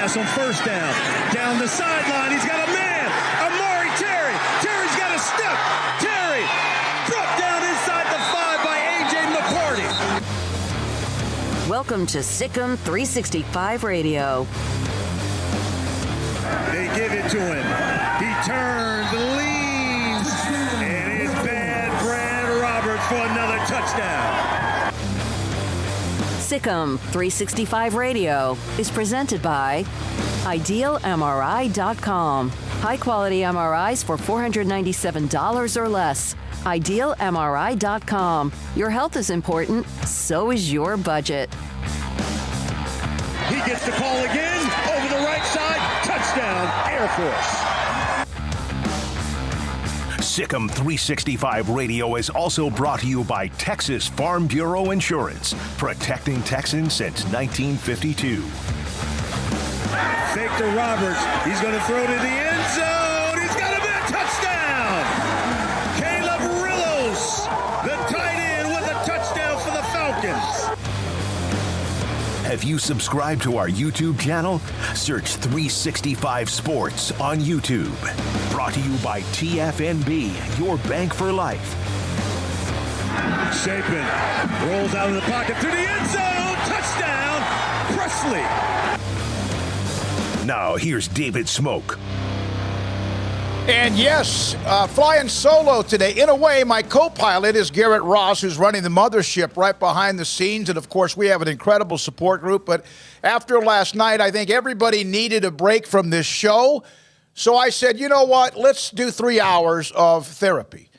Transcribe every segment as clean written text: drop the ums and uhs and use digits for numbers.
On first down the sideline, he's got a man, Amari Terry. Terry's got a step. Terry brought down inside the 5 by A.J. McCourty. Welcome to Sikkim 365 Radio. They give it to him. He turns, leans, and it's Bad Brad Roberts for another touchdown. Sikkim 365 Radio is presented by IdealMRI.com. High-quality MRIs for $497 or less. IdealMRI.com. Your health is important, so is your budget. He gets the call again, over the right side, touchdown, Air Force. Sikkim 365 Radio is also brought to you by Texas Farm Bureau Insurance, protecting Texans since 1952. Fake to Roberts. He's going to throw to the end zone. He's got a big touchdown. Caleb Rillos, the tight end, with a touchdown for the Falcons. Have you subscribed to our YouTube channel? Search 365 Sports on YouTube. Brought to you by TFNB, your bank for life. Shapen rolls out of the pocket to the end zone. Touchdown, Presley. Now here's David Smoak. And yes, flying solo today. In a way, my co-pilot is Garrett Ross, who's running the mothership right behind the scenes. And, of course, we have an incredible support group. But after last night, I think everybody needed a break from this show. So I said, you know what? Let's do 3 hours of therapy.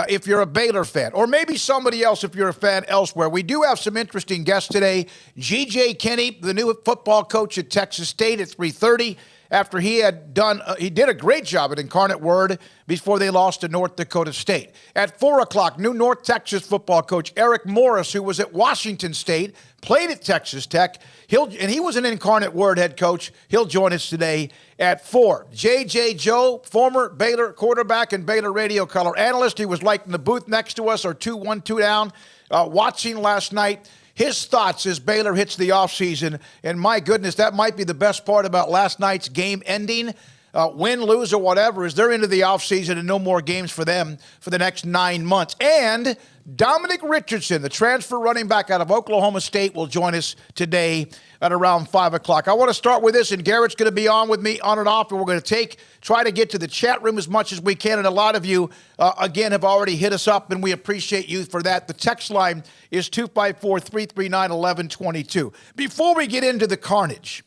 If you're a Baylor fan, or maybe somebody else if you're a fan elsewhere. We do have some interesting guests today. G.J. Kinne, the new football coach at Texas State, at 3:30. After he had he did a great job at Incarnate Word before they lost to North Dakota State. At 4 o'clock, new North Texas football coach Eric Morris, who was at Washington State, played at Texas Tech. And he was an Incarnate Word head coach. He'll join us today at 4. J.J. Joe, former Baylor quarterback and Baylor radio color analyst. He was like in the booth next to us, or 2-1-2 down, watching last night. His thoughts as Baylor hits the offseason, and my goodness, that might be the best part about last night's game ending. Win, lose, or whatever, is they're into the offseason and no more games for them for the next 9 months. And Dominic Richardson, the transfer running back out of Oklahoma State, will join us today at around 5 o'clock. I want to start with this, and Garrett's going to be on with me on and off, and we're going to try to get to the chat room as much as we can. And a lot of you, again, have already hit us up, and we appreciate you for that. The text line is 254-339-1122. Before we get into the carnage,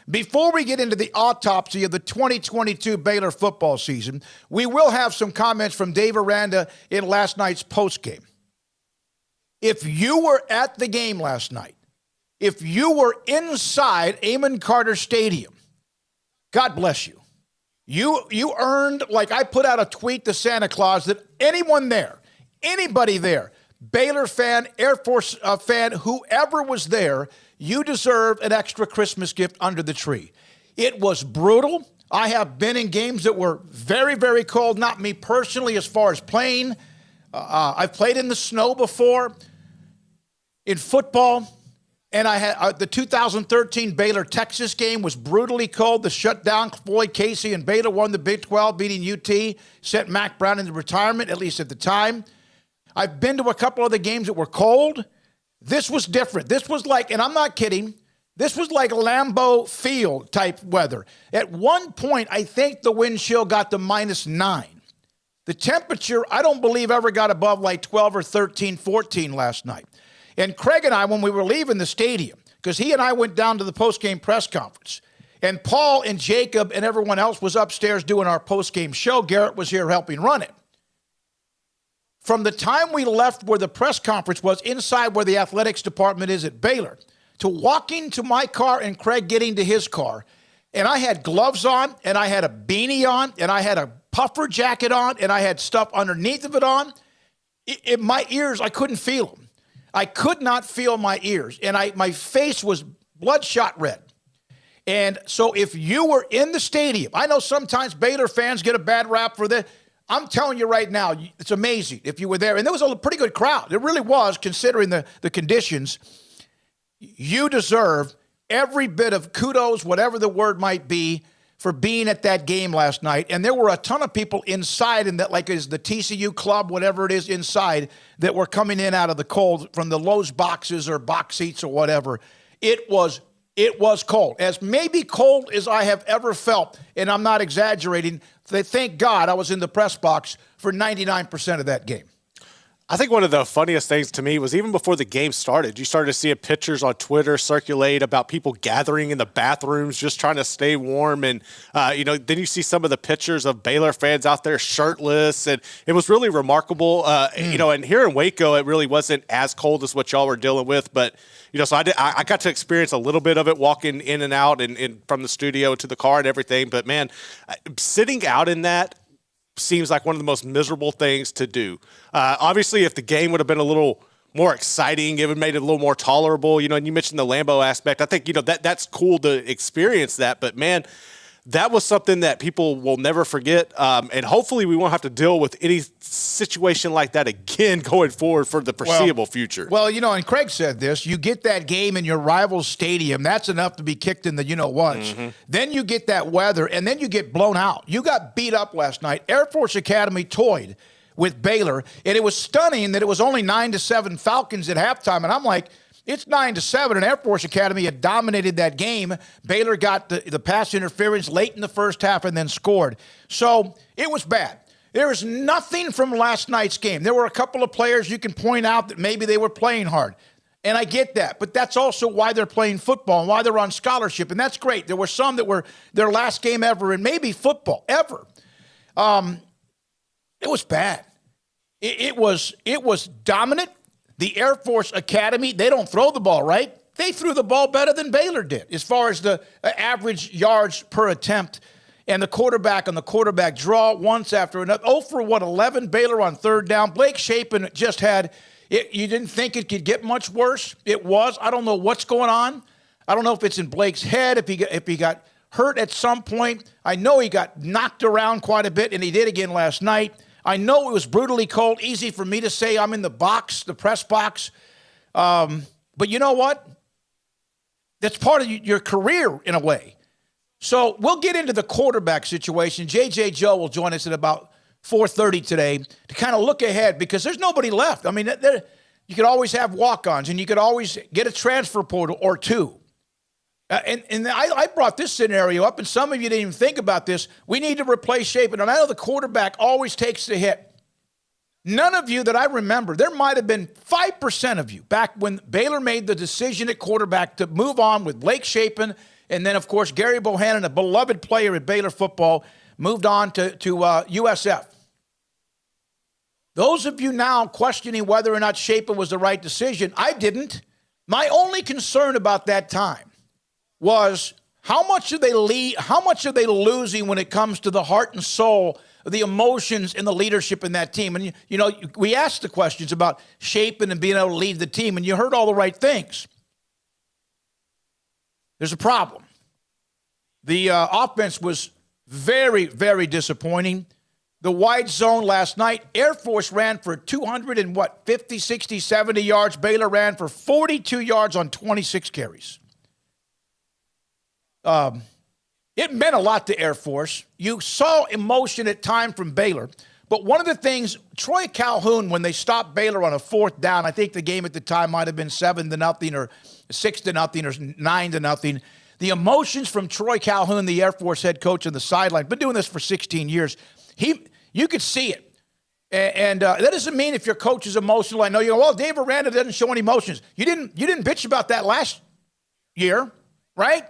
before we get into the autopsy of the 2022 Baylor football season, we will have some comments from Dave Aranda in last night's postgame. If you were at the game last night, if you were inside Amon Carter Stadium, God bless you. You earned, like I put out a tweet to Santa Claus, that anyone there, anybody there, Baylor fan, Air Force fan, whoever was there, you deserve an extra Christmas gift under the tree. It was brutal. I have been in games that were very, very cold, not me personally as far as playing. I've played in the snow before in football, and I had the 2013 Baylor-Texas game was brutally cold. The shutdown, Floyd Casey and Baylor won the Big 12, beating UT, sent Mack Brown into retirement, at least at the time. I've been to a couple other games that were cold. This was different. This was like, and I'm not kidding, this was like Lambeau Field type weather. At one point, I think the wind chill got to -9. The temperature, I don't believe, ever got above like 12 or 13, 14 last night. And Craig and I, when we were leaving the stadium, because he and I went down to the postgame press conference, and Paul and Jacob and everyone else was upstairs doing our postgame show. Garrett was here helping run it. from the time we left where the press conference was, inside where the athletics department is at Baylor, to walking to my car and Craig getting to his car, and I had gloves on, and I had a beanie on, and I had a puffer jacket on, and I had stuff underneath of it on. My ears, I couldn't feel them. I could not feel my ears, and my face was bloodshot red. And so if you were in the stadium, I know sometimes Baylor fans get a bad rap for this. I'm telling you right now, it's amazing if you were there. And there was a pretty good crowd. It really was, considering the conditions. You deserve every bit of kudos, whatever the word might be, for being at that game last night. And there were a ton of people inside, and that, like, is the TCU club, whatever it is inside, that were coming in out of the cold from the Lowe's boxes or box seats or whatever. It was cold, as maybe cold as I have ever felt, and I'm not exaggerating. Thank God I was in the press box for 99% of that game. I think one of the funniest things to me was even before the game started, you started to see pictures on Twitter circulate about people gathering in the bathrooms just trying to stay warm. And, then you see some of the pictures of Baylor fans out there shirtless. And it was really remarkable. And here in Waco, it really wasn't as cold as what y'all were dealing with. But, so I got to experience a little bit of it walking in and out and from the studio to the car and everything. But, man, sitting out in that seems like one of the most miserable things to do. Obviously, if the game would have been a little more exciting, it would have made it a little more tolerable. And you mentioned the Lambeau aspect. I think, that's cool to experience that. But, man, that was something that people will never forget. And hopefully we won't have to deal with any situation like that again going forward for the foreseeable future. Well, and Craig said this, you get that game in your rival's stadium, that's enough to be kicked in the you-know-whats. Mm-hmm. Then you get that weather, and then you get blown out. You got beat up last night. Air Force Academy toyed with Baylor, and it was stunning that it was only 9-7 Falcons at halftime. And I'm like, it's 9-7, and Air Force Academy had dominated that game. Baylor got the pass interference late in the first half and then scored. So it was bad. There is nothing from last night's game. There were a couple of players you can point out that maybe they were playing hard, and I get that. But that's also why they're playing football and why they're on scholarship, and that's great. There were some that were their last game ever in maybe football ever. It was bad. It was dominant. The Air Force Academy, they don't throw the ball right. They threw the ball better than Baylor did as far as the average yards per attempt. And the quarterback on the quarterback draw once after another. 0 for 11 Baylor on third down. Blake Shapen just had it. You didn't think it could get much worse. It was. I don't know what's going on. I don't know if it's in Blake's head, if he got hurt at some point. I know he got knocked around quite a bit, and he did again last night. I know it was brutally cold. Easy for me to say I'm in the box, the press box. But you know what? That's part of your career in a way. So we'll get into the quarterback situation. J.J. Joe will join us at about 4:30 today to kind of look ahead because there's nobody left. I mean, you could always have walk-ons, and you could always get a transfer portal or two. And I brought this scenario up, and some of you didn't even think about this. We need to replace Shapen, and I know the quarterback always takes the hit. None of you that I remember, there might have been 5% of you back when Baylor made the decision at quarterback to move on with Blake Shapen, and then, of course, Gary Bohannon, a beloved player at Baylor football, moved on to USF. Those of you now questioning whether or not Shapen was the right decision, I didn't. My only concern about that time was how much are they losing when it comes to the heart and soul, the emotions and the leadership in that team. And, we asked the questions about Shapen and being able to lead the team, and you heard all the right things. There's a problem. The offense was very, very disappointing. The wide zone last night, Air Force ran for 50, 60, 70 yards. Baylor ran for 42 yards on 26 carries. It meant a lot to Air Force. You saw emotion at time from Baylor. But one of the things, Troy Calhoun, when they stopped Baylor on a fourth down, I think the game at the time might have been 7-0 or 6-0 or 9-0. The emotions from Troy Calhoun, the Air Force head coach on the sideline, been doing this for 16 years. You could see it. And that doesn't mean if your coach is emotional. I know you go, well, Dave Aranda doesn't show any emotions. You didn't bitch about that last year, right?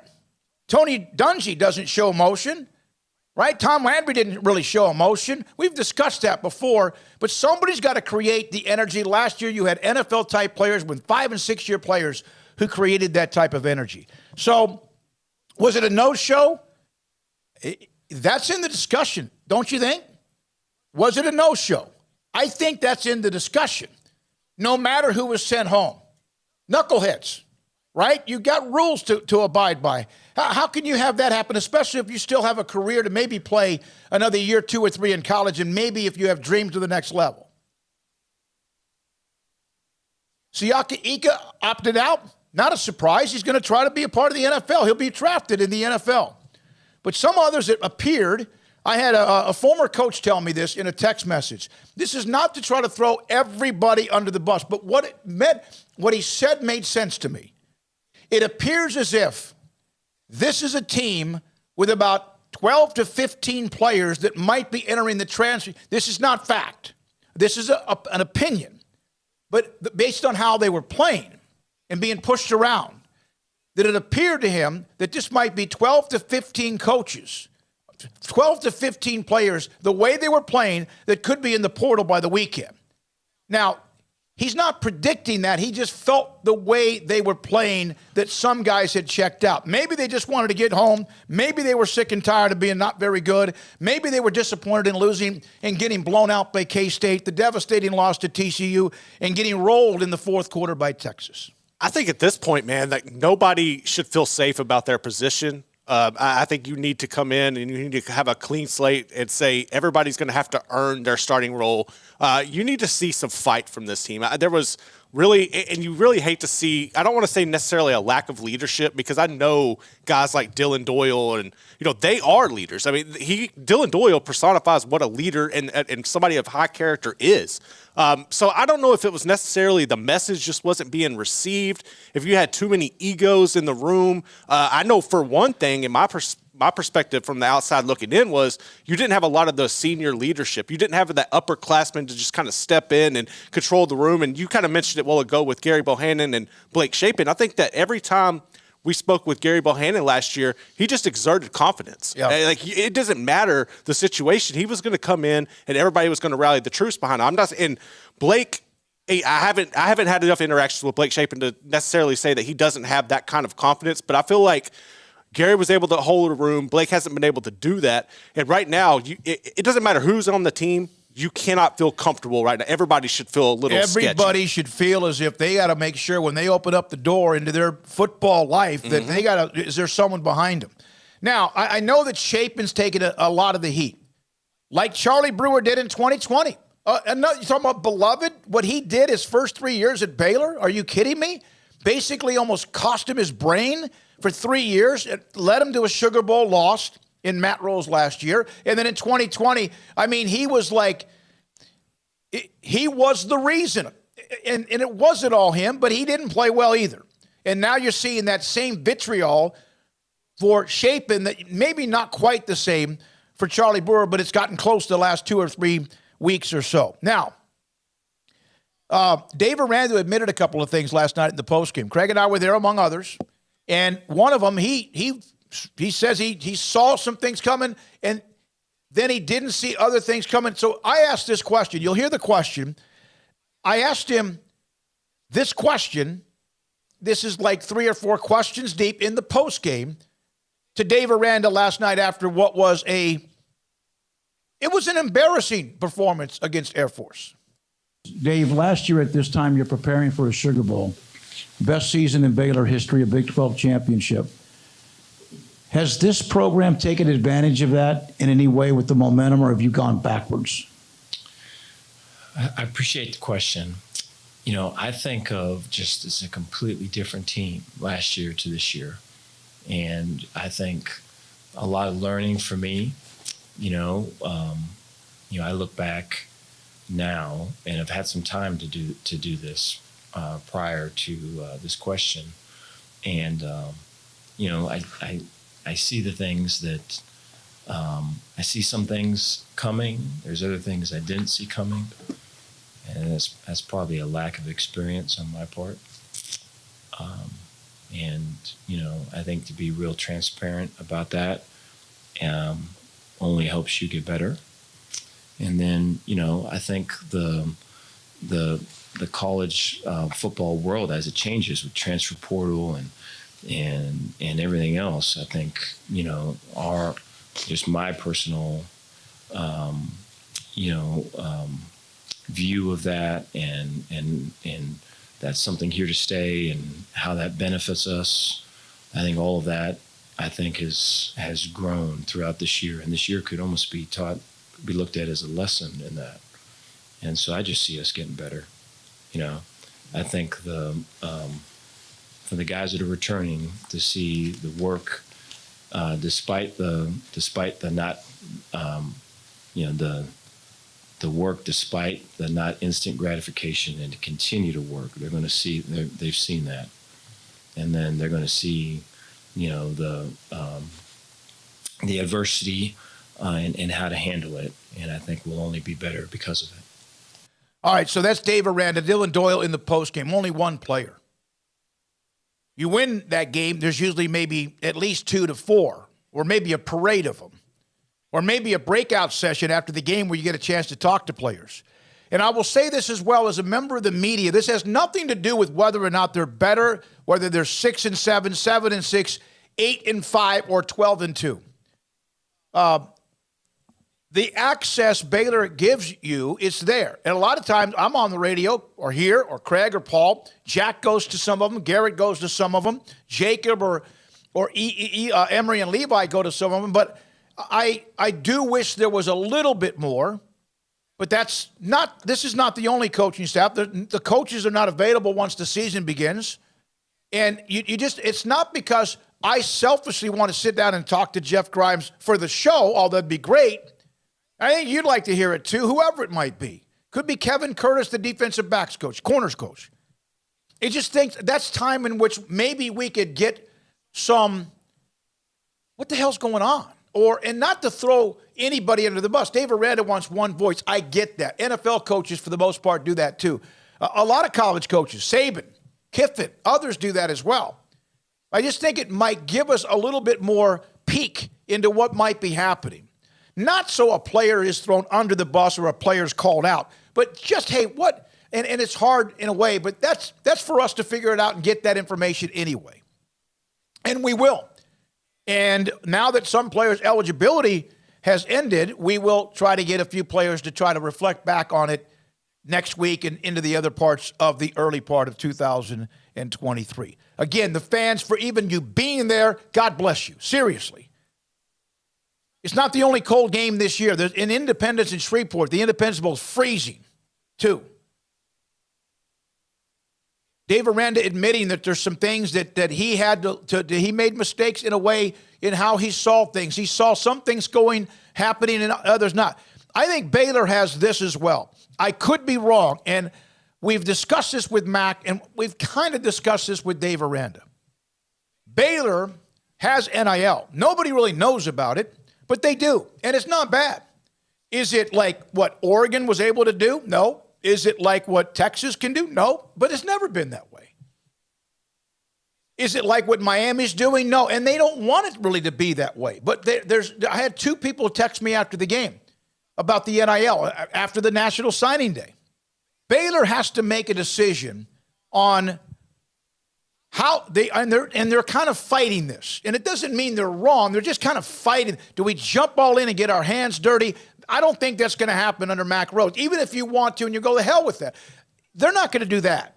Tony Dungy doesn't show emotion. right? Tom Landry didn't really show emotion. We've discussed that before, but somebody's got to create the energy. Last year, you had NFL-type players with 5- and 6-year players who created that type of energy. So was it a no-show? That's in the discussion, don't you think? Was it a no-show? I think that's in the discussion, no matter who was sent home. Knuckleheads, right? You got rules to abide by. How can you have that happen, especially if you still have a career to maybe play another year, 2 or 3 in college, and maybe if you have dreams to the next level? Siaka Ika opted out. Not a surprise. He's going to try to be a part of the NFL. He'll be drafted in the NFL. But some others that appeared, I had a former coach tell me this in a text message. This is not to try to throw everybody under the bus, but what it meant, what he said made sense to me. It appears as if this is a team with about 12 to 15 players that might be entering the transfer. This is not fact. This is an opinion. But based on how they were playing and being pushed around, that it appeared to him that this might be 12 to 15 coaches, 12 to 15 players, the way they were playing, that could be in the portal by the weekend. Now, he's not predicting that. He just felt the way they were playing that some guys had checked out. Maybe they just wanted to get home. Maybe they were sick and tired of being not very good. Maybe they were disappointed in losing and getting blown out by K-State, the devastating loss to TCU, and getting rolled in the fourth quarter by Texas. I think at this point, man, like nobody should feel safe about their position. I think you need to come in and you need to have a clean slate and say everybody's going to have to earn their starting role. You need to see some fight from this team. There was really, and you really hate to see, I don't want to say necessarily a lack of leadership, because I know guys like Dylan Doyle and, they are leaders. I mean, Dylan Doyle personifies what a leader and somebody of high character is. So I don't know if it was necessarily the message just wasn't being received, if you had too many egos in the room. I know for one thing, in my perspective from the outside looking in, was you didn't have a lot of the senior leadership. You didn't have that upperclassman to just kind of step in and control the room. And you kind of mentioned it a while ago with Gary Bohannon and Blake Shapen. I think that every time we spoke with Gary Bohannon last year, he just exerted confidence. Yeah. Like, it doesn't matter the situation. He was going to come in and everybody was going to rally the troops behind him. And Blake, I haven't had enough interactions with Blake Shapen to necessarily say that he doesn't have that kind of confidence, but I feel like Gary was able to hold a room. Blake hasn't been able to do that. And right now, it doesn't matter who's on the team. You cannot feel comfortable right now. Everybody should feel a little sketchy. Everybody should feel as if they got to make sure when they open up the door into their football life that they got to, is there someone behind them? Now, I know that Shapen's taken a lot of the heat, like Charlie Brewer did in 2020. You're talking about beloved, what he did his first 3 years at Baylor? Are you kidding me? Basically almost cost him his brain for 3 years. It led him to a Sugar Bowl, lost in Matt Rose last year. And then in 2020, I mean, he was the reason. And it wasn't all him, but he didn't play well either. And now you're seeing that same vitriol for Shapen, that maybe not quite the same for Charlie Brewer, but it's gotten close the last 2 or 3 weeks or so. Now, Dave Aranda admitted a couple of things last night in the postgame. Craig and I were there, among others. And one of them, he says he saw some things coming, and then he didn't see other things coming. So I asked this question. You'll hear the question. I asked him this question. This is like 3 or 4 questions deep in the postgame to Dave Aranda last night after what was an embarrassing performance against Air Force. Dave, last year at this time, you're preparing for a Sugar Bowl. Best season in Baylor history, a Big 12 championship. Has this program taken advantage of that in any way with the momentum, or have you gone backwards? I appreciate the question. I think of just as a completely different team last year to this year. And I think a lot of learning for me, I look back now and have had some time to do this prior to this question. And, I see the things that I see some things coming. There's other things I didn't see coming. And that's probably a lack of experience on my part. I think to be real transparent about that, only helps you get better. And then, I think the college football world, as it changes with transfer portal and everything else, I think, just my personal, view of that and that's something here to stay and how that benefits us. I think all of that, has grown throughout this year, and this year could almost be looked at as a lesson in that. And so I just see us getting better. I think for the guys that are returning, to see the work, despite the not, the work despite the not instant gratification, and to continue to work, they're going to see, they've seen that. And then they're going to see, the adversity and how to handle it. And I think we'll only be better because of it. All right, so that's Dave Aranda, Dylan Doyle in the postgame, only one player. You win that game, there's usually maybe at least 2 to 4, or maybe a parade of them, or maybe a breakout session after the game where you get a chance to talk to players. And I will say this as well, as a member of the media, this has nothing to do with whether or not they're better, whether they're 6-7, 7-6, 8-5, or 12-2. The access Baylor gives you is there. And a lot of times I'm on the radio or here or Craig or Paul. Jack goes to some of them. Garrett goes to some of them. Jacob or Emery and Levi go to some of them. But I do wish there was a little bit more. But this is not the only coaching staff. The coaches are not available once the season begins. And it's not because I selfishly want to sit down and talk to Jeff Grimes for the show, although that'd be great. I think you'd like to hear it too, whoever it might be. Could be Kevin Curtis, the defensive backs coach, corners coach. I just think that's time in which maybe we could get some, what the hell's going on? And not to throw anybody under the bus. Dave Aranda wants one voice. I get that. NFL coaches, for the most part, do that too. A lot of college coaches, Saban, Kiffin, others do that as well. I just think it might give us a little bit more peek into what might be happening. Not so a player is thrown under the bus or a player's called out, but just, hey, what? And it's hard in a way, but that's for us to figure it out and get that information anyway. And we will. And now that some players' eligibility has ended, we will try to get a few players to try to reflect back on it next week and into the other parts of the early part of 2023. Again, the fans, for even you being there, God bless you. Seriously. It's not the only cold game this year. There's in Independence and Shreveport, the Independence Bowl is freezing, too. Dave Aranda admitting that there's some things that he had he made mistakes in a way in how he saw things. He saw some things happening and others not. I think Baylor has this as well. I could be wrong, and we've discussed this with Mac, and we've kind of discussed this with Dave Aranda. Baylor has NIL. Nobody really knows about it, but they do, and it's not bad. Is it like what Oregon was able to do? No. Is it like what Texas can do? No, but it's never been that way. Is it like what Miami's doing? No, and they don't want it really to be that way. But I had 2 people text me after the game about the NIL after the National Signing Day. Baylor has to make a decision on how they're kind of fighting this. And it doesn't mean they're wrong. They're just kind of fighting. Do we jump all in and get our hands dirty? I don't think that's going to happen under Mack Rhoades. Even if you want to and you go to hell with that. They're not going to do that.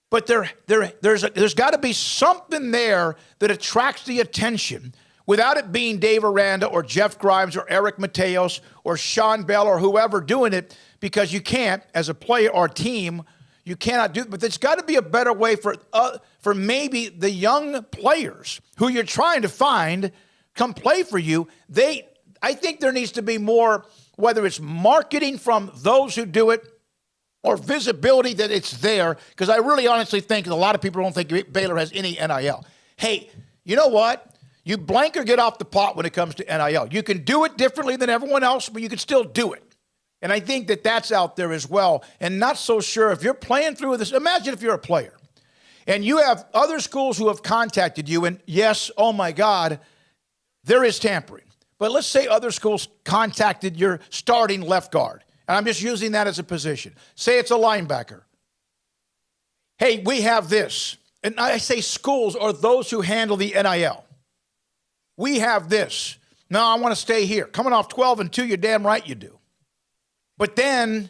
But there's got to be something there that attracts the attention without it being Dave Aranda or Jeff Grimes or Eric Mateos or Sean Bell or whoever doing it, because you can't, as a player or team, you cannot do it. But there's got to be a better way for maybe the young players who you're trying to find come play for you. I think there needs to be more, whether it's marketing from those who do it or visibility that it's there, because I really honestly think that a lot of people don't think Baylor has any NIL. Hey, you know what? You blank or get off the pot when it comes to NIL. You can do it differently than everyone else, but you can still do it. And I think that that's out there as well. And not so sure if you're playing through this. Imagine if you're a player and you have other schools who have contacted you, and yes, oh my God, there is tampering. But let's say other schools contacted your starting left guard. And I'm just using that as a position. Say it's a linebacker. Hey, we have this. And I say schools or those who handle the NIL. We have this. No, I want to stay here. Coming off 12-2, you're damn right you do. But then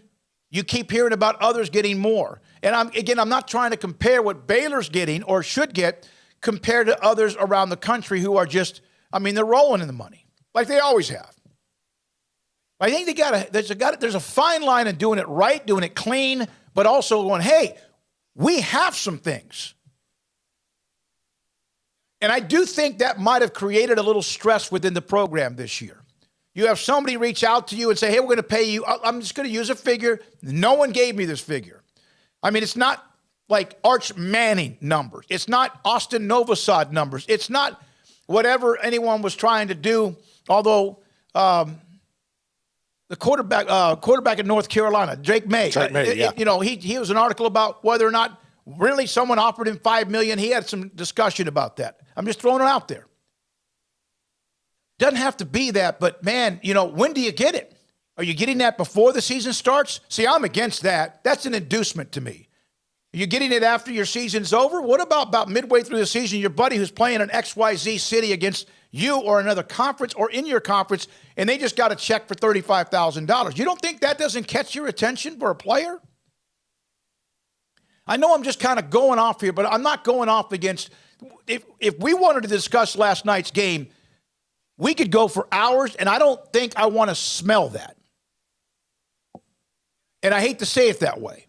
you keep hearing about others getting more. And I'm not trying to compare what Baylor's getting or should get compared to others around the country who are just, they're rolling in the money like they always have. I think there's a fine line in doing it right, doing it clean, but also going, hey, we have some things. And I do think that might have created a little stress within the program this year. You have somebody reach out to you and say, hey, we're going to pay you. I'm just going to use a figure. No one gave me this figure. It's not like Arch Manning numbers. It's not Austin Novosad numbers. It's not whatever anyone was trying to do, although the quarterback in North Carolina, Drake May. He was an article about whether or not really someone offered him $5 million. He had some discussion about that. I'm just throwing it out there. Doesn't have to be that, but man, when do you get it? Are you getting that before the season starts? See, I'm against that. That's an inducement to me. Are you getting it after your season's over? What about midway through the season, your buddy who's playing in XYZ city against you or another conference or in your conference, and they just got a check for $35,000? You don't think that doesn't catch your attention for a player? I know I'm just kind of going off here, but I'm not going off against – if we wanted to discuss last night's game, we could go for hours, and I don't think I want to smell that. And I hate to say it that way,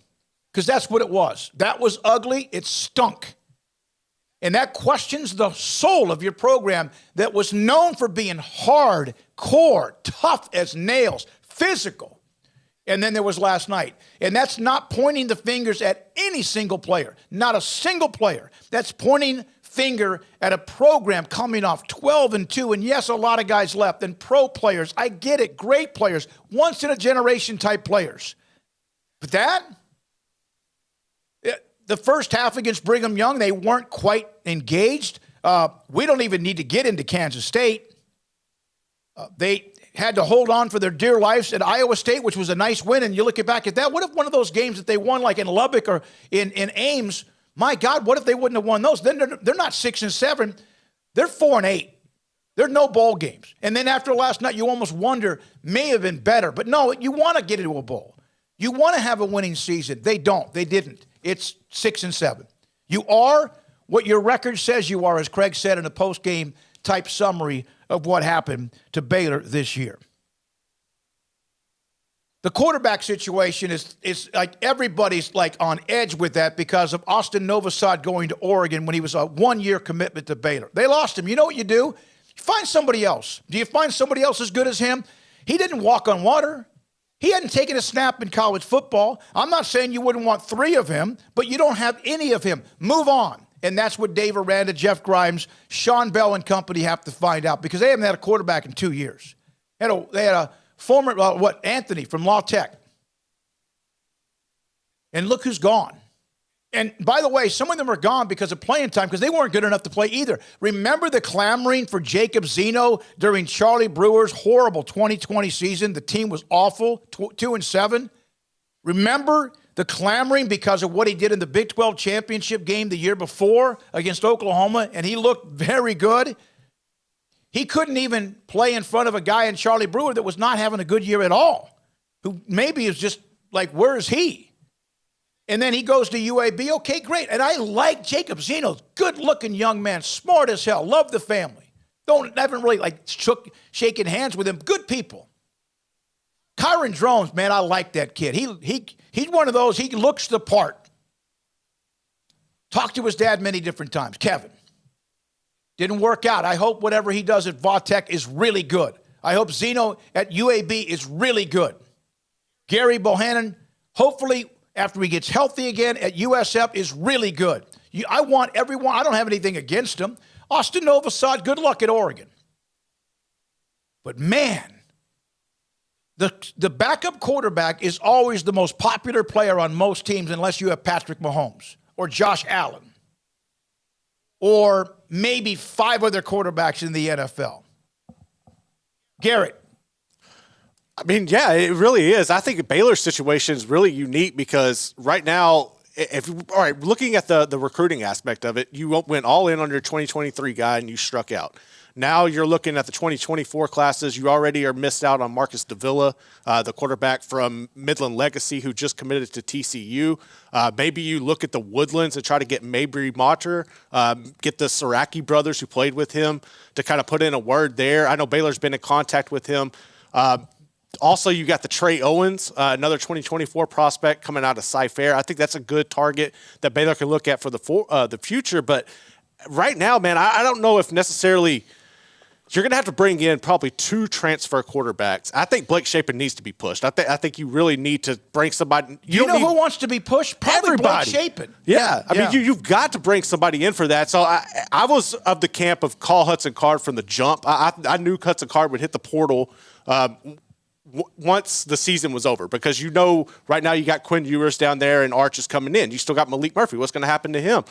because that's what it was. That was ugly. It stunk. And that questions the soul of your program that was known for being hard, core, tough as nails, physical. And then there was last night. And that's not pointing the fingers at any single player. Not a single player. That's pointing finger at a program coming off 12-2. And yes, a lot of guys left. And pro players, I get it, great players, once-in-a-generation type players. But the first half against Brigham Young, they weren't quite engaged. We don't even need to get into Kansas State. They had to hold on for their dear lives at Iowa State, which was a nice win. And you look back at that. What if one of those games that they won, like in Lubbock or in Ames, my God, what if they wouldn't have won those? Then they're not 6-7. They're 4-8. There are no bowl games. And then after last night, you almost wonder, may have been better. But no, you want to get into a bowl. You want to have a winning season. They don't. They didn't. It's 6-7. You are what your record says you are, as Craig said in a post-game type summary of what happened to Baylor this year. The quarterback situation is like everybody's like on edge with that because of Austin Novosad going to Oregon when he was a one-year commitment to Baylor. They lost him. You know what you do? You find somebody else. Do you find somebody else as good as him? He didn't walk on water. He hadn't taken a snap in college football. I'm not saying you wouldn't want 3 of him, but you don't have any of him. Move on. And that's what Dave Aranda, Jeff Grimes, Sean Bell and company have to find out because they haven't had a quarterback in 2 years. They had a former, Anthony from La Tech. And look who's gone. And by the way, some of them are gone because of playing time because they weren't good enough to play either. Remember the clamoring for Jacob Zeno during Charlie Brewer's horrible 2020 season? The team was awful, 2-7. Remember the clamoring because of what he did in the Big 12 championship game the year before against Oklahoma, and he looked very good. He couldn't even play in front of a guy in Charlie Brewer that was not having a good year at all, who maybe is just like, where is he? And then he goes to UAB. Okay, great. And I like Jacob Zeno. Good-looking young man, smart as hell. Love the family. Haven't really shaking hands with him. Good people. Kyron Drones, man, I like that kid. He's one of those. He looks the part. Talked to his dad many different times. Kevin. Didn't work out. I hope whatever he does at Vautech is really good. I hope Zeno at UAB is really good. Gary Bohannon, hopefully, after he gets healthy again at USF, is really good. I want everyone. I don't have anything against him. Austin Novosad, good luck at Oregon. But man, the backup quarterback is always the most popular player on most teams unless you have Patrick Mahomes or Josh Allen or maybe 5 other quarterbacks in the NFL. Garrett. I mean, yeah, it really is. I think Baylor's situation is really unique because right now, all right, looking at the recruiting aspect of it, you went all in on your 2023 guy and you struck out. Now you're looking at the 2024 classes. You already are missed out on Marcus Davila, the quarterback from Midland Legacy, who just committed to TCU. Maybe you look at the Woodlands and try to get Mabry Motter, get the Siraki brothers who played with him to kind of put in a word there. I know Baylor's been in contact with him. Also, you got the Trey Owens, another 2024 prospect coming out of Cy-Fair. I think that's a good target that Baylor can look at for the future. But right now, man, I don't know if necessarily – you're going to have to bring in probably 2 transfer quarterbacks. I think Blake Shapen needs to be pushed. I think you really need to bring somebody. You know who wants to be pushed? Probably everybody. Blake Shapen. Yeah. I mean, you've got to bring somebody in for that. So I was of the camp of call Hudson Card from the jump. I knew Hudson Card would hit the portal once the season was over because right now you got Quinn Ewers down there and Arch is coming in. You still got Malik Murphy. What's going to happen to him?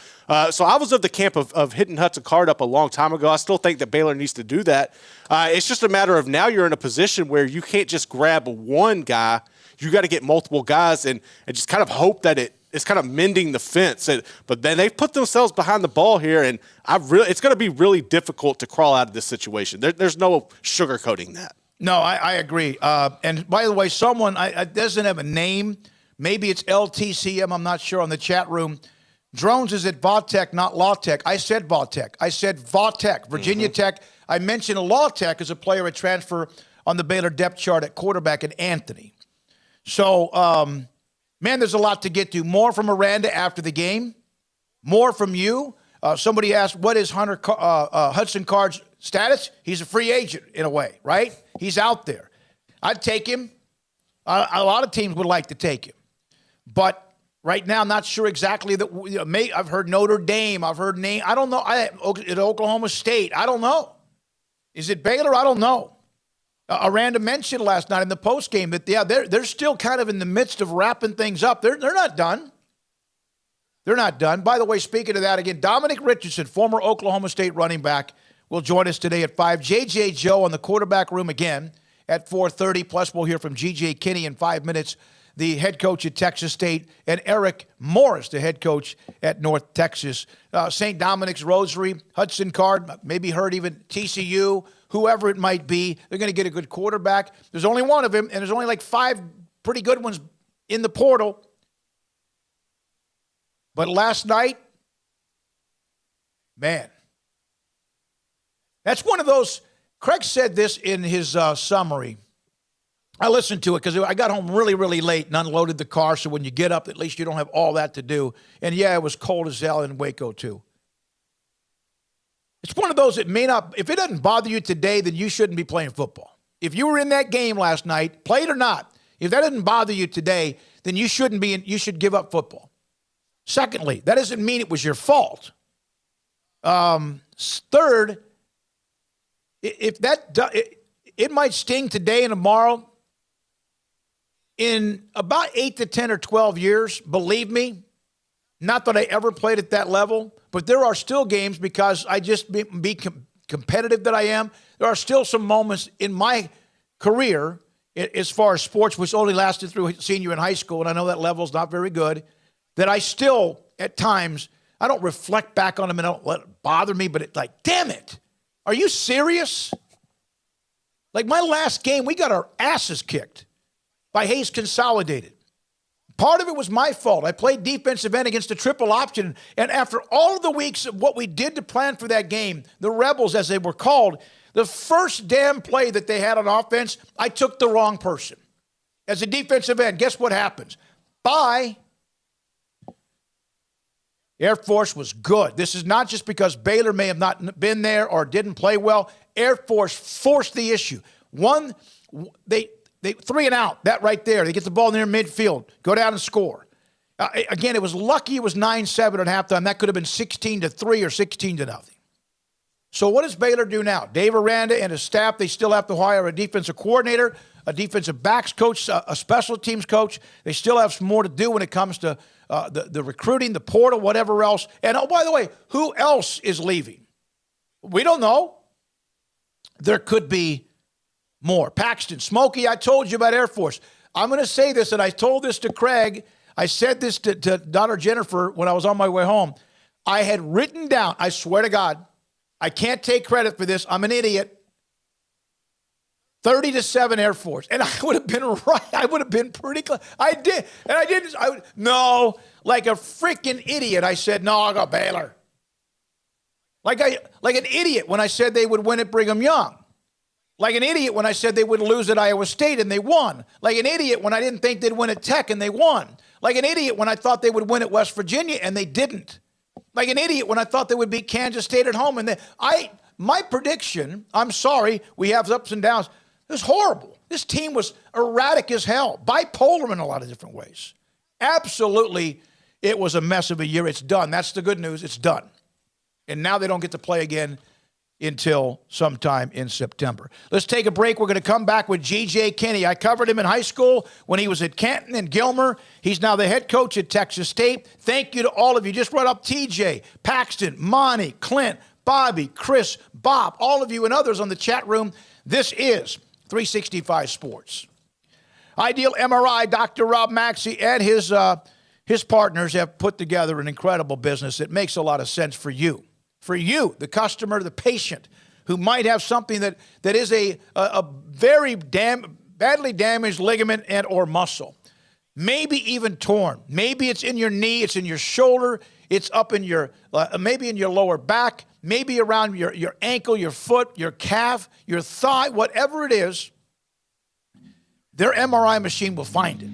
So I was of the camp of hitting Hudson Card up a long time ago. I still think that Baylor needs to do that. It's just a matter of now you're in a position where you can't just grab one guy. You got to get multiple guys and just kind of hope that it's kind of mending the fence. But then they've put themselves behind the ball here, and it's going to be really difficult to crawl out of this situation. There's no sugarcoating that. No, I agree. And by the way, someone doesn't have a name. Maybe it's LTCM. I'm not sure on the chat room. Drones is at Vautech, not Law Tech. I said Vautech. I said Vautech, Virginia Tech. I mentioned Law Tech as a player at transfer on the Baylor depth chart at quarterback at Anthony. So, man, there's a lot to get to. More from Miranda after the game. More from you. Somebody asked, what is Hudson Card's status? He's a free agent in a way, right? He's out there. I'd take him. A lot of teams would like to take him. But right now, I'm not sure exactly that. I've heard Notre Dame. I've heard name. I don't know. At Oklahoma State. I don't know. Is it Baylor? I don't know. Aranda mentioned last night in the postgame that, yeah, they're still kind of in the midst of wrapping things up. They're not done. They're not done. By the way, speaking of that again, Dominic Richardson, former Oklahoma State running back, will join us today at 5. J.J. Joe on the quarterback room again at 4:30. Plus, we'll hear from G.J. Kinne in 5 minutes, the head coach at Texas State, and Eric Morris, the head coach at North Texas. St. Dominic's Rosary, Hudson Card, maybe heard even TCU, whoever it might be. They're going to get a good quarterback. There's only one of him, and there's only like 5 pretty good ones in the portal. But last night, man, that's one of those. Craig said this in his summary. I listened to it because I got home really, really late and unloaded the car. So when you get up, at least you don't have all that to do. And yeah, it was cold as hell in Waco too. It's one of those that may not, if it doesn't bother you today, then you shouldn't be playing football. If you were in that game last night, played or not, if that doesn't bother you today, then you shouldn't be, you should give up football. Secondly, that doesn't mean it was your fault. Third, it might sting today and tomorrow. In about 8 to 10 or 12 years, believe me, not that I ever played at that level, but there are still games because I just be competitive that I am. There are still some moments in my career as far as sports, which only lasted through senior in high school, and I know that level's not very good, that I still, at times, I don't reflect back on them and I don't let it bother me, but it's like, damn it, are you serious? Like my last game, we got our asses kicked by Hayes Consolidated. Part of it was my fault. I played defensive end against a triple option, and after all of the weeks of what we did to plan for that game, the Rebels, as they were called, the first damn play that they had on offense, I took the wrong person. As a defensive end, guess what happens? Bye. Air Force was good. This is not just because Baylor may have not been there or didn't play well. Air Force forced the issue. They 3 and out, that right there. They get the ball near midfield, go down and score. Again, it was lucky it was 9-7 at halftime. That could have been 16-3 or 16-0. So what does Baylor do now? Dave Aranda and his staff, they still have to hire a defensive coordinator, a defensive backs coach, a special teams coach. They still have some more to do when it comes to the recruiting, the portal, whatever else. And, oh, by the way, who else is leaving? We don't know. There could be more. Paxton, Smokey, I told you about Air Force. I'm going to say this, and I told this to Craig. I said this to daughter Jennifer when I was on my way home. I had written down, I swear to God, I can't take credit for this. I'm an idiot. 30-7 Air Force. And I would have been right. I would have been pretty close. I did. And I didn't. No, like a freaking idiot. I said, no, I'll go Baylor. Like an idiot when I said they would win at Brigham Young. Like an idiot when I said they would lose at Iowa State and they won. Like an idiot when I didn't think they'd win at Tech and they won. Like an idiot when I thought they would win at West Virginia and they didn't. Like an idiot when I thought they would beat Kansas State at home. And my prediction, I'm sorry, we have ups and downs. It was horrible. This team was erratic as hell, bipolar in a lot of different ways. Absolutely, it was a mess of a year. It's done. That's the good news. It's done. And now they don't get to play again until sometime in September. Let's take a break. We're going to come back with G.J. Kinne. I covered him in high school when he was at Canton and Gilmer. He's now the head coach at Texas State. Thank you to all of you. Just brought up TJ, Paxton, Monty, Clint, Bobby, Chris, Bob, all of you and others on the chat room. This is 365 Sports. Ideal MRI, Dr. Rob Maxey and his partners have put together an incredible business that makes a lot of sense for you. For you, the customer, the patient, who might have something that is a very badly damaged ligament and or muscle. Maybe even torn. Maybe it's in your knee, it's in your shoulder, it's up in your, maybe in your lower back, maybe around your ankle, your foot, your calf, your thigh, whatever it is, their MRI machine will find it.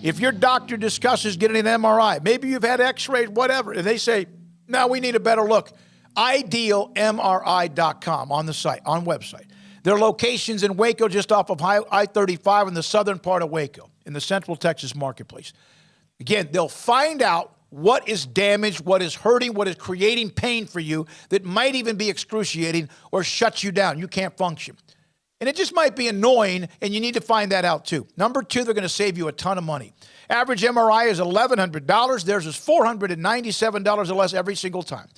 If your doctor discusses getting an MRI, maybe you've had x-rays, whatever, and they say, no, we need a better look. IdealMRI.com on the site, on website. Their location's in Waco, just off of I-35 in the southern part of Waco, in the Central Texas marketplace. Again, they'll find out what is damaged, what is hurting, what is creating pain for you that might even be excruciating or shuts you down. You can't function. And it just might be annoying, and you need to find that out too. Number two, they're going to save you a ton of money. Average MRI is $1,100. Theirs is $497 or less every single time.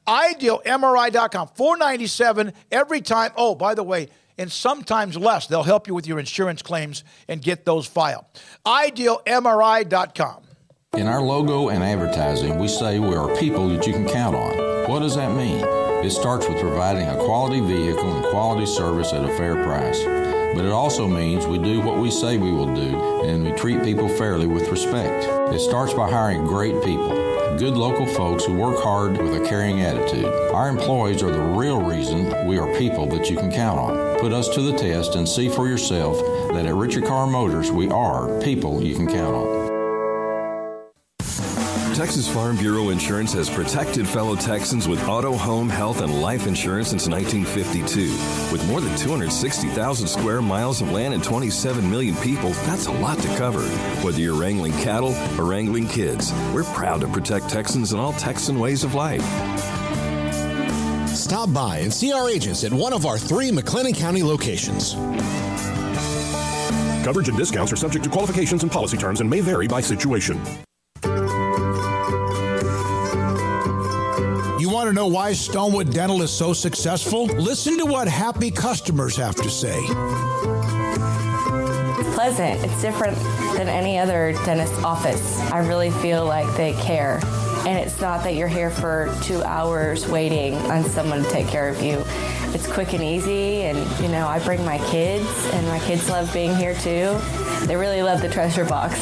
IdealMRI.com, $497 every time. Oh, by the way, and sometimes less. They'll help you with your insurance claims and get those filed. IdealMRI.com. In our logo and advertising, we say we are people that you can count on. What does that mean? It starts with providing a quality vehicle and quality service at a fair price. But it also means we do what we say we will do, and we treat people fairly with respect. It starts by hiring great people, good local folks who work hard with a caring attitude. Our employees are the real reason we are people that you can count on. Put us to the test and see for yourself that at Richard Carr Motors, we are people you can count on. Texas Farm Bureau Insurance has protected fellow Texans with auto, home, health, and life insurance since 1952. With more than 260,000 square miles of land and 27 million people, that's a lot to cover. Whether you're wrangling cattle or wrangling kids, we're proud to protect Texans in all Texan ways of life. Stop by and see our agents at one of our 3 McLennan County locations. Coverage and discounts are subject to qualifications and policy terms and may vary by situation. You want to know why Stonewood Dental is so successful? Listen to what happy customers have to say. It's pleasant. It's different than any other dentist office. I really feel like they care. And it's not that you're here for 2 hours waiting on someone to take care of you. It's quick and easy, and I bring my kids, and my kids love being here too. They really love the treasure box.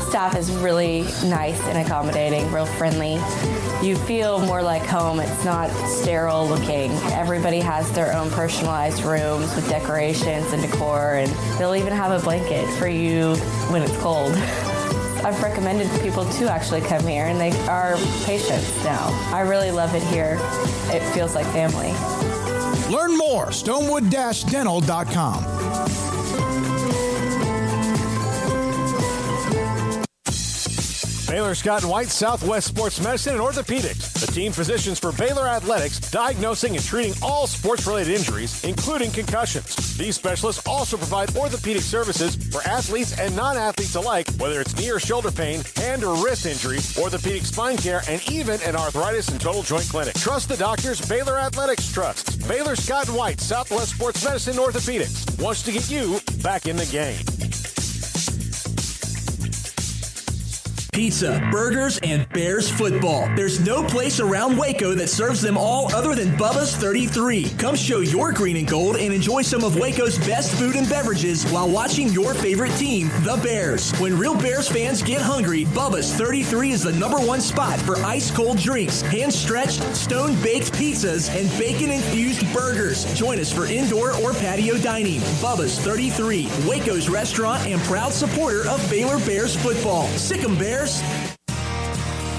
Staff is really nice and accommodating, real friendly. You feel more like home. It's not sterile looking. Everybody has their own personalized rooms with decorations and decor, and they'll even have a blanket for you when it's cold. I've recommended people to actually come here, and they are patients now. I really love it here. It feels like family. Learn more, stonewood-dental.com. Baylor Scott and White Southwest Sports Medicine and Orthopedics, the team physicians for Baylor Athletics, diagnosing and treating all sports-related injuries, including concussions. These specialists also provide orthopedic services for athletes and non-athletes alike, whether it's knee or shoulder pain, hand or wrist injury, orthopedic spine care, and even an arthritis and total joint clinic. Trust the doctors Baylor Athletics trusts. Baylor Scott and White Southwest Sports Medicine and Orthopedics wants to get you back in the game. Pizza, burgers, and Bears football. There's no place around Waco that serves them all other than Bubba's 33. Come show your green and gold and enjoy some of Waco's best food and beverages while watching your favorite team, the Bears. When real Bears fans get hungry, Bubba's 33 is the #1 spot for ice-cold drinks, hand-stretched, stone-baked pizzas, and bacon-infused burgers. Join us for indoor or patio dining. Bubba's 33, Waco's restaurant and proud supporter of Baylor Bears football. Sick 'em, Bears.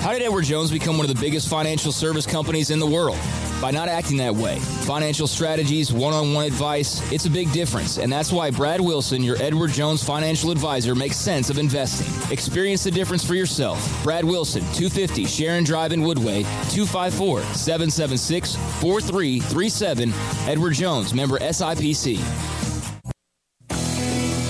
How did Edward Jones become one of the biggest financial service companies in the world? By not acting that way. Financial strategies, one-on-one advice, it's a big difference. And that's why Brad Wilson, your Edward Jones financial advisor, makes sense of investing. Experience the difference for yourself. Brad Wilson, 250 Sharon Drive in Woodway, 254-776-4337. Edward Jones, member SIPC.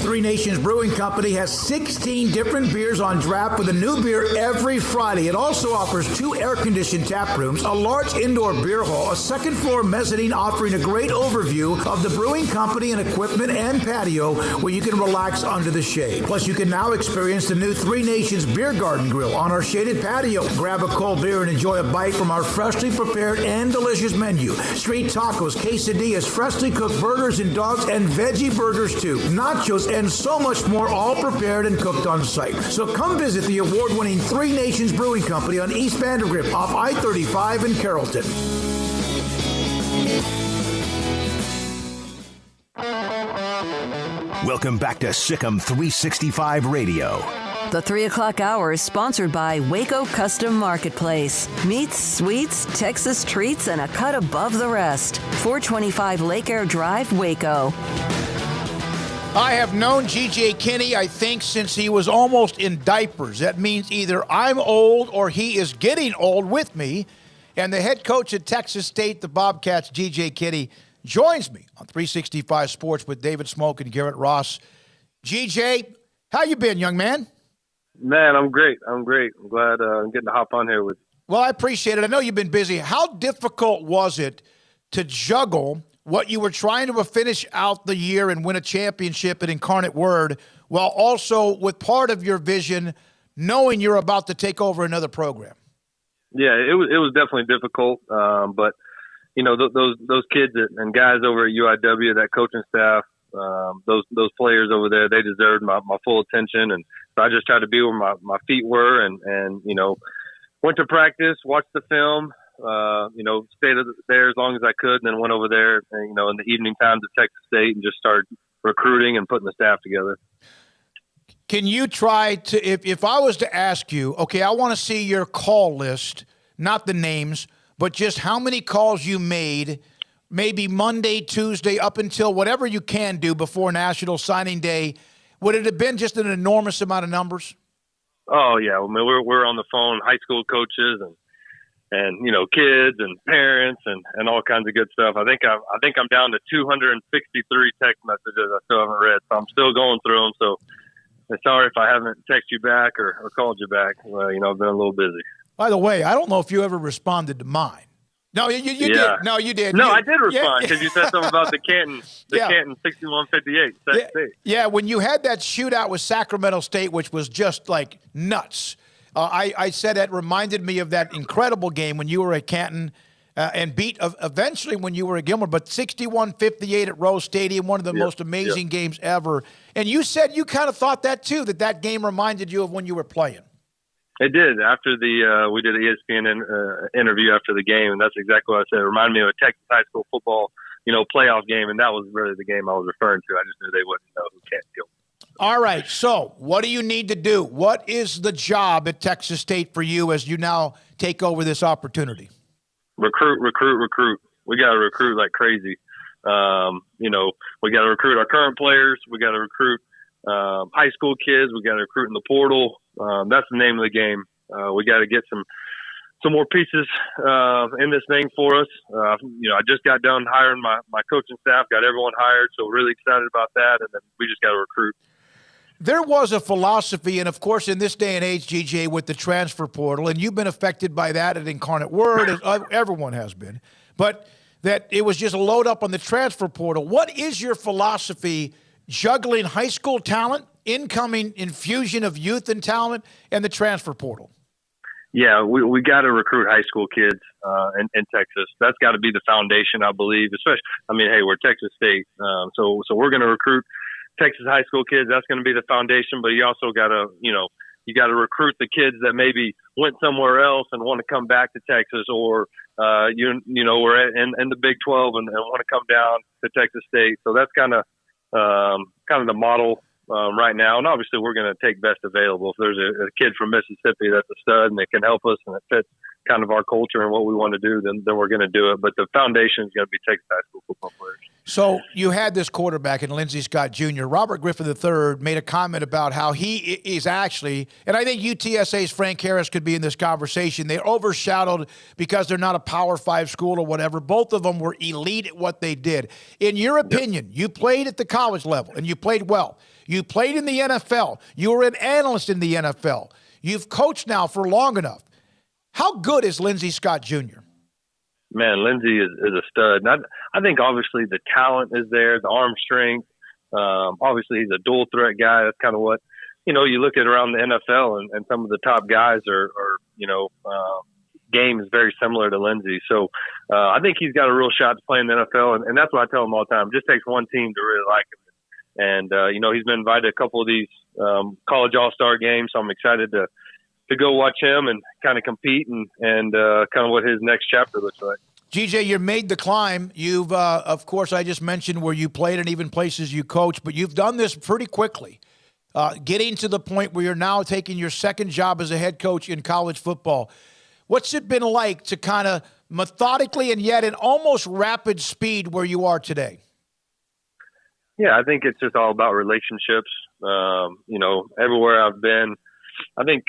Three Nations Brewing Company has 16 different beers on draft with a new beer every Friday. It also offers 2 air-conditioned tap rooms, a large indoor beer hall, a second-floor mezzanine offering a great overview of the brewing company and equipment and patio where you can relax under the shade. Plus, you can now experience the new Three Nations Beer Garden Grill on our shaded patio. Grab a cold beer and enjoy a bite from our freshly prepared and delicious menu. Street tacos, quesadillas, freshly cooked burgers and dogs, and veggie burgers too. Nachos and so much more, all prepared and cooked on site. So come visit the award-winning Three Nations Brewing Company on East Vandergrift off I-35 in Carrollton. Welcome back to Sikkim 365 Radio. The 3 o'clock hour is sponsored by Waco Custom Marketplace. Meats, sweets, Texas treats, and a cut above the rest. 425 Lake Air Drive, Waco. I have known G.J. Kinne, I think, since he was almost in diapers. That means either I'm old or he is getting old with me. And the head coach at Texas State, the Bobcats, G.J. Kinne, joins me on 365 Sports with David Smoak and Garrett Ross. G.J., how you been, young man? Man, I'm great. I'm glad I'm getting to hop on here with you. Well, I appreciate it. I know you've been busy. How difficult was it to juggle what you were trying to finish out the year and win a championship at Incarnate Word, while also with part of your vision, knowing you're about to take over another program? Yeah, it was definitely difficult. But you know, those kids and guys over at UIW, that coaching staff, those players over there, they deserved my full attention. And so I just tried to be where my feet were and, you know, went to practice, watched the film, you know, stayed there as long as I could, and then went over there, you know, in the evening time to Texas State and just started recruiting and putting the staff together. Can you try to, if I was to ask you, okay, I want to see your call list, not the names, but just how many calls you made, maybe Monday, Tuesday, up until whatever you can do before National Signing Day, would it have been just an enormous amount of numbers? Oh, yeah. I mean, we're on the phone, high school coaches and you know, kids and parents and all kinds of good stuff. I think I'm down to 263 text messages I still haven't read, so I'm still going through them. So sorry if I haven't texted you back or called you back. Well, you know, I've been a little busy. By the way, I don't know if you ever responded to mine. No, you did. No, you did. No, I did respond because you said something about the Canton 6158. Yeah, when you had that shootout with Sacramento State, which was just like nuts. I said it reminded me of that incredible game when you were at Canton and beat eventually when you were at Gilmer, but 61-58 at Rose Stadium, one of the most amazing games ever. And you said you kind of thought that too, that game reminded you of when you were playing. It did. After we did an ESPN interview after the game, and that's exactly what I said. It reminded me of a Texas high school football, you know, playoff game, and that was really the game I was referring to. I just knew they wouldn't know who can't deal. All right, so what do you need to do? What is the job at Texas State for you as you now take over this opportunity? Recruit. We got to recruit like crazy. You know, we got to recruit our current players. We got to recruit high school kids. We got to recruit in the portal. That's the name of the game. We got to get some more pieces in this thing for us. I just got done hiring my coaching staff, got everyone hired, so really excited about that, and then we just got to recruit. There was a philosophy, and of course in this day and age, GJ, with the transfer portal, and you've been affected by that at Incarnate Word, as everyone has been, but that it was just a load up on the transfer portal. What is your philosophy juggling high school talent, incoming infusion of youth and talent, and the transfer portal? Yeah, we got to recruit high school kids in Texas. That's got to be the foundation, I believe. Especially, hey, we're Texas State, so we're going to recruit Texas high school kids. That's going to be the foundation. But you also got to, you got to recruit the kids that maybe went somewhere else and want to come back to Texas, or we're in the Big 12 and want to come down to Texas State. So that's kind of the model right now. And obviously we're going to take best available. If there's a kid from Mississippi that's a stud and it can help us and it fits kind of our culture and what we want to do, then we're going to do it. But the foundation is going to be Texas high school football players. So you had this quarterback in Lindsey Scott Jr. Robert Griffin III made a comment about how he is actually, and I think UTSA's Frank Harris could be in this conversation, they're overshadowed because they're not a Power 5 school or whatever. Both of them were elite at what they did. In your opinion, you played at the college level and you played well. You played in the NFL. You were an analyst in the NFL. You've coached now for long enough. How good is Lindsey Scott Jr.? Man, Lindsey is a stud. And I think obviously the talent is there, the arm strength. Obviously he's a dual threat guy. That's kind of what, you look at around the NFL and some of the top guys are game is very similar to Lindsey. So I think he's got a real shot to play in the NFL. And that's what I tell him all the time. It just takes one team to really like him. And, he's been invited to a couple of these college all-star games. So I'm excited to go watch him and kind of compete and kind of what his next chapter looks like. GJ, you made the climb. You've, of course, I just mentioned where you played and even places you coached, but you've done this pretty quickly, getting to the point where you're now taking your second job as a head coach in college football. What's it been like to kind of methodically and yet in almost rapid speed where you are today? Yeah, I think it's just all about relationships. Everywhere I've been, I think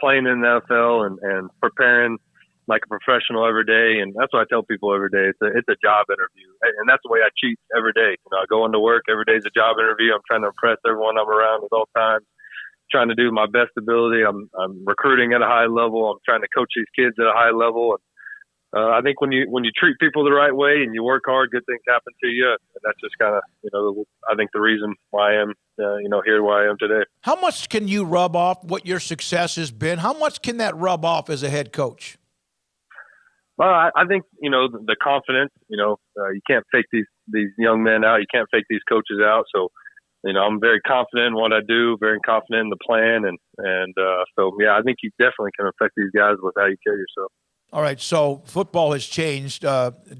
playing in the NFL and preparing like a professional every day. And that's what I tell people every day. It's a job interview. And that's the way I cheat every day. I go into work, every day is a job interview. I'm trying to impress everyone I'm around at all times, trying to do my best ability. I'm recruiting at a high level. I'm trying to coach these kids at a high level. And I think when you treat people the right way and you work hard, good things happen to you. And that's just kind of, I think the reason why I am, here where I am today. How much can you rub off what your success has been? How much can that rub off as a head coach? Well, I think, the confidence, you can't fake these young men out. You can't fake these coaches out. So, I'm very confident in what I do, very confident in the plan. So, yeah, I think you definitely can affect these guys with how you carry yourself. All right, so football has changed.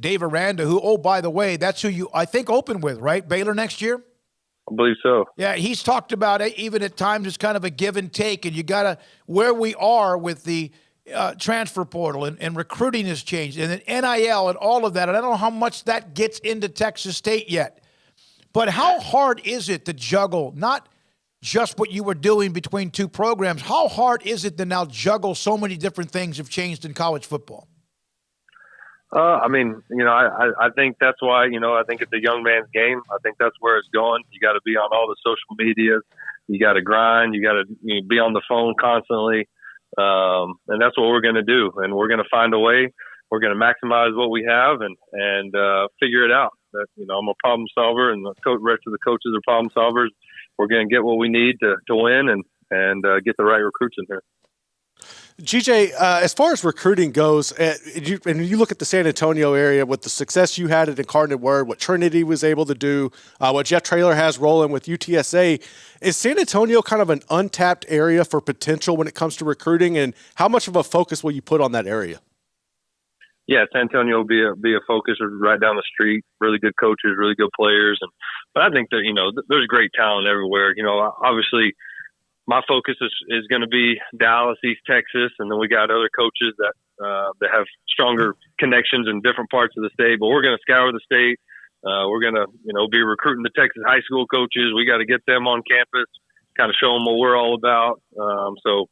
Dave Aranda, who, oh, by the way, that's who you, I think, open with, right? Baylor next year? I believe so. Yeah, he's talked about it, even at times it's kind of a give and take, and you got to, where we are with the transfer portal and recruiting has changed, and then NIL and all of that, and I don't know how much that gets into Texas State yet. But how hard is it to juggle, not just what you were doing between two programs, how hard is it to now juggle so many different things have changed in college football? I think that's why, I think it's a young man's game. I think that's where it's going. You got to be on all the social medias. You got to grind. You got to be on the phone constantly. And that's what we're going to do. And we're going to find a way. We're going to maximize what we have and figure it out. That, I'm a problem solver and the rest of the coaches are problem solvers. We're going to get what we need to win and get the right recruits in here. GJ, as far as recruiting goes, and you look at the San Antonio area with the success you had at Incarnate Word, what Trinity was able to do, what Jeff Traylor has rolling with UTSA, is San Antonio kind of an untapped area for potential when it comes to recruiting, and how much of a focus will you put on that area? Yeah, San Antonio will be a focus right down the street. Really good coaches, really good players, but I think that there's great talent everywhere. Obviously, my focus is going to be Dallas, East Texas, and then we got other coaches that have stronger connections in different parts of the state. But we're going to scour the state. We're going to be recruiting the Texas high school coaches. We got to get them on campus, kind of show them what we're all about. So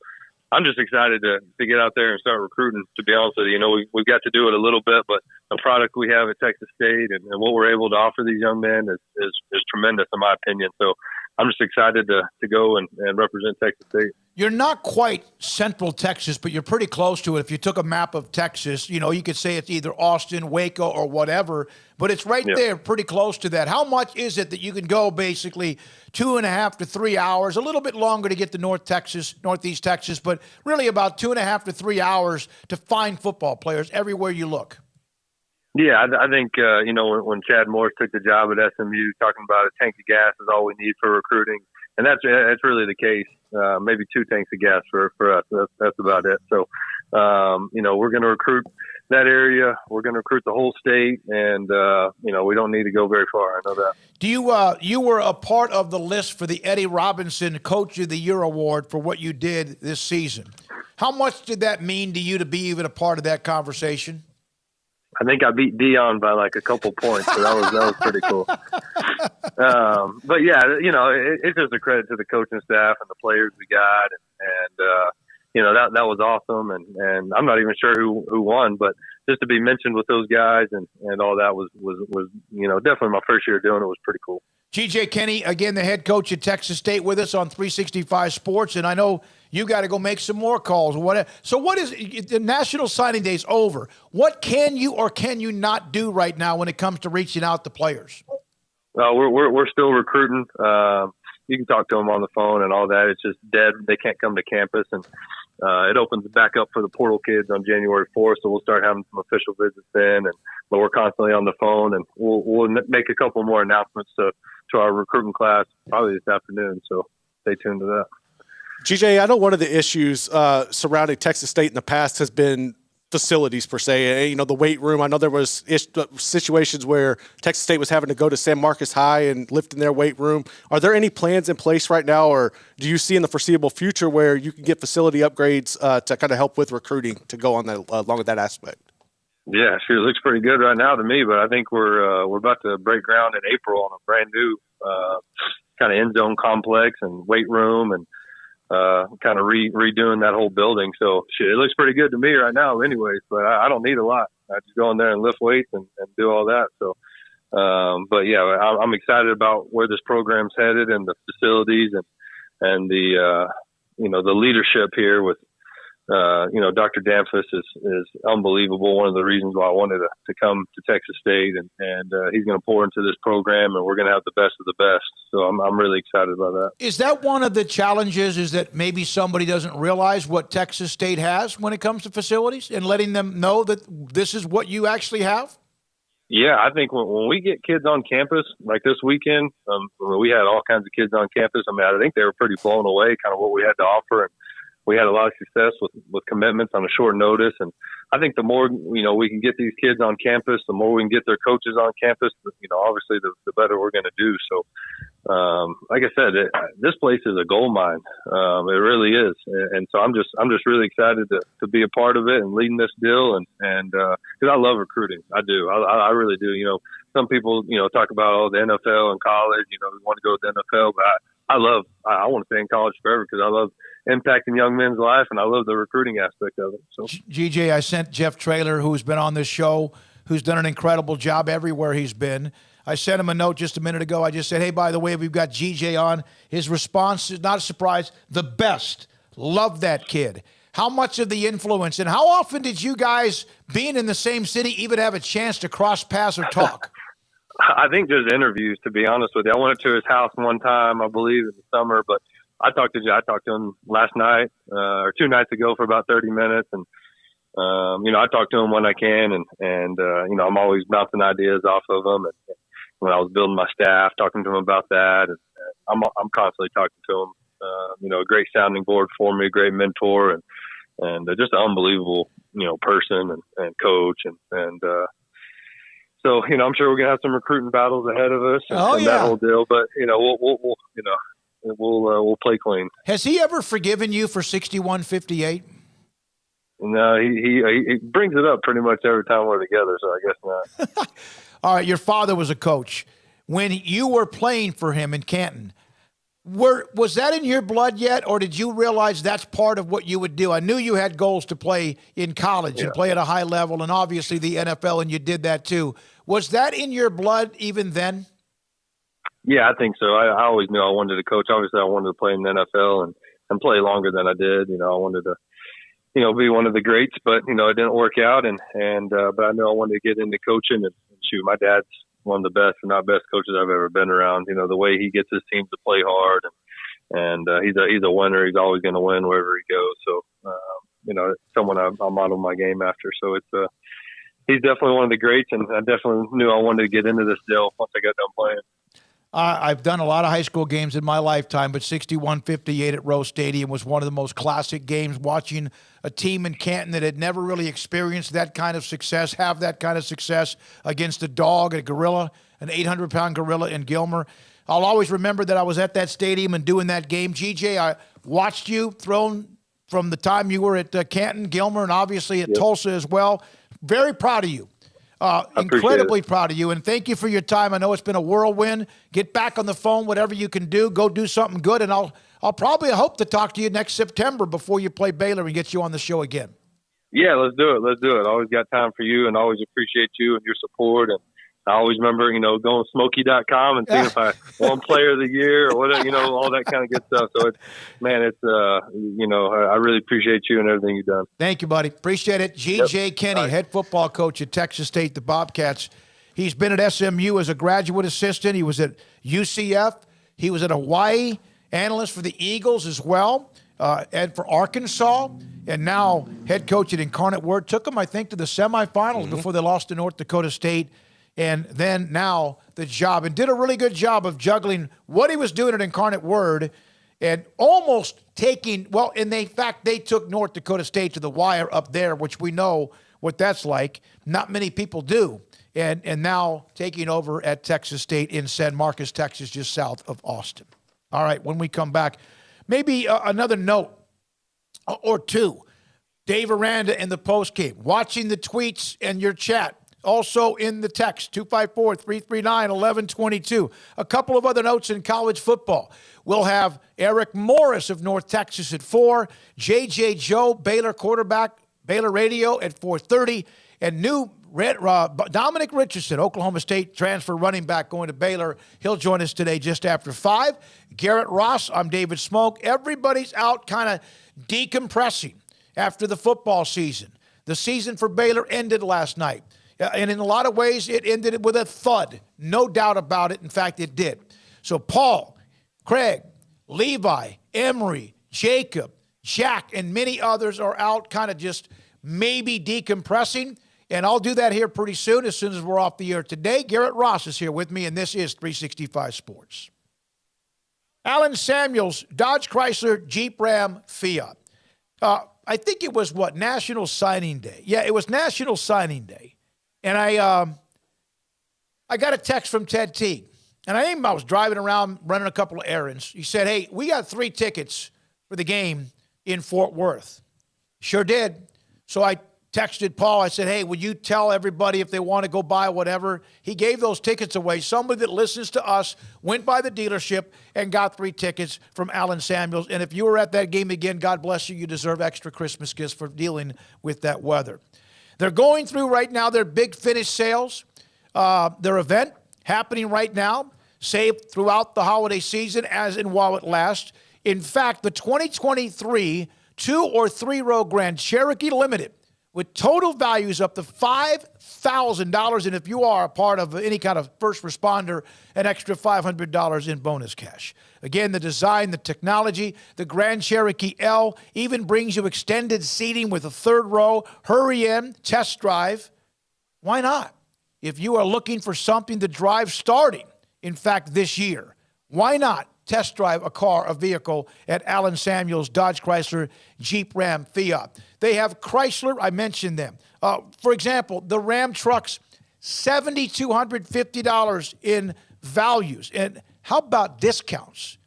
I'm just excited to get out there and start recruiting, to be honest with you. You know, we've got to do it a little bit, but the product we have at Texas State and what we're able to offer these young men is tremendous in my opinion. So I'm just excited to go and represent Texas State. You're not quite central Texas, but you're pretty close to it. If you took a map of Texas, you know, you could say it's either Austin, Waco, or whatever, but it's right there, pretty close to that. How much is it that you can go basically 2.5 to 3 hours, a little bit longer to get to Northeast Texas, but really about 2.5 to 3 hours to find football players everywhere you look? Yeah, I think, you know, when Chad Morris took the job at SMU, talking about a tank of gas is all we need for recruiting. And that's really the case. Maybe 2 tanks of gas for us. That's about it. So, you know, we're going to recruit that area. We're going to recruit the whole state. And, you know, we don't need to go very far. I know that. Do you were a part of the list for the Eddie Robinson Coach of the Year award for what you did this season. How much did that mean to you to be even a part of that conversation? I think I beat Dion by like a couple points, so that was pretty cool. But yeah, you know, it's just a credit to the coaching staff and the players we got, and you know, that was awesome. And I'm not even sure who won, but just to be mentioned with those guys and all that was you know, definitely my first year doing it was pretty cool. GJ Kinne, again, the head coach at Texas State, with us on 365 Sports, and I know you got to go make some more calls. So what is the National Signing Day is over? What can you or can you not do right now when it comes to reaching out to players? We're still recruiting. You can talk to them on the phone and all that. It's just dead. They can't come to campus, and it opens back up for the portal kids on January 4th. So we'll start having some official visits then, but we're constantly on the phone, and we'll make a couple more announcements to our recruiting class probably this afternoon. So stay tuned to that. GJ, I know one of the issues surrounding Texas State in the past has been facilities per se. You know, the weight room. I know there was situations where Texas State was having to go to San Marcos High and lift in their weight room. Are there any plans in place right now, or do you see in the foreseeable future where you can get facility upgrades to kind of help with recruiting to go on along with that aspect? Yeah, sure. It looks pretty good right now to me, but I think we're about to break ground in April on a brand new kind of end zone complex and weight room and kind of redoing that whole building. So it looks pretty good to me right now anyways, but I don't need a lot. I just go in there and lift weights and do all that. So, but yeah, I'm excited about where this program's headed and the facilities and the, you know, the leadership here with, you know, Dr. Danfus is unbelievable. One of the reasons why I wanted to come to Texas State, and he's going to pour into this program, and we're going to have the best of the best. So I'm really excited about that. Is that one of the challenges, is that maybe somebody doesn't realize what Texas State has when it comes to facilities and letting them know that this is what you actually have? Yeah, I think when we get kids on campus, like this weekend, we had all kinds of kids on campus. I mean, I think they were pretty blown away kind of what we had to offer, and we had a lot of success with commitments on a short notice. And I think the more, you know, we can get these kids on campus, the more we can get their coaches on campus, you know, obviously the better we're going to do. So, like I said, this place is a gold mine. It really is. And so I'm just really excited to be a part of it and leading this deal. And cause I love recruiting. I do. I really do. You know, some people, you know, talk about, the NFL and college, you know, we want to go to the NFL, but I want to stay in college forever because I love impacting young men's life, and I love the recruiting aspect of it. So, GJ, I sent Jeff Traylor, who's been on this show, who's done an incredible job everywhere he's been. I sent him a note just a minute ago. I just said, hey, by the way, we've got GJ on. His response is not a surprise. The best. Love that kid. How much of the influence, and how often did you guys, being in the same city, even have a chance to cross paths or talk? I think just interviews, to be honest with you. I went to his house one time, I believe, in the summer, but I talked to him last night or 2 nights ago for about 30 minutes. And, you know, I talk to him when I can. And you know, I'm always bouncing ideas off of him. And when I was building my staff, talking to him about that, and I'm constantly talking to him. You know, a great sounding board for me, a great mentor, and just an unbelievable, you know, person and coach. And so, you know, I'm sure we're going to have some recruiting battles ahead of us and that whole deal. But, you know, we'll play clean. Has he ever forgiven you for 61-58? No, he brings it up pretty much every time we're together, so I guess not. All right, your father was a coach. When you were playing for him in Canton, Was that in your blood yet, or did you realize that's part of what you would do? I knew you had goals to play in college and play at a high level, and obviously the NFL, and you did that too. Was that in your blood even then? Yeah, I think so. I always knew I wanted to coach. Obviously, I wanted to play in the NFL and play longer than I did. I wanted to, be one of the greats, but, it didn't work out. But I knew I wanted to get into coaching and shoot. My dad's one of the best, if not best coaches I've ever been around. The way he gets his team to play hard and he's a winner. He's always going to win wherever he goes. So, it's someone I model my game after. So he's definitely one of the greats, and I definitely knew I wanted to get into this deal once I got done playing. I've done a lot of high school games in my lifetime, but 61-58 at Rose Stadium was one of the most classic games. Watching a team in Canton that had never really experienced that kind of success, have that kind of success against a dog, a gorilla, an 800-pound gorilla in Gilmer. I'll always remember that I was at that stadium and doing that game. GJ, I watched you thrown from the time you were at Canton, Gilmer, and obviously at Tulsa as well. Very proud of you. Incredibly proud of you, and thank you for your time. I know it's been a whirlwind. Get back on the phone, whatever you can do. Go do something good, and I'll probably hope to talk to you next September before you play Baylor and get you on the show again. Yeah, let's do it. Let's do it. I always got time for you, and always appreciate you and your support. And I always remember, going to Smoky.com and seeing if I won Player of the Year or whatever, all that kind of good stuff. So I really appreciate you and everything you've done. Thank you, buddy. Appreciate it. G.J. Kinne, head football coach at Texas State, the Bobcats. He's been at SMU as a graduate assistant. He was at UCF. He was at Hawaii, analyst for the Eagles as well, and for Arkansas, and now head coach at Incarnate Word. Took them, I think, to the semifinals before they lost to North Dakota State. And then now the job, and did a really good job of juggling what he was doing at Incarnate Word and almost taking, in fact, they took North Dakota State to the wire up there, which we know what that's like. Not many people do. And now taking over at Texas State in San Marcos, Texas, just south of Austin. All right, when we come back, maybe another note or two. Dave Aranda in the postgame, watching the tweets and your chat. Also in the text, 254-339-1122. A couple of other notes in college football. We'll have Eric Morris of North Texas at 4, J.J. Joe, Baylor quarterback, Baylor Radio at 4:30, and Dominic Richardson, Oklahoma State transfer running back going to Baylor. He'll join us today just after 5. Garrett Ross, I'm David Smoak. Everybody's out kind of decompressing after the football season. The season for Baylor ended last night. And in a lot of ways, it ended with a thud. No doubt about it. In fact, it did. So Paul, Craig, Levi, Emery, Jacob, Jack, and many others are out kind of just maybe decompressing. And I'll do that here pretty soon as we're off the air today. Garrett Ross is here with me, and this is 365 Sports. Alan Samuels, Dodge Chrysler, Jeep Ram, Fiat. I think it was, National Signing Day. Yeah, it was National Signing Day. And I got a text from Ted Teague. And I was driving around running a couple of errands. He said, hey, we got 3 tickets for the game in Fort Worth. Sure did. So I texted Paul. I said, hey, would you tell everybody if they want to go buy whatever? He gave those tickets away. Somebody that listens to us went by the dealership and got 3 tickets from Alan Samuels. And if you were at that game again, God bless you. You deserve extra Christmas gifts for dealing with that weather. They're going through right now their big finish sales, their event happening right now, saved throughout the holiday season as and while it lasts. In fact, the 2023 2 or 3 row Grand Cherokee Limited with total values up to $5,000. And if you are a part of any kind of first responder, an extra $500 in bonus cash. Again, the design, the technology, the Grand Cherokee L even brings you extended seating with a 3rd row. Hurry in, test drive. Why not? If you are looking for something to drive starting, in fact, this year, why not test drive a vehicle at Alan Samuels, Dodge Chrysler, Jeep Ram, Fiat. They have Chrysler, I mentioned them. For example, the Ram trucks, $7,250 in values. And how about discounts?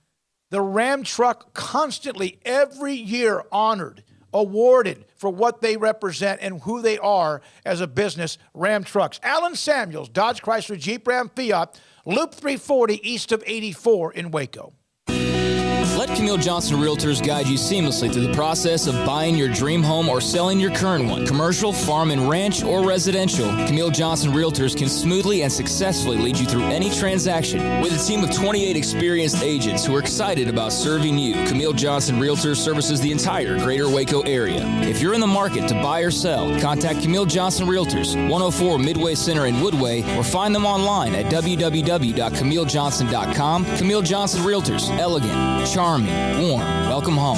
The Ram truck constantly, every year, honored, awarded for what they represent and who they are as a business, Ram trucks. Alan Samuels, Dodge Chrysler, Jeep Ram, Fiat, Loop 340 east of 84 in Waco. Let Camille Johnson Realtors guide you seamlessly through the process of buying your dream home or selling your current one. Commercial, farm and ranch, or residential, Camille Johnson Realtors can smoothly and successfully lead you through any transaction. With a team of 28 experienced agents who are excited about serving you, Camille Johnson Realtors services the entire greater Waco area. If you're in the market to buy or sell, contact Camille Johnson Realtors, 104 Midway Center in Woodway, or find them online at www.camillejohnson.com. Camille Johnson Realtors, elegant, charming, warm. Welcome home.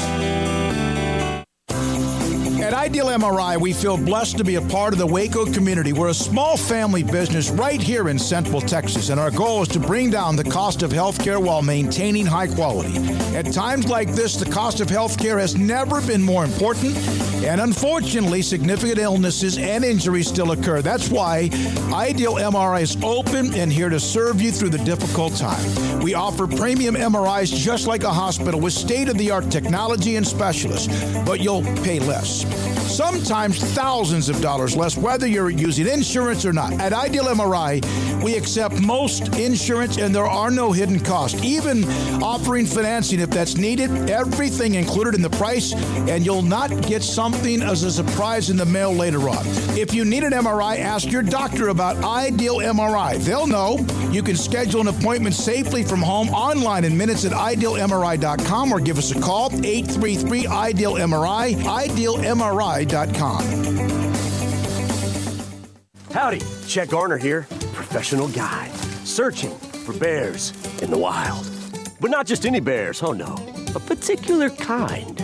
At Ideal MRI, we feel blessed to be a part of the Waco community. We're a small family business right here in Central Texas, and our goal is to bring down the cost of healthcare while maintaining high quality. At times like this, the cost of healthcare has never been more important, and unfortunately, significant illnesses and injuries still occur. That's why Ideal MRI is open and here to serve you through the difficult time. We offer premium MRIs just like a hospital with state-of-the-art technology and specialists, but you'll pay less. Sometimes thousands of dollars less, whether you're using insurance or not. At Ideal MRI, we accept most insurance and there are no hidden costs, even offering financing if that's needed. Everything included in the price, and you'll not get something as a surprise in the mail later on. If you need an MRI, ask your doctor about Ideal MRI. They'll know. You can schedule an appointment safely from home online in minutes at idealmri.com or give us a call, 833-IDEAL-MRI, idealmri.com. Howdy, Chet Garner here, professional guide, searching for bears in the wild. But not just any bears, oh no, a particular kind.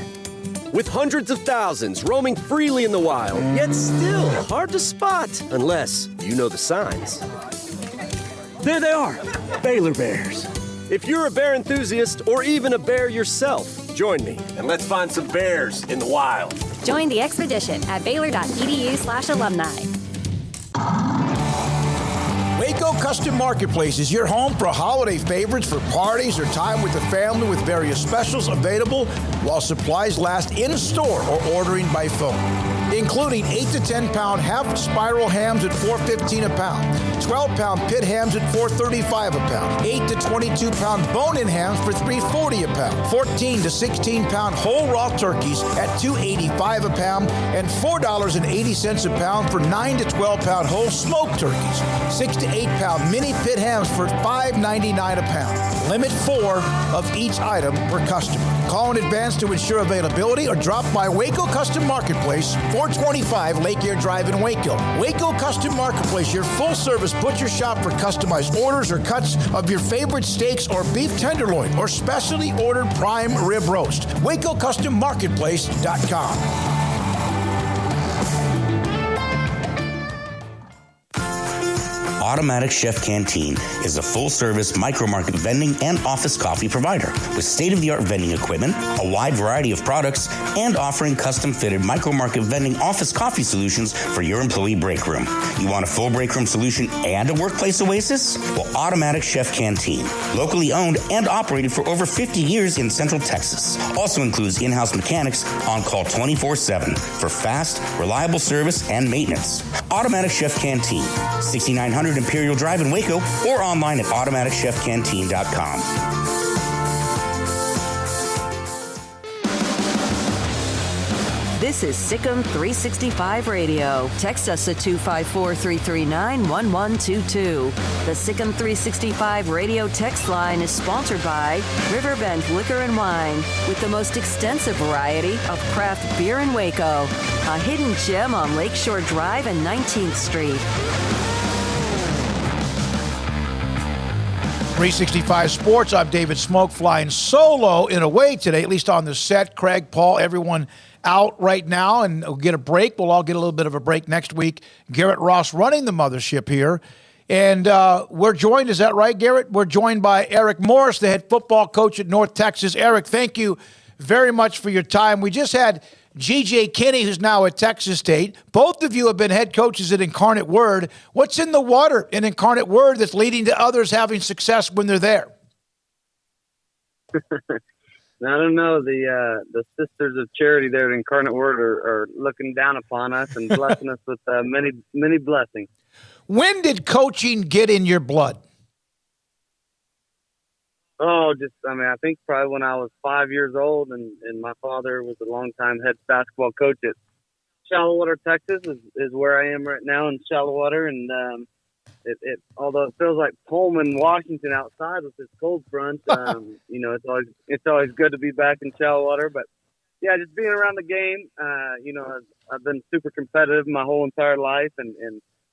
With hundreds of thousands roaming freely in the wild, yet still hard to spot unless you know the signs. There they are, Baylor bears. If you're a bear enthusiast or even a bear yourself, join me and let's find some bears in the wild. Join the expedition at baylor.edu/alumni. Waco Custom Marketplace is your home for holiday favorites for parties or time with the family, with various specials available while supplies last in store or ordering by phone, including 8 to 10 pound half spiral hams at $4.15 a pound, 12-pound pit hams at $4.35 a pound, 8 to 22-pound bone-in hams for $3.40 a pound, 14 to 16-pound whole raw turkeys at $2.85 a pound, and $4.80 a pound for 9 to 12-pound whole smoked turkeys, 6 to 8-pound mini pit hams for $5.99 a pound. Limit 4 of each item per customer. Call in advance to ensure availability or drop by Waco Custom Marketplace, 425 Lake Air Drive in Waco. Waco Custom Marketplace, your full-service butcher shop for customized orders or cuts of your favorite steaks or beef tenderloin or specially ordered prime rib roast. WacoCustomMarketplace.com. Automatic Chef Canteen is a full-service micro-market vending and office coffee provider with state-of-the-art vending equipment, a wide variety of products, and offering custom-fitted micro-market vending office coffee solutions for your employee break room. You want a full break room solution and a workplace oasis? Well, Automatic Chef Canteen, locally owned and operated for over 50 years in Central Texas, also includes in-house mechanics on call 24/7 for fast, reliable service and maintenance. Automatic Chef Canteen, 6900 Imperial Drive in Waco, or online at automaticchefcanteen.com. This is Sikkim 365 Radio. Text us at 254-339-1122. The Sikkim 365 Radio text line is sponsored by Riverbend Liquor and Wine, with the most extensive variety of craft beer in Waco. A hidden gem on Lakeshore Drive and 19th Street. 365 Sports. I'm David Smoak, flying solo in a way today, at least on the set. Craig, Paul, everyone out right now, and we'll get a break. We'll all get a little bit of a break next week. Garrett Ross running the mothership here. And we're joined, is that right, Garrett? We're joined by Eric Morris, the head football coach at North Texas. Eric, thank you very much for your time. We just had G.J. Kinne, who's now at Texas State. Both of you have been head coaches at Incarnate Word. What's in the water in Incarnate Word that's leading to others having success when they're there? I don't know. The Sisters of Charity there at Incarnate Word are looking down upon us and blessing us with many, many blessings. When did coaching get in your blood? I think probably when I was 5 years old, and my father was a longtime head basketball coach at Shallow Texas is where I am right now in Shallow, and although it feels like Pullman, Washington outside with this cold front, it's always good to be back in Shallow. But yeah, just being around the game, I've been super competitive my whole entire life, and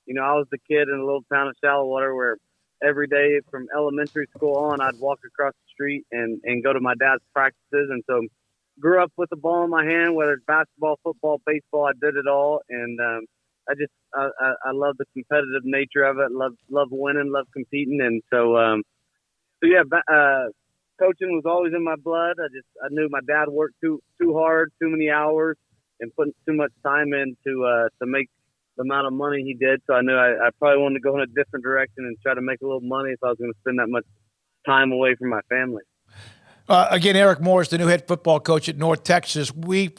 I was the kid in a little town of Shallow where every day from elementary school on, I'd walk across the street and go to my dad's practices. And so grew up with the ball in my hand, whether it's basketball, football, baseball, I did it all. And I love the competitive nature of it. Love winning, love competing. And so coaching was always in my blood. I knew my dad worked too hard, too many hours, and put too much time in to make the amount of money he did. So I knew I probably wanted to go in a different direction and try to make a little money if I was going to spend that much time away from my family. Again, Eric Morris, the new head football coach at North Texas. We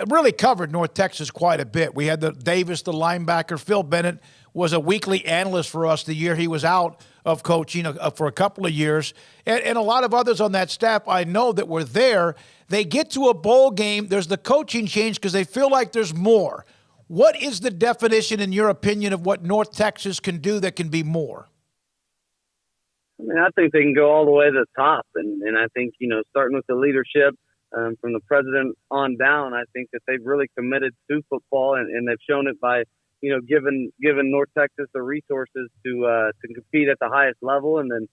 really covered North Texas quite a bit. We had the Davis, the linebacker. Phil Bennett was a weekly analyst for us the year he was out of coaching for a couple of years. And a lot of others on that staff I know that were there. They get to a bowl game. There's the coaching change because they feel like there's more. What is the definition, in your opinion, of what North Texas can do that can be more? I think they can go all the way to the top. And I think, starting with the leadership from the president on down, I think that they've really committed to football, and they've shown it by, giving North Texas the resources to compete at the highest level. And then,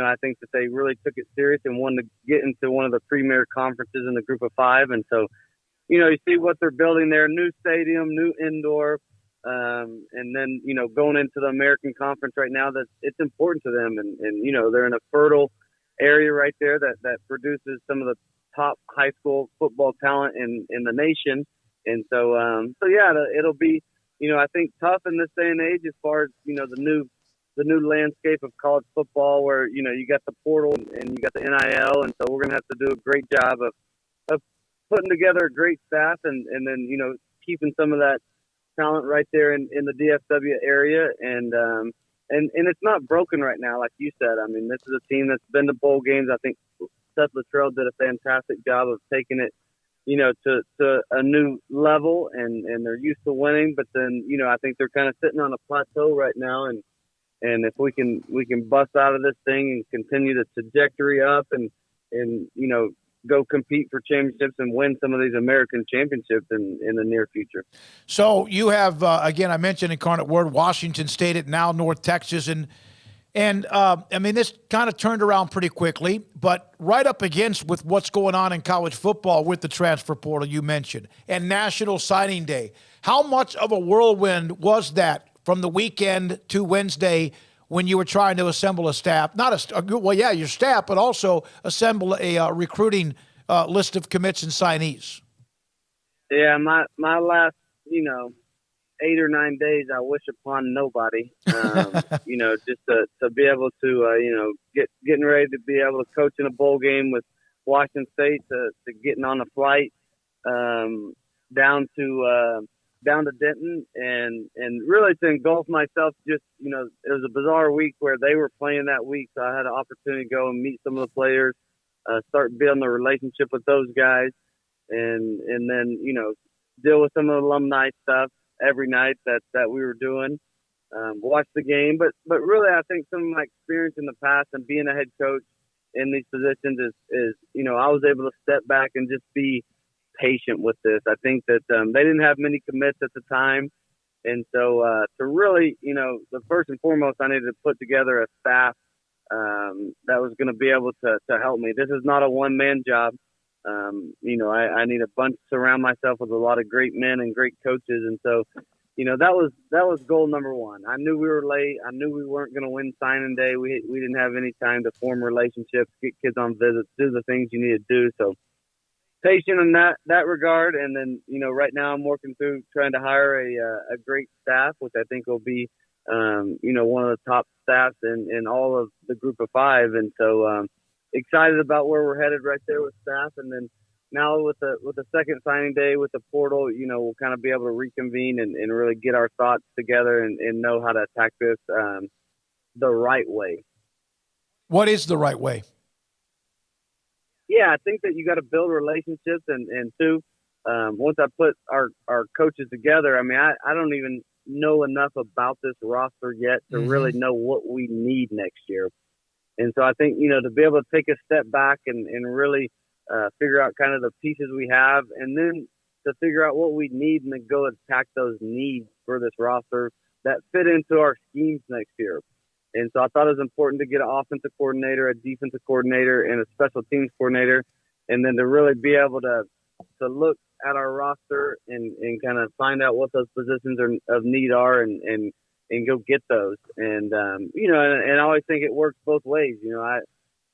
I think that they really took it serious and wanted to get into one of the premier conferences in the group of five. And so, you see what they're building there, new stadium, new indoor, and then, going into the American Conference right now, that it's important to them. And they're in a fertile area right there that produces some of the top high school football talent in the nation. And so it'll be, I think tough in this day and age as far as, the new landscape of college football where, you got the portal and you got the NIL. And so we're going to have to do a great job of putting together a great staff and then, keeping some of that talent right there in the DFW area. And it's not broken right now, like you said. I mean, this is a team that's been to bowl games. I think Seth Luttrell did a fantastic job of taking it, to a new level, and they're used to winning. But then, I think they're kind of sitting on a plateau right now. And if we can bust out of this thing and continue the trajectory up and go compete for championships and win some of these American championships in the near future. So you have, again, I mentioned Incarnate Word, Washington State, at now North Texas. And this kind of turned around pretty quickly, but right up against with what's going on in college football with the transfer portal you mentioned and National Signing Day. How much of a whirlwind was that from the weekend to Wednesday when you were trying to assemble a staff, your staff, but also assemble a recruiting list of commits and signees? Yeah, my last, 8 or 9 days, I wish upon nobody, just to be able to, getting ready to be able to coach in a bowl game with Washington State to getting on a flight down to Denton and really to engulf myself. Just, it was a bizarre week where they were playing that week. So I had an opportunity to go and meet some of the players, start building a relationship with those guys and then, deal with some of the alumni stuff every night that we were doing, watch the game. But really, I think some of my experience in the past and being a head coach in these positions is I was able to step back and just be patient with this. I think that they didn't have many commits at the time. And so to really, the first and foremost, I needed to put together a staff that was going to be able to help me. This is not a one-man job. I need a bunch to surround myself with a lot of great men and great coaches. And so, that was goal number one. I knew we were late. I knew we weren't going to win signing day. We didn't have any time to form relationships, get kids on visits, do the things you need to do. So patient in that regard. And then, right now I'm working through trying to hire a great staff, which I think will be, one of the top staffs in all of the group of five. And so, excited about where we're headed right there with staff. And then now with the second signing day with the portal, we'll kind of be able to reconvene and really get our thoughts together and know how to attack this the right way. What is the right way? yeah, I think that you got to build relationships, and two, once I put our coaches together, I mean, I don't even know enough about this roster yet to really know what we need next year. And so I think, to be able to take a step back and really figure out kind of the pieces we have, and then to figure out what we need and then go attack those needs for this roster that fit into our schemes next year. And so I thought it was important to get an offensive coordinator, a defensive coordinator, and a special teams coordinator, and then to really be able to look at our roster and kind of find out what those positions of need are and go get those. And, and I always think it works both ways.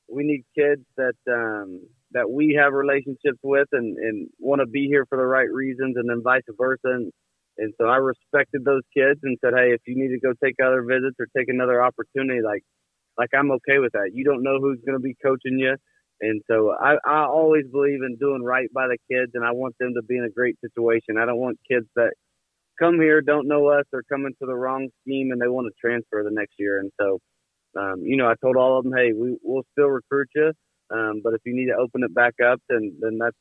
We need kids that we have relationships with and want to be here for the right reasons, and then vice versa. And so I respected those kids and said, hey, if you need to go take other visits or take another opportunity, like I'm okay with that. You don't know who's going to be coaching you. And so I always believe in doing right by the kids, and I want them to be in a great situation. I don't want kids that come here, don't know us, or come into the wrong scheme and they want to transfer the next year. And so, I told all of them, hey, we'll still recruit you. But if you need to open it back up, then that's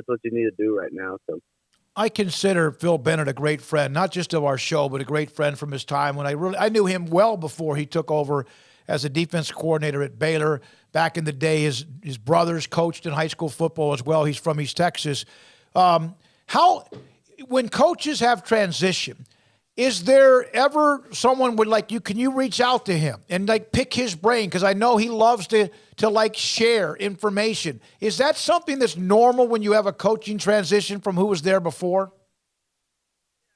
what you need to do right now. So I consider Phil Bennett a great friend, not just of our show, but a great friend from his time when I knew him well before he took over as a defense coordinator at Baylor. Back in the day, his brothers coached in high school football as well. He's from East Texas. When coaches have transition, is there ever someone can you reach out to him and pick his brain? Because I know he loves to share information. Is that something that's normal when you have a coaching transition from who was there before?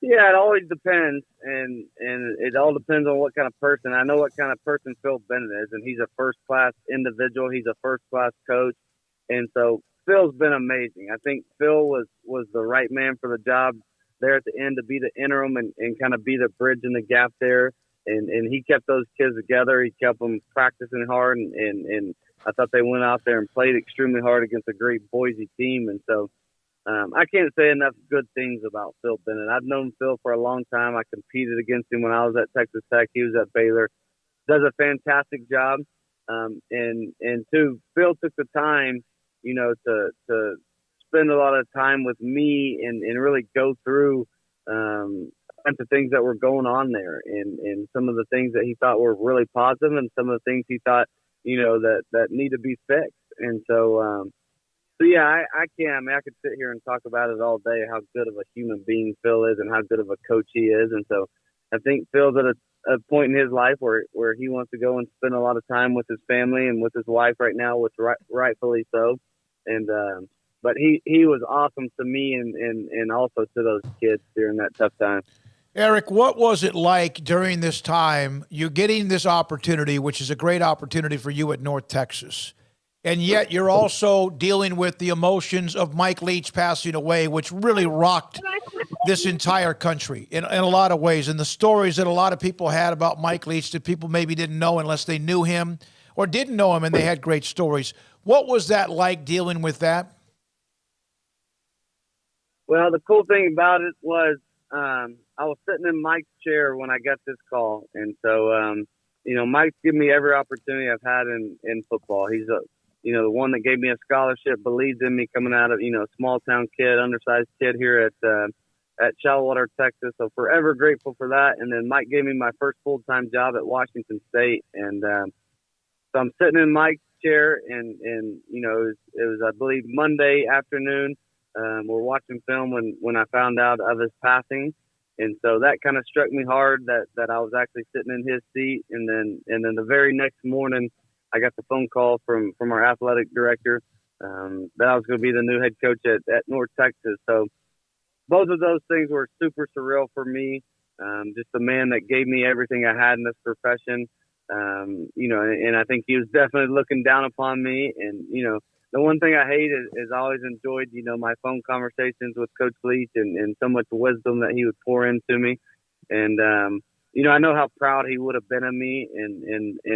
Yeah, it always depends, and it all depends on what kind of person. I know what kind of person Phil Bennett is, and he's a first-class individual. He's a first-class coach, and so Phil's been amazing. I think Phil was the right man for the job there at the end, to be the interim and kind of be the bridge in the gap there. And he kept those kids together. He kept them practicing hard, and I thought they went out there and played extremely hard against a great Boise team. And so I can't say enough good things about Phil Bennett. I've known Phil for a long time. I competed against him when I was at Texas Tech. He was at Baylor. Does a fantastic job. And two, Phil took the time, to spend a lot of time with me and really go through bunch of things that were going on there, and some of the things that he thought were really positive, and some of the things he thought, that need to be fixed. And so, yeah, I could sit here and talk about it all day, how good of a human being Phil is and how good of a coach he is. And so I think Phil's at a point in his life where he wants to go and spend a lot of time with his family and with his wife right now, which rightfully so. And, but he was awesome to me and also to those kids during that tough time. Eric, what was it like during this time? You're getting this opportunity, which is a great opportunity for you at North Texas, and yet you're also dealing with the emotions of Mike Leach passing away, which really rocked this entire country in a lot of ways. And the stories that a lot of people had about Mike Leach that people maybe didn't know unless they knew him or didn't know him, and they had great stories. What was that like, dealing with that? Well, the cool thing about it was I was sitting in Mike's chair when I got this call. And so, Mike's given me every opportunity I've had in football. He's the one that gave me a scholarship, believes in me coming out of, small town kid, undersized kid here at Shallowater, Texas. So forever grateful for that. And then Mike gave me my first full-time job at Washington State. And so I'm sitting in Mike's chair and it was, I believe, Monday afternoon. We're watching film when I found out of his passing. And so that kind of struck me hard that I was actually sitting in his seat. And then the very next morning, I got the phone call from our athletic director that I was going to be the new head coach at North Texas. So both of those things were super surreal for me. Just the man that gave me everything I had in this profession. And I think he was definitely looking down upon me. And, the one thing I hate is I always enjoyed, my phone conversations with Coach Leach and so much wisdom that he would pour into me. And, I know how proud he would have been of me. And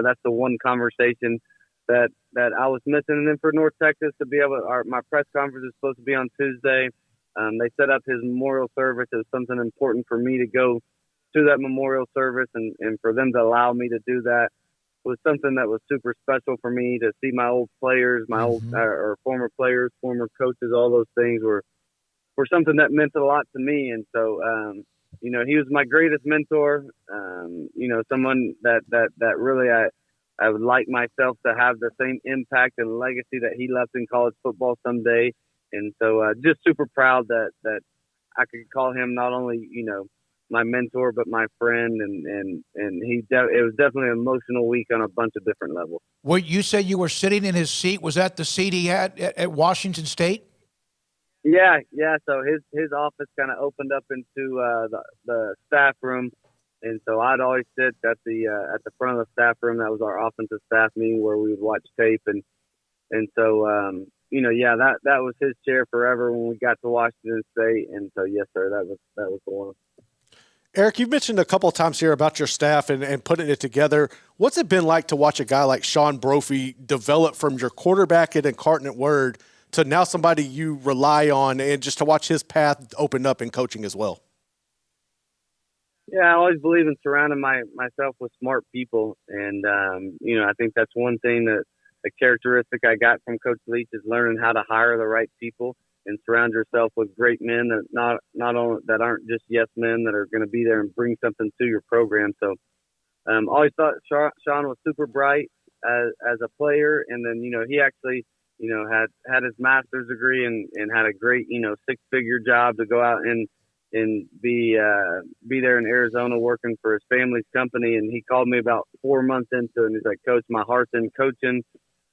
that's the one conversation that I was missing. And then for North Texas to be able my press conference is supposed to be on Tuesday. They set up his memorial service as something important for me to go to that memorial service and for them to allow me to do that. was something that was super special for me to see my old players, my old or former players, former coaches, all those things were something that meant a lot to me. And so, you know, he was my greatest mentor. You know, someone that really I would like myself to have the same impact and legacy that he left in college football someday. And so, just super proud that I could call him not only, you know, my mentor, but my friend. And it was definitely an emotional week on a bunch of different levels. Well, you said you were sitting in his seat. Was that the seat he had at Washington State? Yeah. So his office kind of opened up into the staff room, and so I'd always sit at the front of the staff room. That was our offensive staff meeting where we would watch tape, and so you know, yeah, that was his chair forever when we got to Washington State, and so yes, sir, that was the one. Eric, you've mentioned a couple of times here about your staff and putting it together. What's it been like to watch a guy like Sean Brophy develop from your quarterback at Incarnate Word to now somebody you rely on, and just to watch his path open up in coaching as well? Yeah, I always believe in surrounding myself with smart people. And, you know, I think that's one thing that a characteristic I got from Coach Leach is learning how to hire the right people and surround yourself with great men that not only that aren't just yes men that are going to be there and bring something to your program. So always thought Sean was super bright as a player. And then, you know, he actually, you know, had his master's degree and had a great, you know, 6-figure job to go out and be there in Arizona working for his family's company. And he called me about 4 months into it, and he's like, Coach, my heart's in coaching.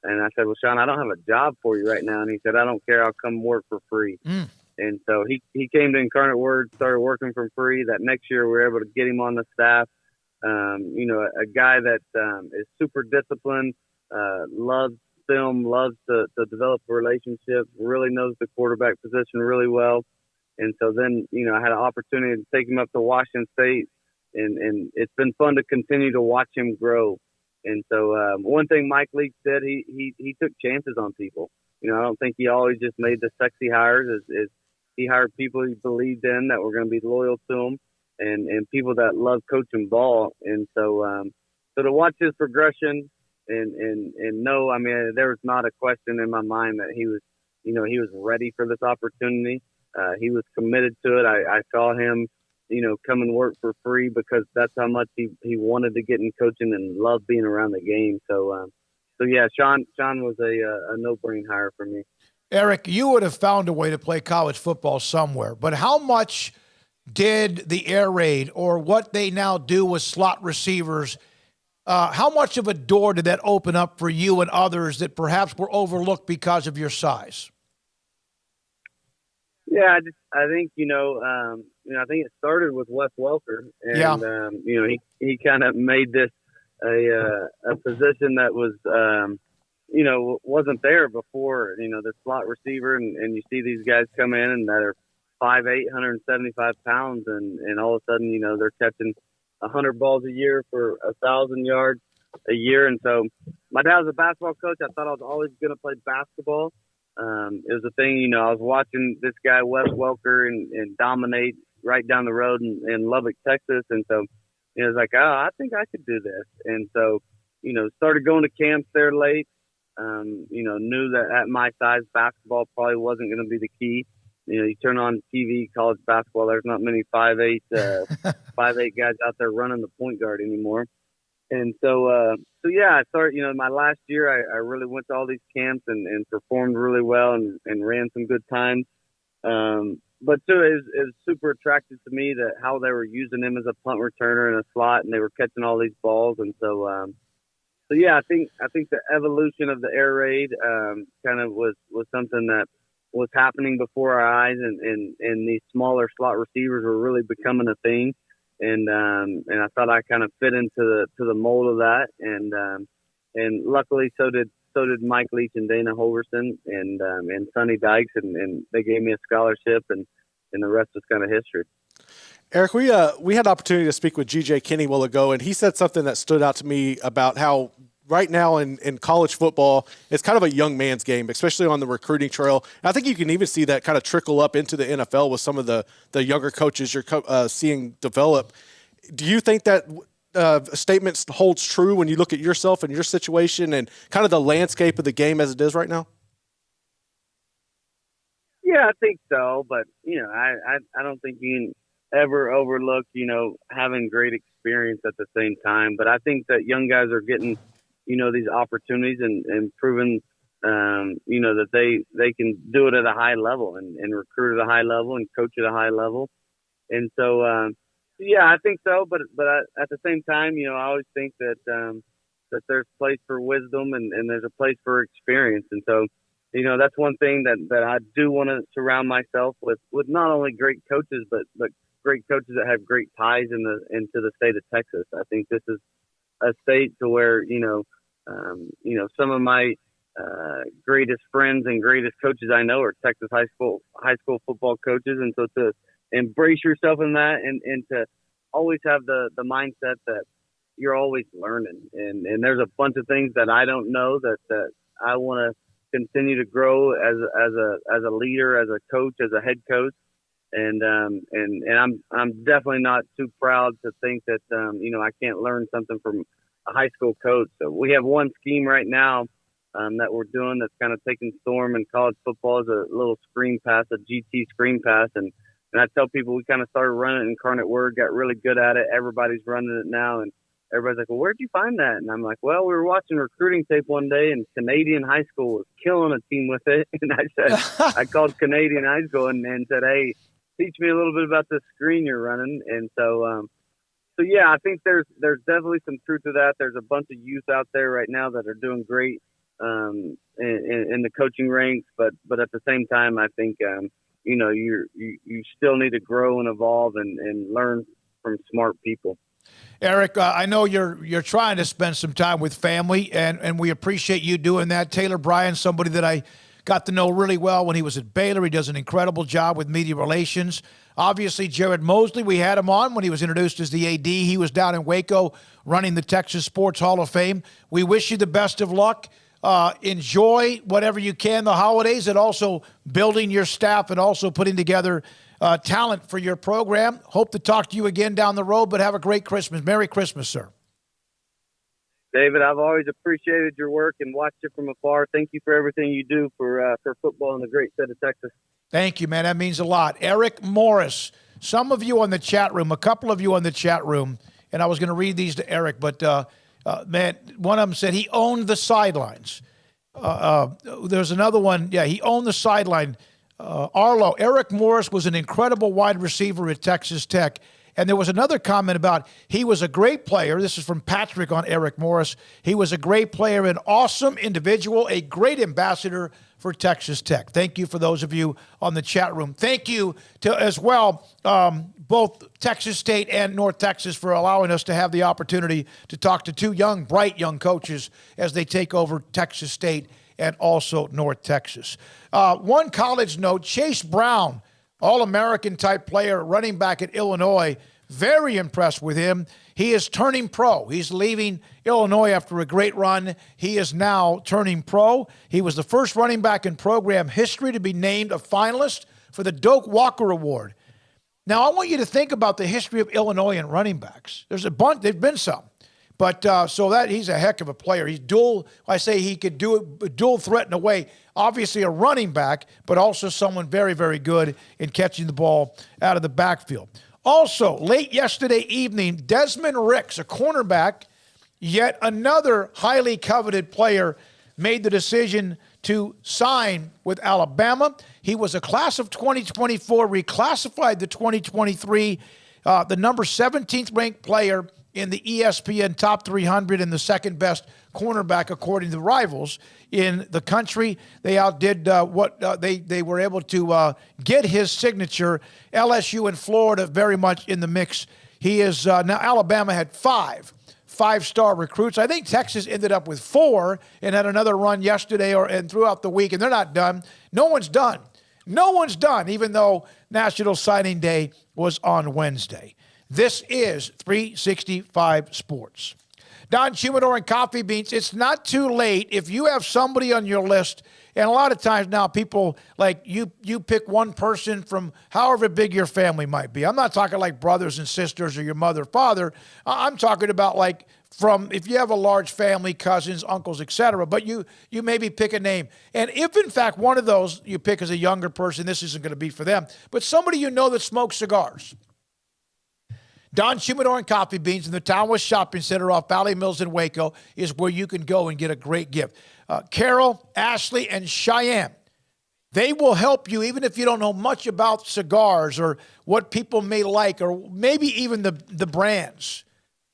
And I said, well, Sean, I don't have a job for you right now. And he said, I don't care. I'll come work for free. And so he came to Incarnate Word, started working for free. That next year we were able to get him on the staff. You know, a guy that is super disciplined, loves film, loves to develop relationships, really knows the quarterback position really well. And so then, you know, I had an opportunity to take him up to Washington State, and it's been fun to continue to watch him grow. And so one thing Mike Leach did, he took chances on people. You know, I don't think he always just made the sexy hires. He hired people he believed in that were going to be loyal to him, and people that love coaching ball. And so to watch his progression and know, I mean, there was not a question in my mind that he was ready for this opportunity. He was committed to it. I saw him, you know, come and work for free because that's how much he wanted to get in coaching and loved being around the game. So yeah, Sean was a no-brainer hire for me. Eric, you would have found a way to play college football somewhere, but how much did the air raid or what they now do with slot receivers, how much of a door did that open up for you and others that perhaps were overlooked because of your size? Yeah, I think, I think it started with Wes Welker, and, you know, he kind of made this a position that was, you know, wasn't there before, you know, the slot receiver, and you see these guys come in and that are 5'8", 175 pounds, and all of a sudden, you know, they're catching 100 balls a year for 1,000 yards a year. And so my dad was a basketball coach. I thought I was always going to play basketball. It was a thing, you know, I was watching this guy, Wes Welker, and dominate right down the road in Lubbock, Texas. And so it was like, I think I could do this. And so, you know, started going to camps there late. You know, knew that at my size, basketball probably wasn't going to be the key. You know, you turn on TV, college basketball, there's not many 5'8", 5'8" guys out there running the point guard anymore. And so yeah, I started, you know, my last year, I really went to all these camps and performed really well and ran some good times. But too, it was super attractive to me that how they were using him as a punt returner in a slot, and they were catching all these balls. And so yeah, I think the evolution of the air raid kind of was something that was happening before our eyes, and these smaller slot receivers were really becoming a thing. And I thought I kind of fit into the mold of that, and luckily so did Mike Leach and Dana Holgerson and Sonny Dykes, and they gave me a scholarship, and the rest was kind of history. Eric, we had the opportunity to speak with G.J. Kinne a while ago, and he said something that stood out to me about how right now in college football, it's kind of a young man's game, especially on the recruiting trail. And I think you can even see that kind of trickle up into the NFL with some of the younger coaches you're seeing develop. Do you think that statement holds true when you look at yourself and your situation and kind of the landscape of the game as it is right now? Yeah, I think so. But, I don't think you can ever overlook, having great experience at the same time. But I think that young guys are getting, these opportunities and proving, that they can do it at a high level and recruit at a high level and coach at a high level. And so, yeah, I think so. But at the same time, I always think that that there's a place for wisdom and there's a place for experience. And so, that's one thing that I do want to surround myself with not only great coaches, but great coaches that have great ties into the state of Texas. I think this is a state to where, some of my greatest friends and greatest coaches I know are Texas high school football coaches. And so to embrace yourself in that and to always have the mindset that you're always learning. And there's a bunch of things that I don't know that I want to continue to grow as a leader, as a coach, as a head coach. And I'm definitely not too proud to think that, I can't learn something from a high school coach. So we have one scheme right now that we're doing that's kind of taking storm in college football as a little screen pass, a GT screen pass. And I tell people we kind of started running it. Incarnate Word got really good at it. Everybody's running it now. And everybody's like, well, where'd you find that? And I'm like, well, we were watching recruiting tape one day and Canadian High School was killing a team with it. And I said, I called Canadian High School and said, hey, teach me a little bit about this screen you're running. And so yeah, I think there's definitely some truth to that. There's a bunch of youth out there right now that are doing great in the coaching ranks, but at the same time, I think you still need to grow and evolve and learn from smart people. Eric, I know you're trying to spend some time with family, and we appreciate you doing that. Taylor Bryan, somebody that I got to know really well when he was at Baylor. He does an incredible job with media relations. Obviously, Jared Mosley, we had him on when he was introduced as the AD. He was down in Waco running the Texas Sports Hall of Fame. We wish you the best of luck. Enjoy whatever you can, the holidays, and also building your staff and also putting together talent for your program. Hope to talk to you again down the road, but have a great Christmas. Merry Christmas, sir. David, I've always appreciated your work and watched it from afar. Thank you for everything you do for football in the great state of Texas. Thank you, man. That means a lot. Eric Morris, some of you on the chat room, a couple of you on the chat room, and I was going to read these to Eric, but man, one of them said he owned the sidelines. There's another one. Yeah, he owned the sideline. Arlo, Eric Morris was an incredible wide receiver at Texas Tech. And there was another comment about he was a great player. This is from Patrick on Eric Morris. He was a great player, an awesome individual, a great ambassador for Texas Tech. Thank you for those of you on the chat room. Thank you to, as well, both Texas State and North Texas for allowing us to have the opportunity to talk to two young, bright young coaches as they take over Texas State and also North Texas. One college note, Chase Brown, All-American type player, running back at Illinois. Very impressed with him. He is turning pro. He's leaving Illinois after a great run. He is now turning pro. He was the first running back in program history to be named a finalist for the Doak Walker Award. Now, I want you to think about the history of Illinois and running backs. There's a bunch. There've been some. But so that he's a heck of a player. He's dual. I say he could do it, dual threat in a way. Obviously a running back, but also someone very, very good in catching the ball out of the backfield. Also, late yesterday evening, Desmond Ricks, a cornerback, yet another highly coveted player, made the decision to sign with Alabama. He was a class of 2024, reclassified to 2023, the number 17th ranked player in the ESPN Top 300 and the second best cornerback according to rivals in the country. They outdid they were able to get his signature. LSU and Florida very much in the mix. He is now Alabama had five-star recruits. I think Texas ended up with 4 and had another run yesterday and throughout the week, and they're not done. No one's done. No one's done, even though National Signing Day was on Wednesday. This is 365 Sports. Don Chumador and Coffee Beans, it's not too late. If you have somebody on your list And a lot of times now people, like you pick one person from however big your family might be. I'm not talking like brothers and sisters or your mother, father. I'm talking about like from if you have a large family, cousins, uncles, etc. But you maybe pick a name. And if, in fact, one of those you pick as a younger person, this isn't going to be for them, but somebody you know that smokes cigars. Don Humidor and Coffee Beans in the Town West Shopping Center off Valley Mills in Waco is where you can go and get a great gift. Carol, Ashley, and Cheyenne, they will help you even if you don't know much about cigars or what people may like or maybe even the brands.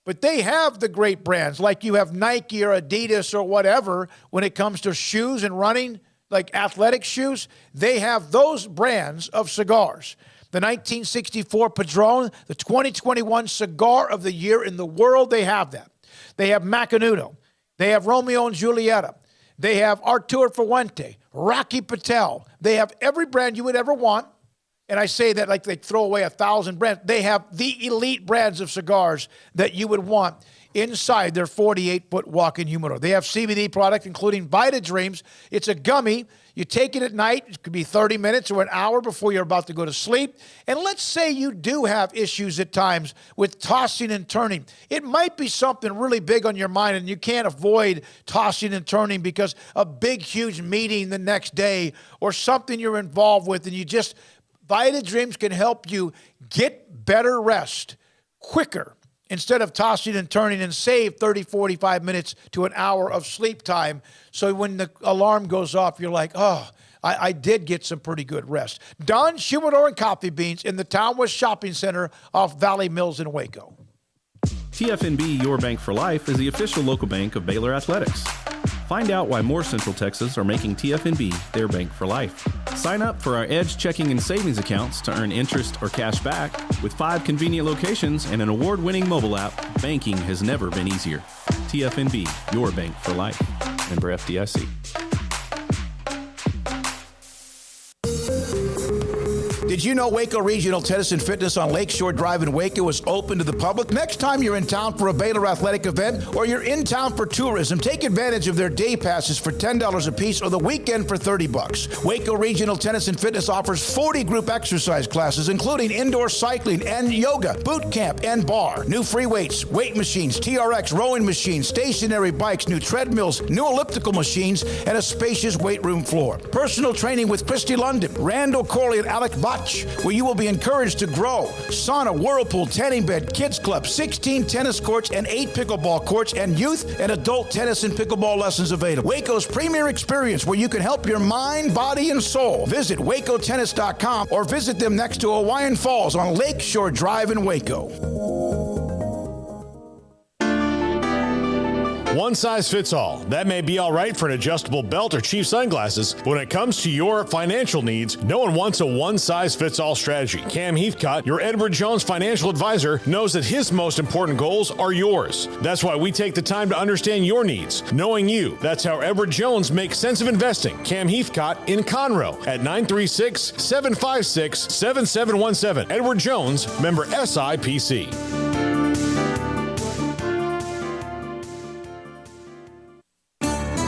But they have the great brands like you have Nike or Adidas or whatever when it comes to shoes and running, like athletic shoes. They have those brands of cigars. The 1964 Padron, the 2021 Cigar of the Year in the world, they have that. They have Macanudo. They have Romeo and Julieta. They have Arturo Fuente, Rocky Patel. They have every brand you would ever want. And I say that like they throw away 1,000 brands. They have the elite brands of cigars that you would want inside their 48-foot walk-in humidor. They have CBD product, including Vita Dreams. It's a gummy. You take it at night. It could be 30 minutes or an hour before you're about to go to sleep. And let's say you do have issues at times with tossing and turning. It might be something really big on your mind, and you can't avoid tossing and turning because a big, huge meeting the next day or something you're involved with, and you just Vita Dreams can help you get better rest quicker instead of tossing and turning and save 30, 45 minutes to an hour of sleep time. So when the alarm goes off, you're like, oh, I did get some pretty good rest. Don Humidor and Coffee Beans in the Town West Shopping Center off Valley Mills in Waco. TFNB Your Bank for Life is the official local bank of Baylor Athletics. Find out why more Central Texas are making TFNB their bank for life. Sign up for our Edge checking and savings accounts to earn interest or cash back. With 5 convenient locations and an award-winning mobile app, banking has never been easier. TFNB, your bank for life. Member FDIC. Did you know Waco Regional Tennis and Fitness on Lakeshore Drive in Waco is open to the public? Next time you're in town for a Baylor athletic event or you're in town for tourism, take advantage of their day passes for $10 a piece or the weekend for $30. Waco Regional Tennis and Fitness offers 40 group exercise classes, including indoor cycling and yoga, boot camp, and bar. New free weights, weight machines, TRX rowing machines, stationary bikes, new treadmills, new elliptical machines, and a spacious weight room floor. Personal training with Christy London, Randall Corley, and Alec Botch, where you will be encouraged to grow. Sauna, whirlpool, tanning bed, kids club, 16 tennis courts, and 8 pickleball courts, and youth and adult tennis and pickleball lessons available. Waco's premier experience where you can help your mind, body, and soul. Visit wacotennis.com or visit them next to Hawaiian Falls on Lakeshore Drive in Waco. One size fits all. That may be all right for an adjustable belt or cheap sunglasses, but when it comes to your financial needs, no one wants a one-size-fits-all strategy. Cam Heathcott, your Edward Jones financial advisor, knows that his most important goals are yours. That's why we take the time to understand your needs, knowing you. That's how Edward Jones makes sense of investing. Cam Heathcott in Conroe at 936-756-7717. Edward Jones, member SIPC.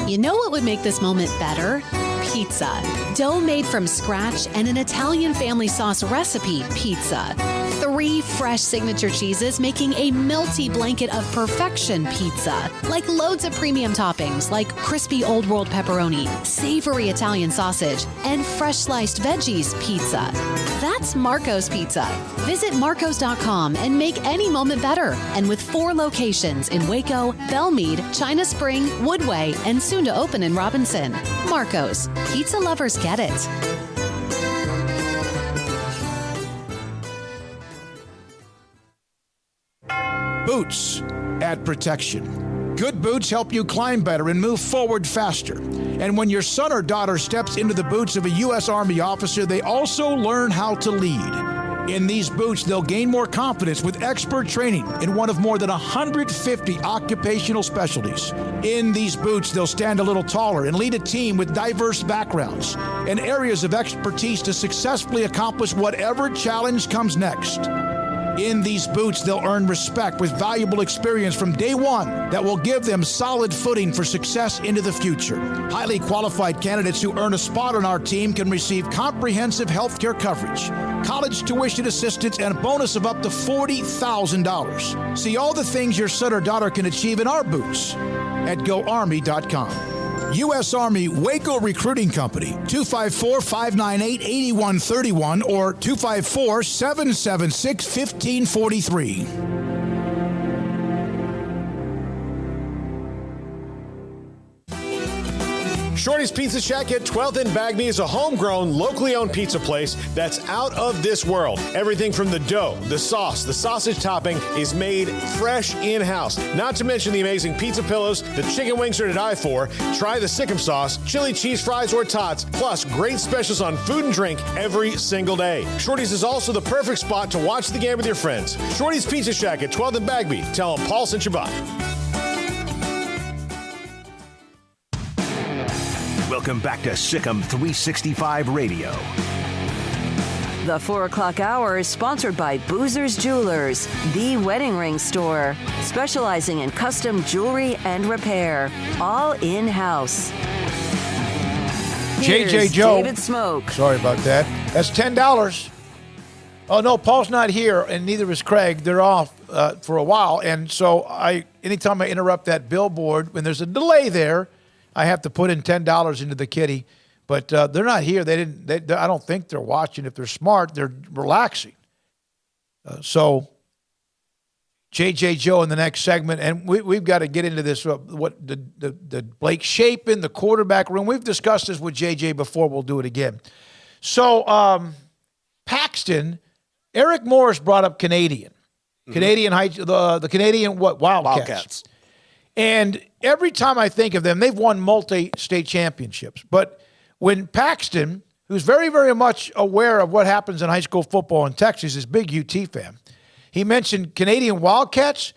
You know what would make this moment better? Pizza. Dough made from scratch and an Italian family sauce recipe pizza. 3 fresh signature cheeses making a melty blanket of perfection pizza. Like loads of premium toppings like crispy Old World pepperoni, savory Italian sausage, and fresh sliced veggies pizza. That's Marco's Pizza. Visit marcos.com and make any moment better. And with 4 locations in Waco, Belmead, China Spring, Woodway, and soon to open in Robinson. Marco's. Pizza lovers get it. Boots add protection. Good boots help you climb better and move forward faster. And when your son or daughter steps into the boots of a U.S. Army officer, they also learn how to lead. In these boots, they'll gain more confidence with expert training in one of more than 150 occupational specialties. In these boots, they'll stand a little taller and lead a team with diverse backgrounds and areas of expertise to successfully accomplish whatever challenge comes next. In these boots, they'll earn respect with valuable experience from day one that will give them solid footing for success into the future. Highly qualified candidates who earn a spot on our team can receive comprehensive health care coverage, college tuition assistance, and a bonus of up to $40,000. See all the things your son or daughter can achieve in our boots at GoArmy.com. U.S. Army Waco Recruiting Company, 254-598-8131 or 254-776-1543. Shorty's Pizza Shack at 12th and Bagby is a homegrown, locally owned pizza place that's out of this world. Everything from the dough, the sauce, the sausage topping is made fresh in-house. Not to mention the amazing pizza pillows, the chicken wings are to die for. Try the Sikkim sauce, chili cheese fries or tots, plus great specials on food and drink every single day. Shorty's is also the perfect spot to watch the game with your friends. Shorty's Pizza Shack at 12th and Bagby. Tell them Paul sent you by. Welcome back to Sikkim 365 Radio. The 4 o'clock hour is sponsored by Boozer's Jewelers, the wedding ring store, specializing in custom jewelry and repair, all in-house. JJ Joe. David Smoak. Sorry about that. That's $10. Oh, no, Paul's not here, and neither is Craig. They're off for a while, and so anytime I interrupt that billboard, when there's a delay there, I have to put in $10 into the kitty, but they're not here. I don't think they're watching. If they're smart, they're relaxing. So JJ Joe in the next segment, and we've got to get into this. What the Blake Shapen, the quarterback room. We've discussed this with JJ before. We'll do it again. So Paxton, Eric Morris brought up Canadian the Canadian Wildcats. And every time I think of them, they've won multi-state championships. But when Paxton, who's very, very much aware of what happens in high school football in Texas, is a big UT fan, he mentioned Canadian Wildcats,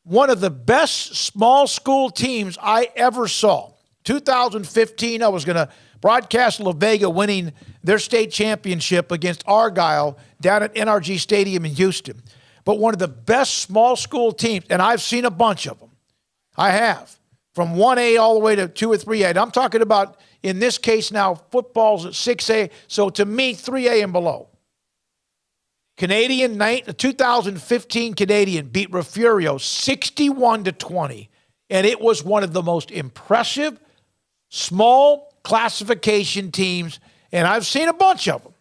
one of the best small school teams I ever saw. 2015, I was going to broadcast La Vega winning their state championship against Argyle down at NRG Stadium in Houston. But one of the best small school teams, and I've seen a bunch of them. I have, from 1A all the way to 2 or 3A. And I'm talking about, in this case now, football's at 6A, so to me, 3A and below. 2015 Canadian beat Refugio 61-20, and it was one of the most impressive small classification teams, and I've seen a bunch of them.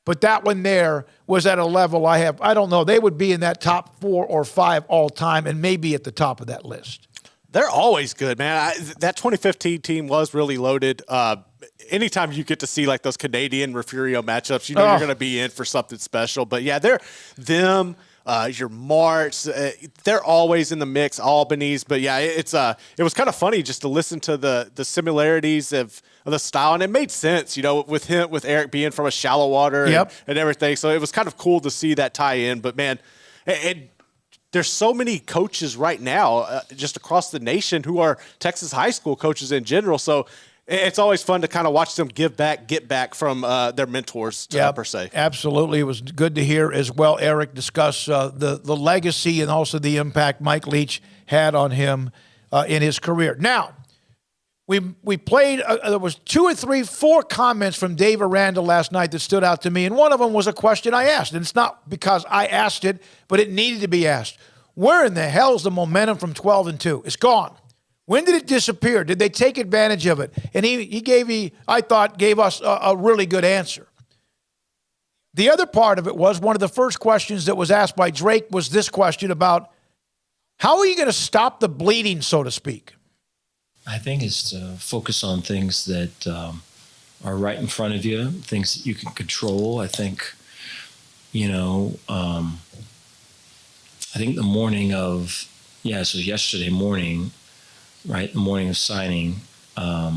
But that one there was at a level I don't know, they would be in that top 4 or 5 all time and maybe at the top of that list. They're always good, man. That 2015 team was really loaded. Anytime you get to see like those Canadian Refugio matchups, you're going to be in for something special. But yeah, your Marts, they're always in the mix. Albany's, but yeah, it was kind of funny just to listen to the similarities of the style, and it made sense, with Eric being from a shallow water and everything. So it was kind of cool to see that tie in. But man, there's so many coaches right now just across the nation who are Texas high school coaches in general. So it's always fun to kind of watch them get back from their mentors, per se. Absolutely. It was good to hear as well, Eric, discuss the legacy and also the impact Mike Leach had on him in his career. Now, we played, there was 2 or 3, 4 comments from Dave Aranda last night that stood out to me, and one of them was a question I asked, and it's not because I asked it, but it needed to be asked. Where in the hell is the momentum from 12-2? It's gone. When did it disappear? Did they take advantage of it? And he gave us a really good answer. The other part of it was one of the first questions that was asked by Drake was this question about how are you going to stop the bleeding, so to speak? I think it's to focus on things that are right in front of you, things that you can control. I think, I think the morning of, so yesterday morning, right, the morning of signing, I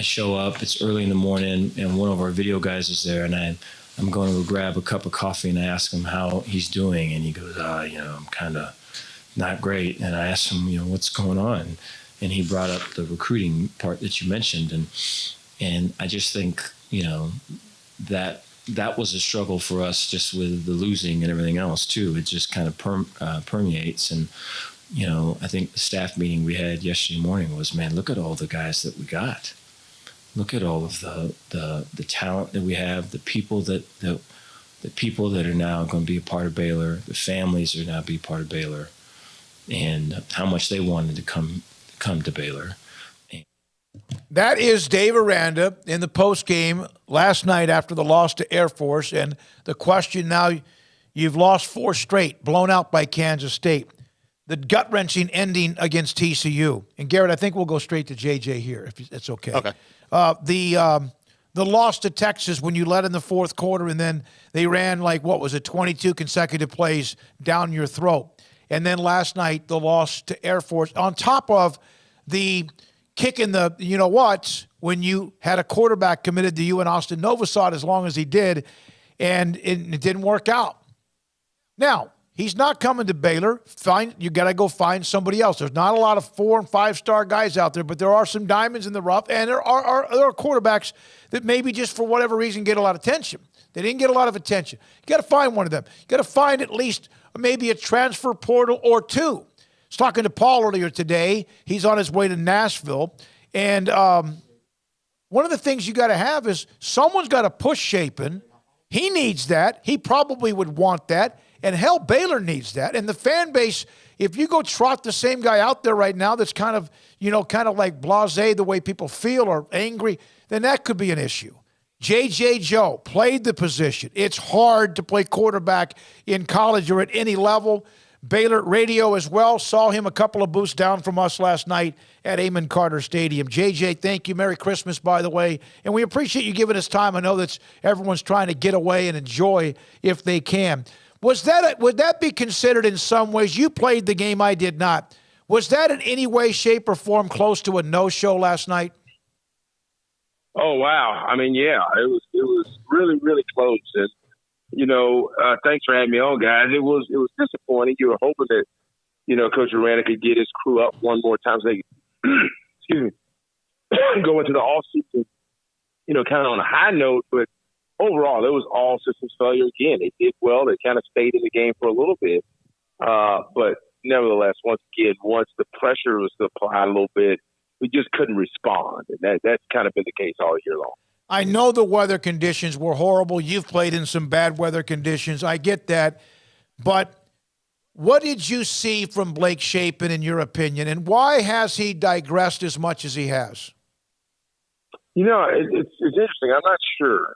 show up, it's early in the morning, and one of our video guys is there, and I'm going to grab a cup of coffee, and I ask him how he's doing, and he goes, I'm kind of not great. And I asked him, what's going on? And he brought up the recruiting part that you mentioned, and I just think, that that was a struggle for us just with the losing and everything else too. It just kind of permeates. And, you know, I think the staff meeting we had yesterday morning was, man, look at all the guys that we got. Look at all of the talent that we have, the people that are now going to be a part of Baylor, the families are now be part of Baylor, and how much they wanted to come to Baylor. That is Dave Aranda in the postgame last night after the loss to Air Force. And the question now, you've lost 4 straight, blown out by Kansas State. The gut-wrenching ending against TCU. And, Garrett, I think we'll go straight to JJ here, if it's okay. Okay. The loss to Texas when you led in the fourth quarter, and then they ran 22 consecutive plays down your throat. And then last night, the loss to Air Force, on top of the kick in the you-know-what when you had a quarterback committed to you and Austin Novosad as long as he did, and it didn't work out. Now, he's not coming to Baylor. Fine, you got to go find somebody else. There's not a lot of 4- and 5-star guys out there, but there are some diamonds in the rough, and there are quarterbacks that maybe just for whatever reason get a lot of attention. They didn't get a lot of attention. You got to find one of them. You got to find at least maybe a transfer portal or 2. I was talking to Paul earlier today. He's on his way to Nashville, and one of the things you got to have is someone's got to push Shapen. He needs that. He probably would want that. And hell, Baylor needs that. And the fan base, if you go trot the same guy out there right now that's kind of like blasé the way people feel or angry, then that could be an issue. J.J. Joe played the position. It's hard to play quarterback in college or at any level. Baylor radio as well. Saw him a couple of booths down from us last night at Amon Carter Stadium. JJ, thank you. Merry Christmas, by the way. And we appreciate you giving us time. I know that everyone's trying to get away and enjoy if they can. Would that be considered in some ways? You played the game, I did not. Was that in any way, shape, or form close to a no-show last night? Oh, wow. I mean, yeah, it was really, really close. And, thanks for having me on, guys. It was disappointing. You were hoping that, Coach Aranda could get his crew up one more time so they could, excuse me, go into the offseason, kind of on a high note. But overall, it was all systems failure again. They did well. They kind of stayed in the game for a little bit. But nevertheless, once the pressure was applied a little bit, we just couldn't respond. And that's kind of been the case all year long. I know the weather conditions were horrible. You've played in some bad weather conditions. I get that. But what did you see from Blake Shapen, in your opinion, and why has he digressed as much as he has? It's interesting. I'm not sure.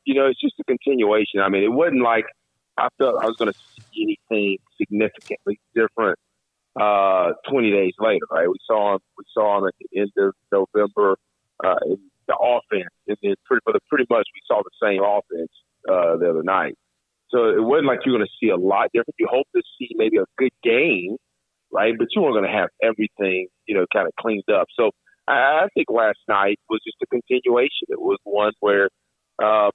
It's just a continuation. I mean, it wasn't like I felt I was going to see anything significantly different 20 days later, right? We saw him at the end of November in the offense. And then pretty much we saw the same offense the other night. So it wasn't like you're going to see a lot different. You hope to see maybe a good game, right? But you weren't going to have everything, kind of cleaned up. So I think last night was just a continuation. It was one where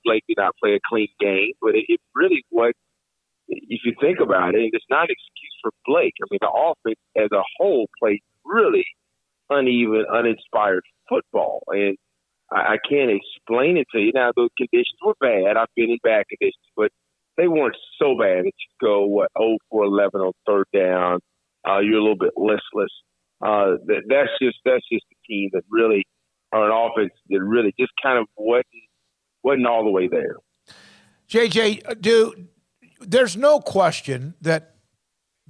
Blake did not play a clean game, but it really was, if you think about it, it's not an excuse for Blake. I mean, the offense as a whole played really uneven, uninspired football. And I can't explain it to you. Now, those conditions were bad. I've been in bad conditions, but they weren't so bad that you go, 0 for 11 on third down. You're a little bit listless. That's just a team that really, or an offense that really just kind of wasn't all the way there. JJ, there's no question that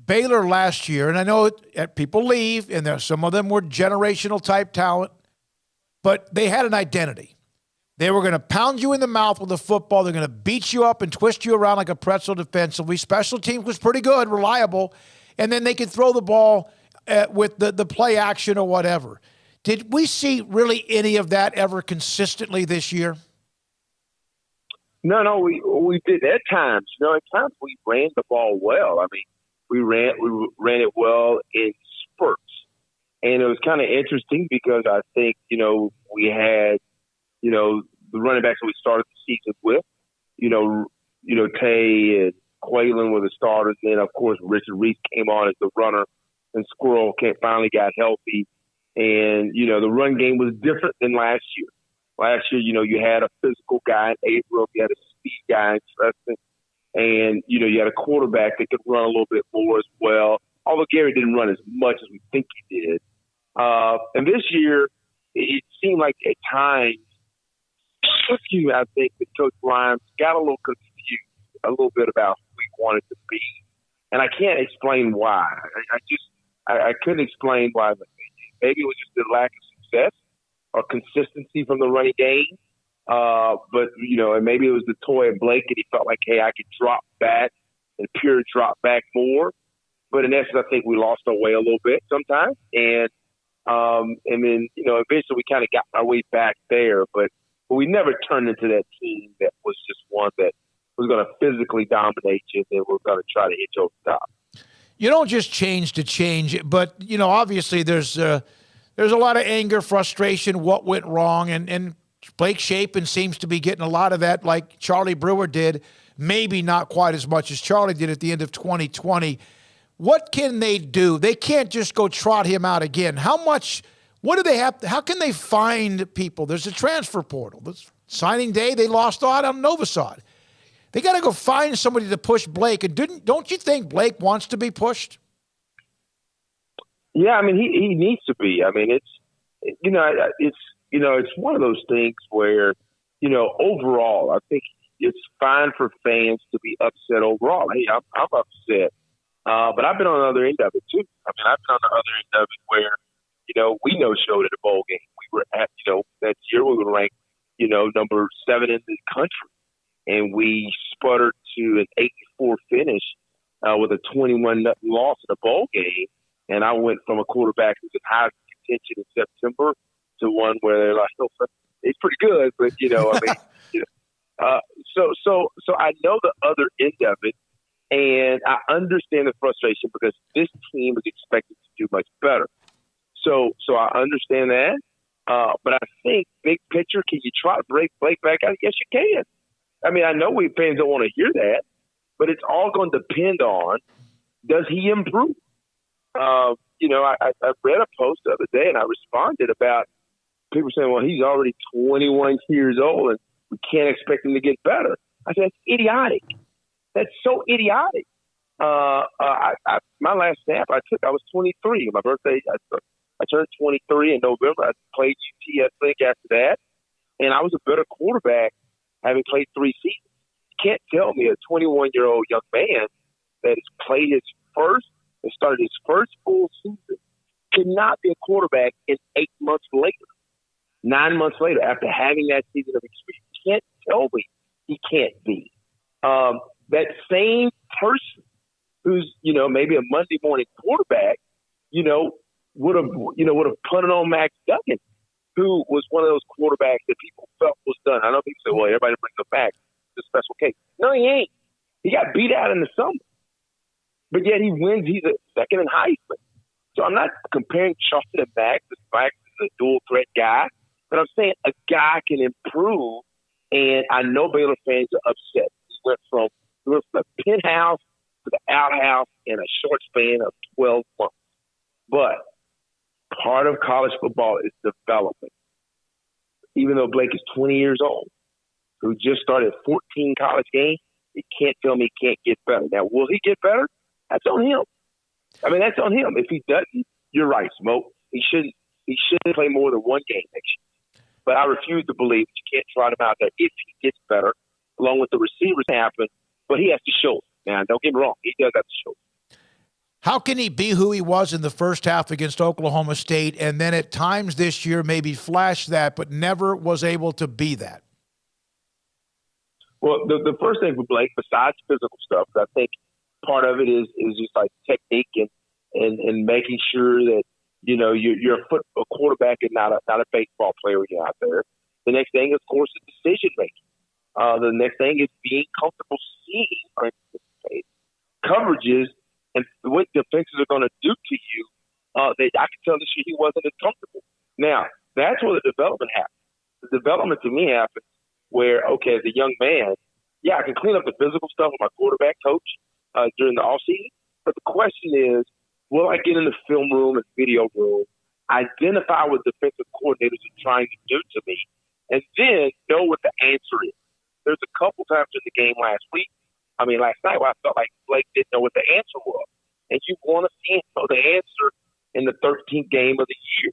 Baylor last year, and I know people leave, and some of them were generational type talent, but they had an identity. They were going to pound you in the mouth with a football. They're going to beat you up and twist you around like a pretzel defensively. Special teams was pretty good, reliable, and then they could throw the ball with the play action or whatever. Did we see really any of that ever consistently this year? No, we did at times. At times we ran the ball well. I mean, we ran it well in spurts, and it was kind of interesting because I think we had the running backs that we started the season with, Tay and Quaylen were the starters. And then of course Richard Reese came on as the runner, and Squirrel finally got healthy. And the run game was different than last year. Last year, you had a physical guy in Abram, you had a speed guy in Treston, and, you had a quarterback that could run a little bit more as well, although Gary didn't run as much as we think he did. And this year, it seemed like at times, I think that Coach Grimes got a little confused a little bit about who he wanted to be. And I can't explain why. I couldn't explain why. Maybe it was just the lack of success or consistency from the running game. But, and maybe it was the toy of Blake and he felt like, hey, I could drop back and pure drop back more. But in essence, I think we lost our way a little bit sometimes. And then, eventually we kind of got our way back there. But we never turned into that team that was just one that was going to physically dominate you and we're going to try to hit you over the top. You don't just change to change, but, obviously there's a lot of anger, frustration, what went wrong, and Blake Shapen seems to be getting a lot of that like Charlie Brewer did, maybe not quite as much as Charlie did at the end of 2020. What can they do? They can't just go trot him out again. What do they have? How can they find people? There's a transfer portal. This signing day, they lost out on Novosad. They got to go find somebody to push Blake. And don't you think Blake wants to be pushed? Yeah, I mean, he needs to be. I mean, it's one of those things where, overall, I think it's fine for fans to be upset overall. Hey, I'm upset. But I've been on the other end of it, too. I mean, I've been on the other end of it where, we no-showed at a bowl game. We were at, that year we were ranked, number 7 in the country. And we sputtered to an 8-4 finish with a 21-0 loss in a bowl game. And I went from a quarterback who's in high contention in September to one where they're like, oh, it's pretty good, but so I know the other end of it, and I understand the frustration because this team is expected to do much better. So I understand that, but I think big picture, can you try to break Blake back out? Yes, you can. I mean, I know we fans don't want to hear that, but it's all going to depend on, does he improve? I read a post the other day and I responded about people saying, well, he's already 21 years old and we can't expect him to get better. I said, that's idiotic. That's so idiotic. My last snap I was 23. My birthday, I turned 23 in November. I played UT, I think, after that. And I was a better quarterback having played 3 seasons. You can't tell me a 21-year-old young man that has played his first and started his first full season cannot be a quarterback in 8 months later, 9 months later, after having that season of experience. You can't tell me he can't be. That same person who's, maybe a Monday morning quarterback, would have punted on Max Duggan, who was one of those quarterbacks that people felt was done. I know people say, well, everybody brings him back. It's a special case. No, he ain't. He got beat out in the summer. But yet he wins. He's a second in Heisman. So I'm not comparing Charlton and Max. Max is a dual threat guy. But I'm saying a guy can improve. And I know Baylor fans are upset. He went from the penthouse to the outhouse in a short span of 12 months. But part of college football is development. Even though Blake is 20 years old, who just started 14 college games, you can't tell me he can't get better. Now, will he get better? That's on him. I mean, that's on him. If he doesn't, you're right, Smoak. He shouldn't play more than one game next year. But I refuse to believe that you can't trot him out there if he gets better, along with the receivers happen. But he has to show it. Now, don't get me wrong. He does have to show it. How can he be who he was in the first half against Oklahoma State and then at times this year maybe flash that but never was able to be that? Well, the first thing for Blake, besides physical stuff, I think part of it is just like technique and making sure that, you're a quarterback and not a baseball player when you're out there. The next thing, of course, is decision making. The next thing is being comfortable seeing or anticipating coverages and what defenses are going to do to you. That I can tell this year he wasn't as comfortable. Now, that's where the development happens. The development to me happens where, okay, as a young man, yeah, I can clean up the physical stuff with my quarterback coach during the offseason. But the question is, will I get in the film room and video room, identify what defensive coordinators are trying to do to me, and then know what the answer is. There's a couple times in the game last night where I felt like Blake didn't know what the answer was. And you want to see him know the answer in the 13th game of the year.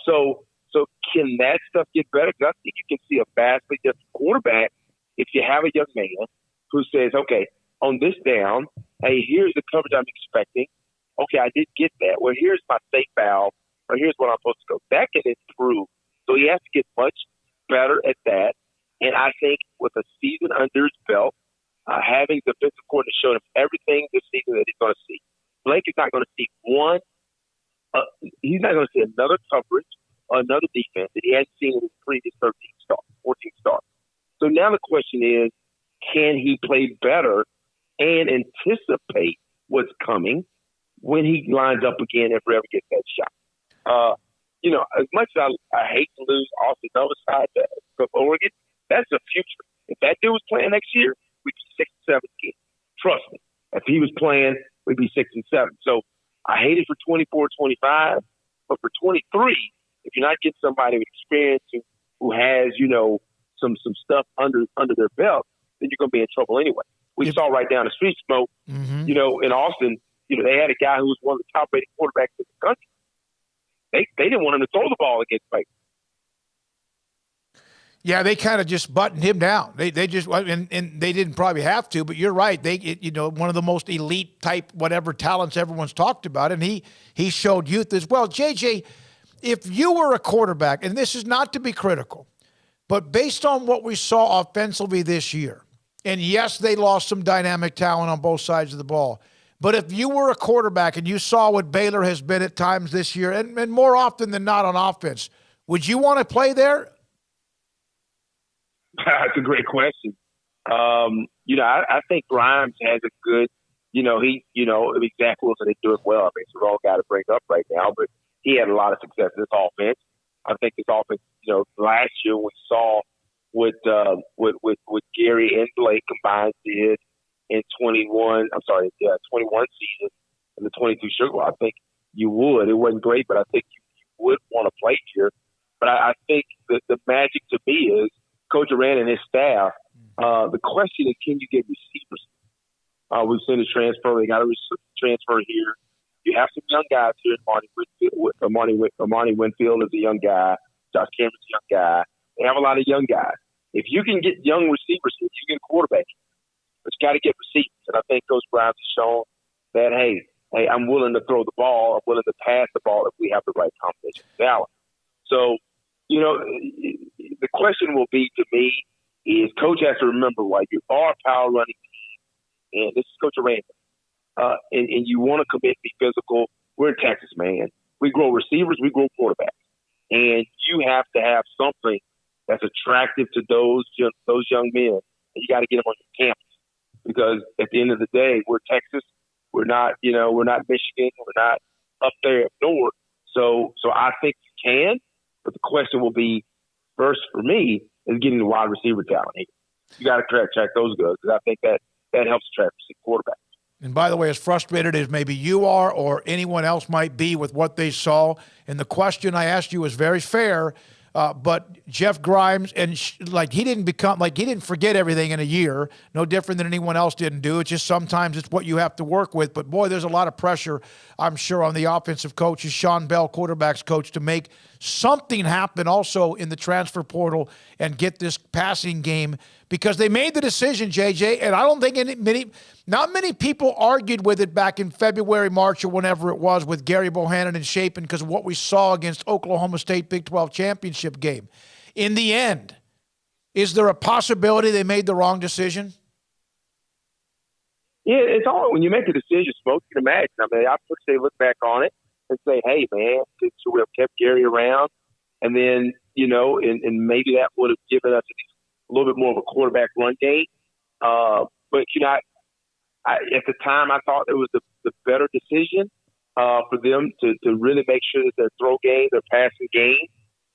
So can that stuff get better? Because I think you can see a vastly different quarterback if you have a young man who says, okay, on this down, hey, here's the coverage I'm expecting. Okay, I did get that. Well, here's my safe valve, or here's what I'm supposed to go. That can improve. So he has to get much better at that. And I think with a season under his belt, having the defensive coordinator show him everything this season that he's going to see. Blake is not going to see he's not going to see another coverage or another defense that he hadn't seen in his previous 14 starts. So now the question is, can he play better and anticipate what's coming when he lines up again if he ever gets that shot? As much as I hate to lose Austin Novosad to Oregon, that's the future. If that dude was playing next year, we'd be 6-7 again. Trust me. If he was playing, we'd be 6-7. So I hate it for 24-25, but for 23, if you're not getting somebody with experience who has, some stuff under their belt, then you're going to be in trouble anyway. We saw right down the street, Smoak, in Austin, they had a guy who was one of the top-rated quarterbacks in the country. They didn't want him to throw the ball against Baylor. Yeah, they kind of just buttoned him down. They just and they didn't probably have to, but you're right. One of the most elite type whatever talents everyone's talked about, and he showed youth as well. JJ, if you were a quarterback, and this is not to be critical, but based on what we saw offensively this year, and yes, they lost some dynamic talent on both sides of the ball, but if you were a quarterback and you saw what Baylor has been at times this year, and more often than not on offense, would you want to play there? That's a great question. I think Grimes has a good, Zach Wilson is doing well. I mean, it's all got to bring up right now, but he had a lot of success in this offense. I think this offense, last year we saw what Gary and Blake combined did in 21 season and the 22 Sugar Bowl. I think you would. It wasn't great, but I think you would want to play here. But I think the magic to me is Coach Aranda and his staff. The question is, can you get receivers? We've seen a transfer. They got a transfer here. You have some young guys here. Amani Winfield is a young guy. Josh Cameron's a young guy. They have a lot of young guys. If you can get young receivers, if you get a quarterback, but you got to get receivers. And I think Coach Grimes has shown that, hey, I'm willing to throw the ball. I'm willing to pass the ball if we have the right combination of talent. So, the question will be to me is Coach has to remember why you are a power running team, and this is Coach Aranda, and you want to commit to be physical. We're in Texas, man. We grow receivers, we grow quarterbacks, and you have to have something that's attractive to those young men, and you got to get them on your campus because at the end of the day, we're Texas. We're not Michigan. We're not up there up north. So I think you can. But the question will be, first for me, is getting the wide receiver talent here. You got to track those guys because I think that helps attract quarterbacks. And by the way, as frustrated as maybe you are or anyone else might be with what they saw, and the question I asked you was very fair, but Jeff Grimes, he didn't forget everything in a year, no different than anyone else didn't do. It's just sometimes it's what you have to work with. But, boy, there's a lot of pressure, I'm sure, on the offensive coaches, Sean Bell, quarterback's coach, to make something happen also in the transfer portal and get this passing game because they made the decision, JJ, and I don't think not many people argued with it back in February, March, or whenever it was with Gary Bohannon and Shapen because of what we saw against Oklahoma State Big 12 championship game. In the end, is there a possibility they made the wrong decision? Yeah, it's all when you make a decision, Smoak, you can imagine. I mean, I would say look back on it and say, hey, man, so we have kept Gary around. And then, and maybe that would have given us a little bit more of a quarterback run game. But, at the time, I thought it was the better decision for them to really make sure that their throw game, their passing game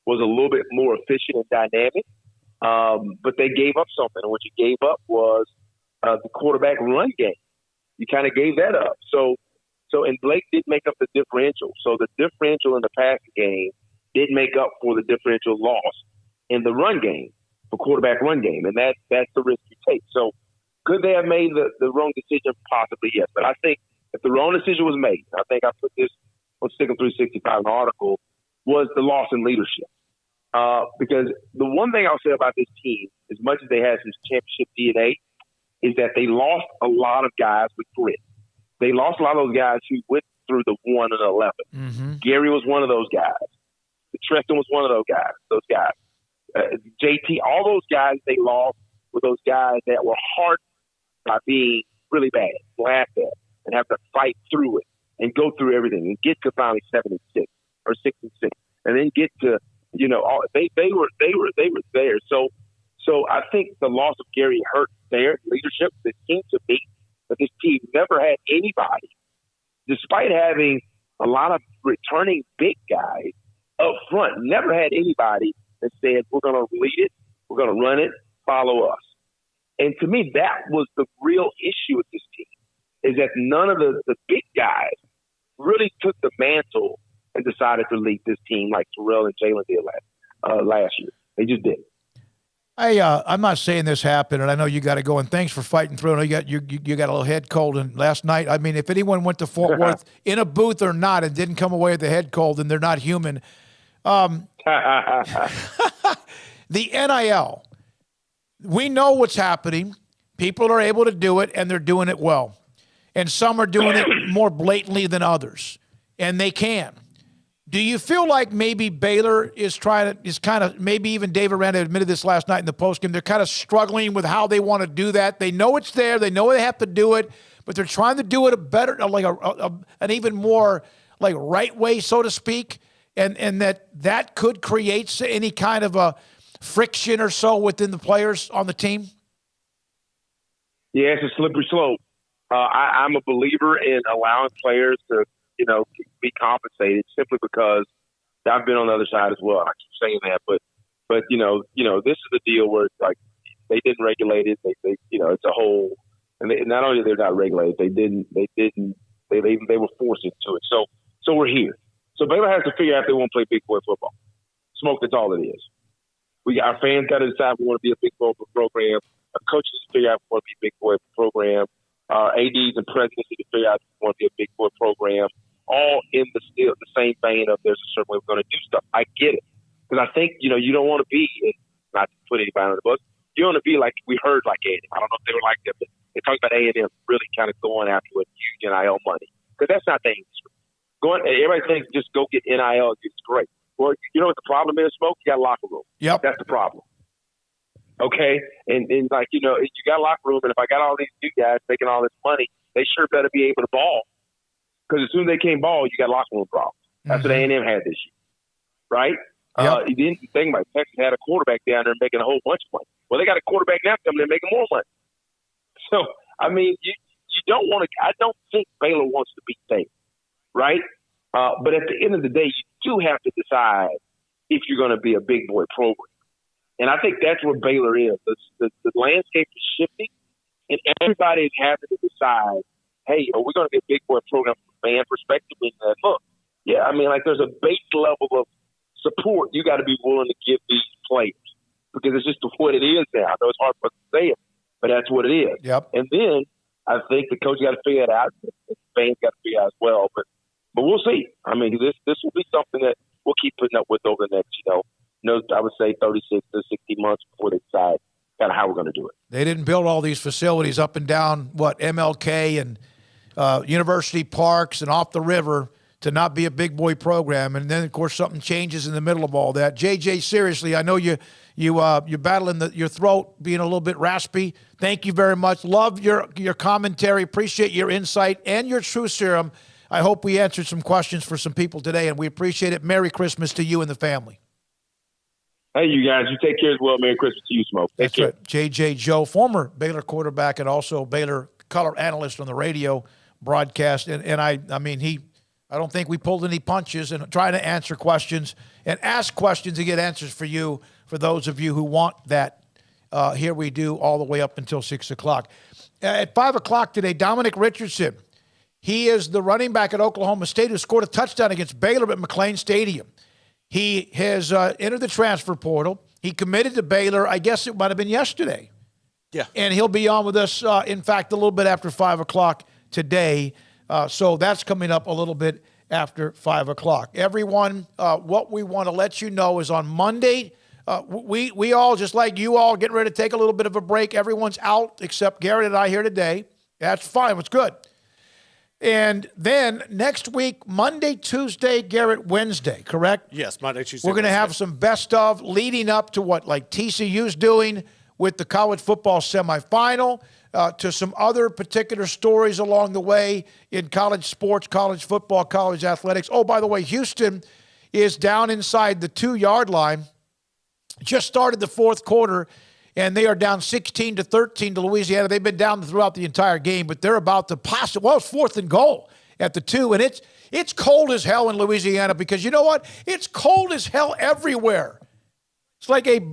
was a little bit more efficient and dynamic. But they gave up something. And what you gave up was the quarterback run game. You kind of gave that up. So and Blake did make up the differential. So the differential in the passing game did make up for the differential loss in the run game, for quarterback run game, and that's the risk you take. So could they have made the wrong decision? Possibly, yes. But I think if the wrong decision was made, I think I put this on Stick'em 365 in the article, was the loss in leadership. Because the one thing I'll say about this team, as much as they had some championship DNA, is that they lost a lot of guys with grit. They lost a lot of those guys who went through the 1 and 11. Mm-hmm. Gary was one of those guys. Treston was one of those guys. JT, all those guys they lost were those guys that were hard by being really bad, laughed at, and have to fight through it and go through everything and get to finally 7-6 or 6-6, and then get to they were there. So I think the loss of Gary hurt their leadership. It seemed to me that this team never had anybody, despite having a lot of returning big guys up front, never had anybody that said, we're going to lead it, we're going to run it, follow us. And to me, that was the real issue with this team, is that none of the big guys really took the mantle and decided to lead this team like Terrell and Jalen did last year. They just didn't. I'm not saying this happened, and I know you got to go, and thanks for fighting through. I know you got a little head cold, and last night, I mean, if anyone went to Fort Worth in a booth or not and didn't come away with a head cold, then they're not human. The NIL, we know what's happening. People are able to do it, and they're doing it well. And some are doing it more blatantly than others, and they can. Do you feel like maybe Baylor is kind of, maybe even David Aranda admitted this last night in the postgame, they're kind of struggling with how they want to do that? They know it's there. They know they have to do it, but they're trying to do it a better, like an even more like right way, so to speak, and that could create any kind of a friction or so within the players on the team? Yeah, it's a slippery slope. I'm a believer in allowing players to, be compensated, simply because I've been on the other side as well. I keep saying that, but this is the deal where it's like they didn't regulate it. They it's a whole, and not only they're not regulated, they were forced into it. So we're here. So Baylor has to figure out if they want to play big boy football. Smoke, that's all it is. Our fans got to decide if we want to be a big boy program. Our coaches figure out if we want to be a big boy program. Our ADs and presidents need to figure out if we want to be a big boy program. All in the same vein of there's a certain way we're going to do stuff. I get it. Because I think, you don't want to be, not to put anybody on the bus, you want to be like, we heard like A&M. I don't know if they were like that, but they talked about A&M really kind of going after it, using NIL money. Because that's not the industry. Everybody thinks just go get NIL, it's great. Well, you know what the problem is, Smoke? You got a locker room. Yep. That's the problem. Okay? And you got a locker room, and if I got all these new guys making all this money, they sure better be able to ball. Because as soon as they can't ball, you got locker room problems. That's what A&M had this year, right? Yep. You didn't think about it. Texas had a quarterback down there making a whole bunch of money. Well, they got a quarterback now coming in making more money. So, I mean, you don't want to – I don't think Baylor wants to beat Baylor, right? But at the end of the day, you do have to decide if you're going to be a big boy program. And I think that's where Baylor is. The landscape is shifting, and everybody is having to decide, hey, are we going to be a big boy program from a fan perspective? And look, yeah, I mean, like there's a base level of support you got to be willing to give these players, because it's just what it is now. I know it's hard for us to say it, but that's what it is. Yep. And then I think the coach got to figure it out. The fans got to figure it out as well. But we'll see. I mean, this will be something that we'll keep putting up with over the next, I would say 36 to 60 months before they decide kind of how we're going to do it. They didn't build all these facilities up and down, MLK and University Parks and off the river to not be a big boy program. And then, of course, something changes in the middle of all that. JJ, seriously, I know you're battling your throat being a little bit raspy. Thank you very much. Love your commentary. Appreciate your insight and your truth serum. I hope we answered some questions for some people today, and we appreciate it. Merry Christmas to you and the family. Hey, you guys, you take care as well. Merry Christmas to you, Smoke. That's right. JJ Joe, former Baylor quarterback and also Baylor color analyst on the radio broadcast. And I don't think we pulled any punches in trying to answer questions and ask questions and get answers for you, for those of you who want that. Here we do all the way up until 6 o'clock. At 5 o'clock today, Dominic Richardson. He is the running back at Oklahoma State who scored a touchdown against Baylor at McLean Stadium. He has entered the transfer portal. He committed to Baylor. I guess it might have been yesterday. Yeah. And he'll be on with us, in fact, a little bit after 5 o'clock today. So that's coming up a little bit after 5 o'clock. Everyone, what we want to let you know is on Monday, we all, just like you all, getting ready to take a little bit of a break. Everyone's out except Garrett and I here today. That's fine. It's good. And then next week, Monday, Tuesday, Garrett, Wednesday, correct? Yes, Monday, Tuesday, We're going to Wednesday. have some best of leading up to what like TCU's doing with the college football semifinal, to some other particular stories along the way in college sports, college football, college athletics. Oh, by the way, Houston is down inside the 2-yard line. Just started the fourth quarter, and they are down 16-13 to Louisiana. They've been down throughout the entire game, but they're about to pass it. Well, it's 4th and goal at the 2, and it's cold as hell in Louisiana because you know what? It's cold as hell everywhere. It's like it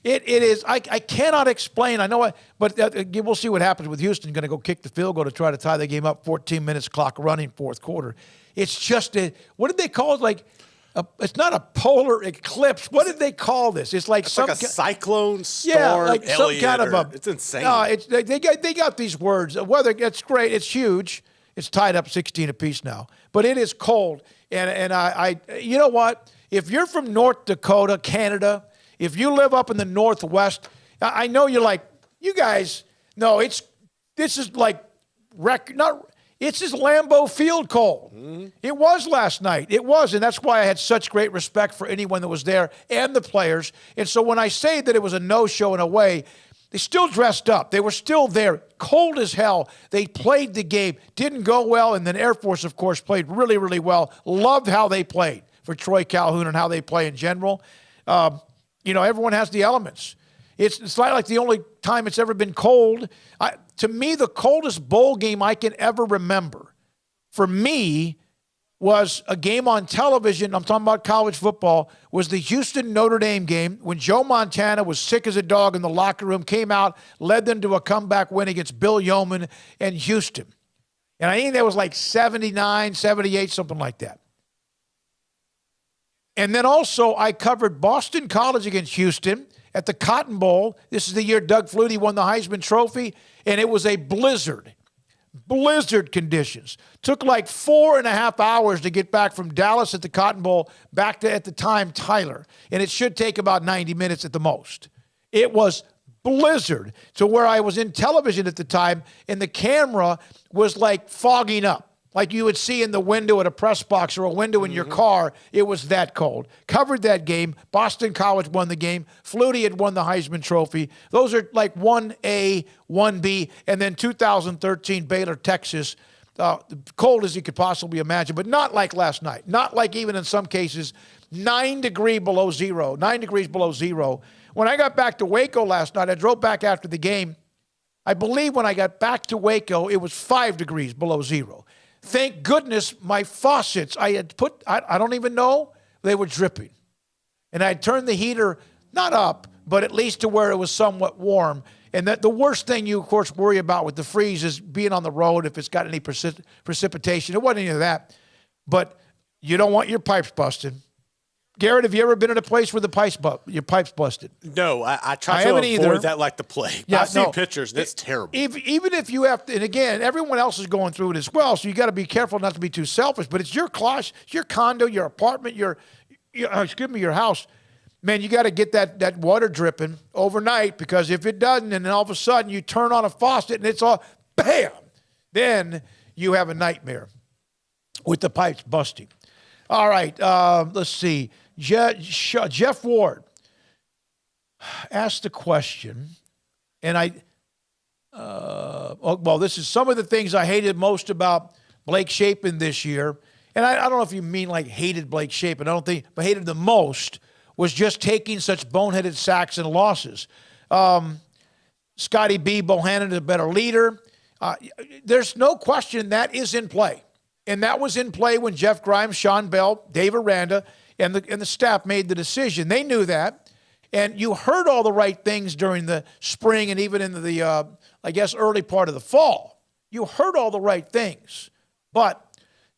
is. I cannot explain. I know, but we'll see what happens with Houston. Going to go kick the field goal to try to tie the game up. 14 minutes clock running, fourth quarter. It's just what did they call it? Like. It's not a polar eclipse. What did they call this? It's like a cyclone storm. Yeah, like some kind of a. It's insane. No, they got these words. Weather. It's great. It's huge. It's tied up 16 apiece now, but it is cold. And I you know what? If you're from North Dakota, Canada, if you live up in the Northwest, I know you're like you guys. No, this is like It's just Lambeau Field cold. Mm-hmm. It was last night. It was, and that's why I had such great respect for anyone that was there and the players. And so when I say that it was a no-show in a way, they still dressed up. They were still there, cold as hell. They played the game. Didn't go well, and then Air Force, of course, played really, really well. Loved how they played for Troy Calhoun and how they play in general. Everyone has the elements. It's not like the only time it's ever been cold. To me, the coldest bowl game I can ever remember, for me, was a game on television. I'm talking about college football, was the Houston-Notre Dame game when Joe Montana was sick as a dog in the locker room, came out, led them to a comeback win against Bill Yeoman and Houston. And I think that was like 79, 78, something like that. And then also I covered Boston College against Houston at the Cotton Bowl. This is the year Doug Flutie won the Heisman Trophy, and it was a blizzard conditions. Took like 4.5 hours to get back from Dallas at the Cotton Bowl back to, at the time, Tyler. And it should take about 90 minutes at the most. It was blizzard to where I was in television at the time, and the camera was like fogging up. Like you would see in the window at a press box or a window in your car. It was that cold. Covered that game. Boston College won the game. Flutie had won the Heisman Trophy. Those are like 1A, 1B, and then 2013 Baylor, Texas. Cold as you could possibly imagine, but not like last night. Not like even in some cases 9 degrees below zero. When I got back to Waco last night, I drove back after the game. I believe when I got back to Waco, it was 5 degrees below zero. Thank goodness my faucets, I had put, I don't even know, they were dripping. And I had turned the heater, not up, but at least to where it was somewhat warm. And that the worst thing you, of course, worry about with the freeze is being on the road if it's got any precipitation. It wasn't any of that. But you don't want your pipes busted. Garrett, have you ever been in a place where your pipes busted? No, I try to avoid that like the plague. Yeah, I've seen pictures, and it's terrible. Even if you have to, and again, everyone else is going through it as well, so you got to be careful not to be too selfish, but it's your class, your condo, your apartment, your house. Man, you got to get that water dripping overnight, because if it doesn't, and then all of a sudden you turn on a faucet and it's all, bam, then you have a nightmare with the pipes busting. All right, let's see. Jeff Ward asked the question, and this is some of the things I hated most about Blake Shapen this year. And I don't know if you mean like hated Blake Shapen. But hated the most was just taking such boneheaded sacks and losses. Scotty B. Bohannon is a better leader. There's no question that is in play. And that was in play when Jeff Grimes, Sean Bell, Dave Aranda, and the staff made the decision. They knew that. And you heard all the right things during the spring and even into the, early part of the fall. You heard all the right things. But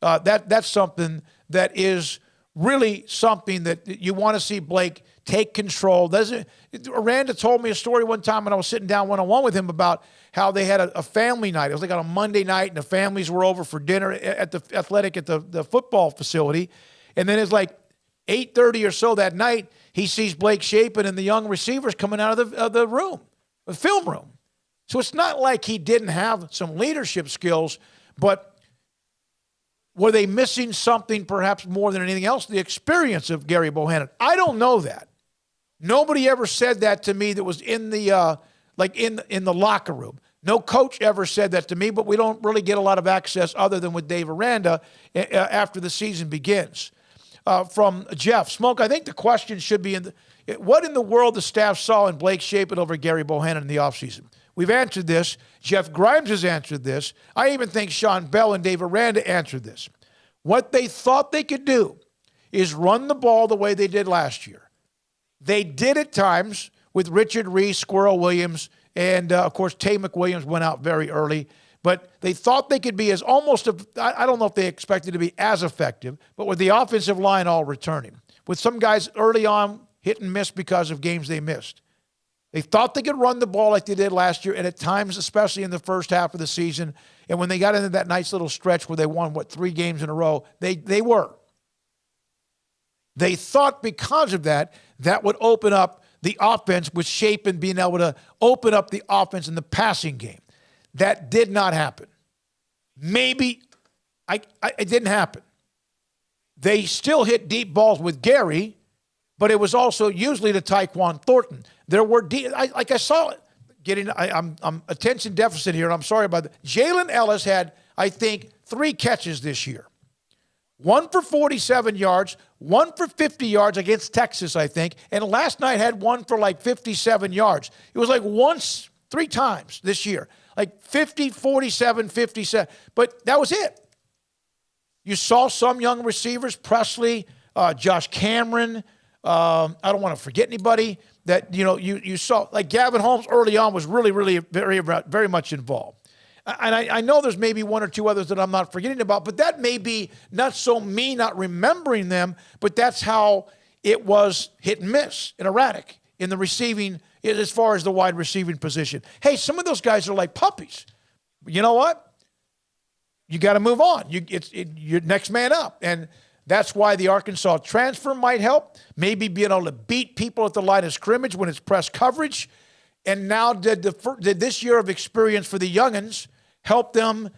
that's something that is really something that you want to see Blake take control. Aranda told me a story one time when I was sitting down one-on-one with him about how they had a family night. It was like on a Monday night, and the families were over for dinner at the athletic at the football facility. And then it's like 8:30 or so that night, he sees Blake Shapen and the young receivers coming out of the room, the film room. So it's not like he didn't have some leadership skills, but were they missing something perhaps more than anything else? The experience of Gary Bohannon. I don't know that. Nobody ever said that to me that was in the in the locker room. No coach ever said that to me, but we don't really get a lot of access other than with Dave Aranda after the season begins. From Jeff Smoak, I think the question should be what in the world the staff saw in Blake Shapen over Gary Bohannon in the offseason. We've answered this. Jeff Grimes has answered this. I even think Sean Bell and Dave Aranda answered this. What they thought they could do is run the ball the way they did last year. They did at times with Richard Reese, Squirrel Williams, and, of course, Tay McWilliams went out very early. But they thought they could be I don't know if they expected to be as effective, but with the offensive line all returning. With some guys early on hit and miss because of games they missed. They thought they could run the ball like they did last year, and at times, especially in the first half of the season, and when they got into that nice little stretch where they won, 3 games in a row, they were. They thought because of that would open up the offense with Shapen being able to open up the offense in the passing game. That did not happen. Maybe it didn't happen. They still hit deep balls with Gary, but it was also usually to Tyquan Thornton. There were I saw it. I'm attention deficit here, and I'm sorry about that. Jalen Ellis had, I think, 3 catches this year. 1 for 47 yards, 1 for 50 yards against Texas, I think, and last night had 1 for 57 yards. It was once, 3 times this year. 50, 47, 57. But that was it. You saw some young receivers, Presley, Josh Cameron. I don't want to forget anybody that, you saw. Gavin Holmes early on was really, really very, very much involved. And I know there's maybe 1 or 2 others that I'm not forgetting about, but that may be not so me not remembering them, but that's how it was hit and miss and erratic in the receiving as far as the wide receiving position. Hey, some of those guys are like puppies. You know what? You got to move on. You're next man up. And that's why the Arkansas transfer might help. Maybe being able to beat people at the line of scrimmage when it's press coverage. And now did this year of experience for the youngins help them?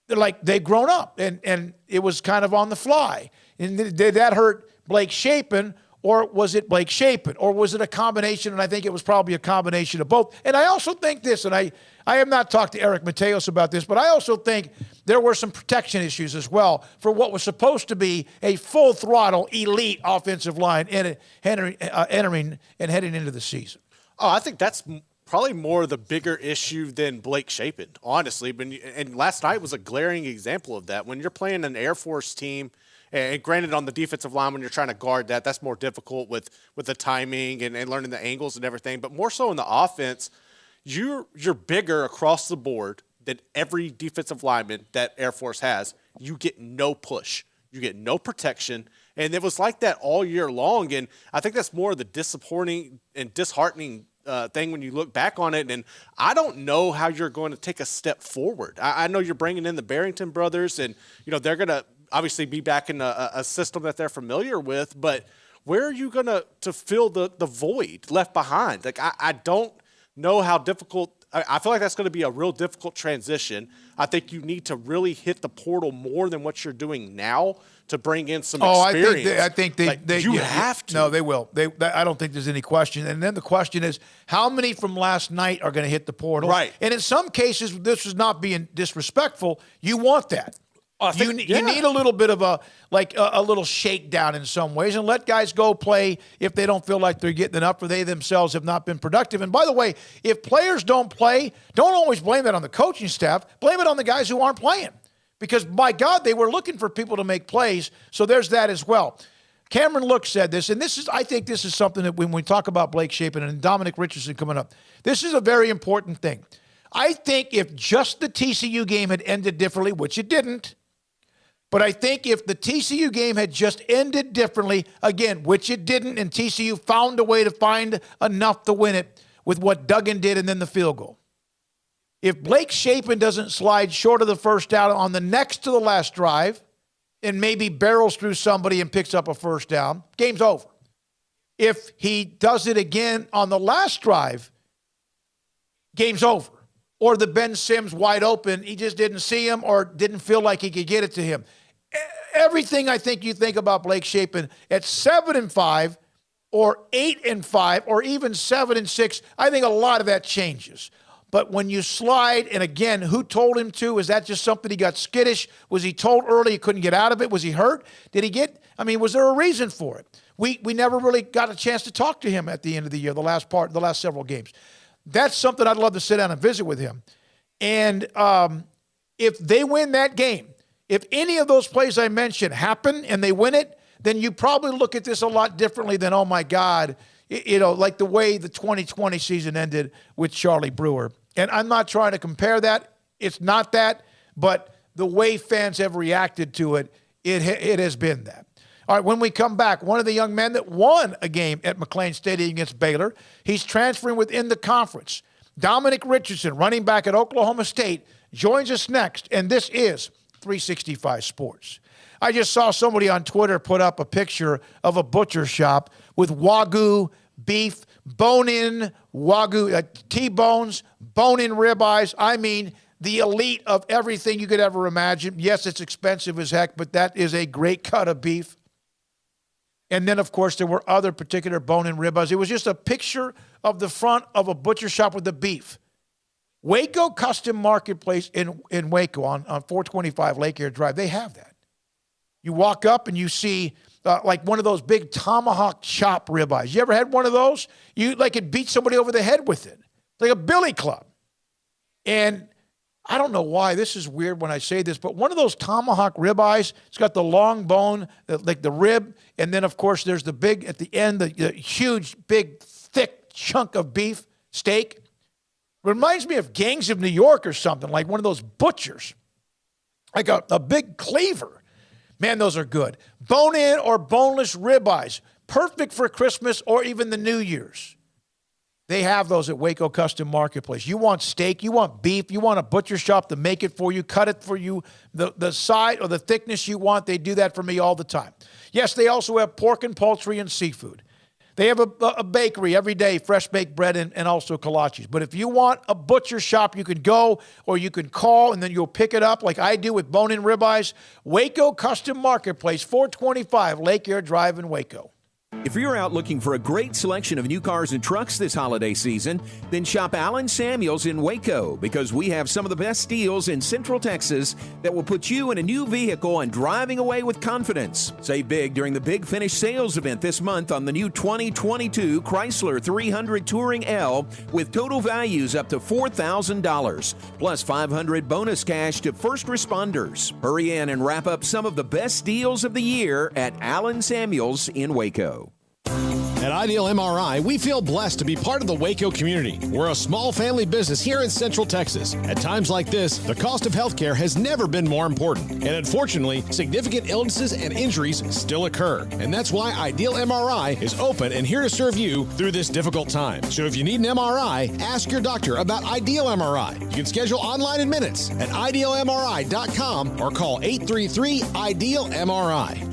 They've grown up. And it was kind of on the fly. And did that hurt Blake Shapen? Or was it Blake Shapen? Or was it a combination? And I think it was probably a combination of both. And I also think this, and I have not talked to Eric Mateos about this, but I also think there were some protection issues as well for what was supposed to be a full-throttle, elite offensive line entering and heading into the season. Oh, I think that's probably more the bigger issue than Blake Shapen, honestly. And last night was a glaring example of that. When you're playing an Air Force team, and granted, on the defensive line, when you're trying to guard that's more difficult with the timing and learning the angles and everything. But more so in the offense, you're bigger across the board than every defensive lineman that Air Force has. You get no push. You get no protection. And it was like that all year long. And I think that's more of the disappointing and disheartening thing when you look back on it. And I don't know how you're going to take a step forward. I know you're bringing in the Barrington brothers, and they're going to obviously be back in a system that they're familiar with, but where are you going to fill the void left behind? I don't know how difficult. I feel like that's going to be a real difficult transition. I think you need to really hit the portal more than what you're doing now to bring in some experience. I think they have to. No, they will. I don't think there's any question. And then the question is, how many from last night are going to hit the portal? Right. And in some cases, this is not being disrespectful. You want that. You need a little bit of a little shakedown in some ways, and let guys go play if they don't feel like they're getting enough or they themselves have not been productive. And by the way, if players don't play, don't always blame that on the coaching staff. Blame it on the guys who aren't playing, because by God, they were looking for people to make plays. So there's that as well. Cameron Look said this, and I think this is something that when we talk about Blake Shapen and Dominic Richardson coming up, this is a very important thing. I think if just the TCU game had ended differently, which it didn't, But I think if the TCU game had just ended differently, again, which it didn't, and TCU found a way to find enough to win it with what Duggan did and then the field goal. If Blake Shapen doesn't slide short of the first down on the next to the last drive and maybe barrels through somebody and picks up a first down, game's over. If he does it again on the last drive, game's over. Or the Ben Sims wide open, he just didn't see him or didn't feel like he could get it to him. Everything I think you think about Blake Shapen at 7-5 or 8-5 or even 7-6, I think a lot of that changes. But when you slide, and again, who told him to? Is that just something he got skittish? Was he told early he couldn't get out of it? Was he hurt? Was there a reason for it? We never really got a chance to talk to him at the end of the year, the last several games. That's something I'd love to sit down and visit with him. And if they win that game, if any of those plays I mentioned happen and they win it, then you probably look at this a lot differently than, oh, my God, like the way the 2020 season ended with Charlie Brewer. And I'm not trying to compare that. It's not that. But the way fans have reacted to it, it has been that. All right, when we come back, one of the young men that won a game at McLean Stadium against Baylor, he's transferring within the conference. Dominic Richardson, running back at Oklahoma State, joins us next, and this is 365 Sports. I just saw somebody on Twitter put up a picture of a butcher shop with Wagyu beef, bone-in Wagyu, T-bones, bone-in ribeyes. I mean, the elite of everything you could ever imagine. Yes, it's expensive as heck, but that is a great cut of beef. And then, of course, there were other particular bone-in ribeyes. It was just a picture of the front of a butcher shop with the beef. Waco Custom Marketplace in Waco on 425 Lake Air Drive, they have that. You walk up and you see like one of those big tomahawk chop ribeyes. You ever had one of those? You could beat somebody over the head with it. It's like a billy club. And I don't know why this is weird when I say this, but one of those tomahawk ribeyes, it's got the long bone, like the rib, and then, of course, there's the big, at the end, the huge, big, thick chunk of beef steak. Reminds me of Gangs of New York or something, like one of those butchers, like a big cleaver. Man, those are good. Bone-in or boneless ribeyes, perfect for Christmas or even the New Year's. They have those at Waco Custom Marketplace. You want steak, you want beef, you want a butcher shop to make it for you, cut it for you, the side or the thickness you want. They do that for me all the time. Yes, they also have pork and poultry and seafood. They have a bakery every day, fresh baked bread and also kolaches. But if you want a butcher shop, you can go or you can call and then you'll pick it up like I do with bone-in ribeyes. Waco Custom Marketplace, 425 Lake Air Drive in Waco. If you're out looking for a great selection of new cars and trucks this holiday season, then shop Allen Samuels in Waco because we have some of the best deals in Central Texas that will put you in a new vehicle and driving away with confidence. Save big during the Big Finish sales event this month on the new 2022 Chrysler 300 Touring L with total values up to $4,000, plus $500 bonus cash to first responders. Hurry in and wrap up some of the best deals of the year at Allen Samuels in Waco. At Ideal MRI, we feel blessed to be part of the Waco community. We're a small family business here in Central Texas. At times like this, the cost of healthcare has never been more important. And unfortunately, significant illnesses and injuries still occur. And that's why Ideal MRI is open and here to serve you through this difficult time. So if you need an MRI, ask your doctor about Ideal MRI. You can schedule online in minutes at idealmri.com or call 833-IDEAL-MRI.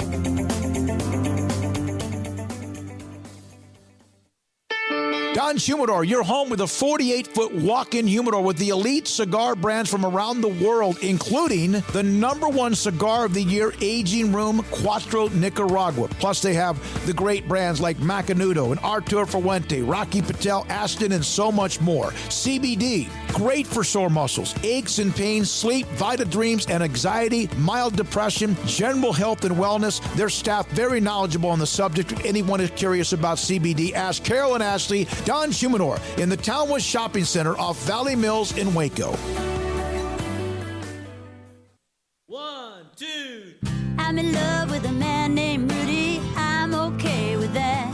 Don Humidor, your home with a 48-foot walk-in humidor with the elite cigar brands from around the world, including the #1 cigar of the year, Aging Room Cuatro Nicaragua. Plus, they have the great brands like Macanudo and Artur Fuente, Rocky Patel, Aston, and so much more. CBD, great for sore muscles, aches and pains, sleep, Vita Dreams, and anxiety, mild depression, general health and wellness. Their staff very knowledgeable on the subject. If anyone is curious about CBD, ask Carol and Ashley. Don Humidor in the Townwest Shopping Center off Valley Mills in Waco. 1, 2. I'm in love with a man named Rudy. I'm okay with that.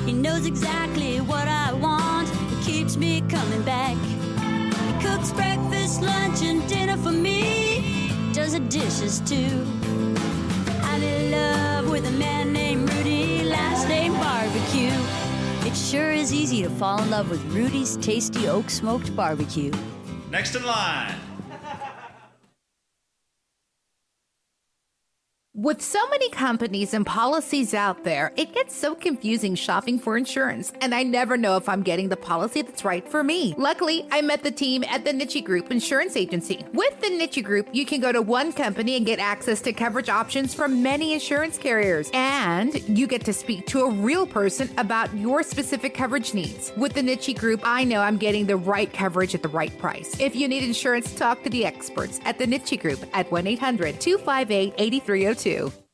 He knows exactly what I want. He keeps me coming back. He cooks breakfast, lunch, and dinner for me. does the dishes too. I'm in love with a man named Rudy, last name Barbecue. It sure is easy to fall in love with Rudy's tasty oak smoked barbecue. Next in line. With so many companies and policies out there, it gets so confusing shopping for insurance, and I never know if I'm getting the policy that's right for me. Luckily, I met the team at the Niche Group Insurance Agency. With the Niche Group, you can go to one company and get access to coverage options from many insurance carriers, and you get to speak to a real person about your specific coverage needs. With the Niche Group, I know I'm getting the right coverage at the right price. If you need insurance, talk to the experts at the Niche Group at 1-800-258-8302.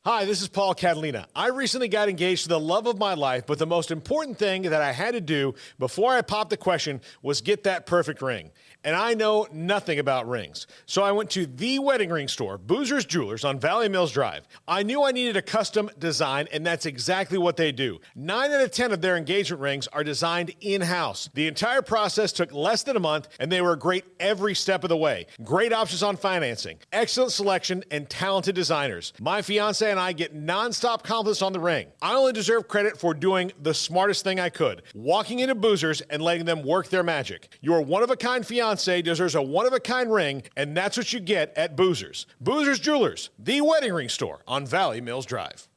Hi, this is Paul Catalina. I recently got engaged to the love of my life, but the most important thing that I had to do before I popped the question was get that perfect ring. And I know nothing about rings. So I went to the wedding ring store, Boozer's Jewelers on Valley Mills Drive. I knew I needed a custom design, and that's exactly what they do. 9 out of 10 of their engagement rings are designed in-house. The entire process took less than a month, and they were great every step of the way. Great options on financing, excellent selection, and talented designers. My fiance and I get nonstop compliments on the ring. I only deserve credit for doing the smartest thing I could, walking into Boozer's and letting them work their magic. Your one-of-a-kind fiance deserves a one-of-a-kind ring, and that's what you get at Boozer's. Boozer's Jewelers, the wedding ring store on Valley Mills Drive.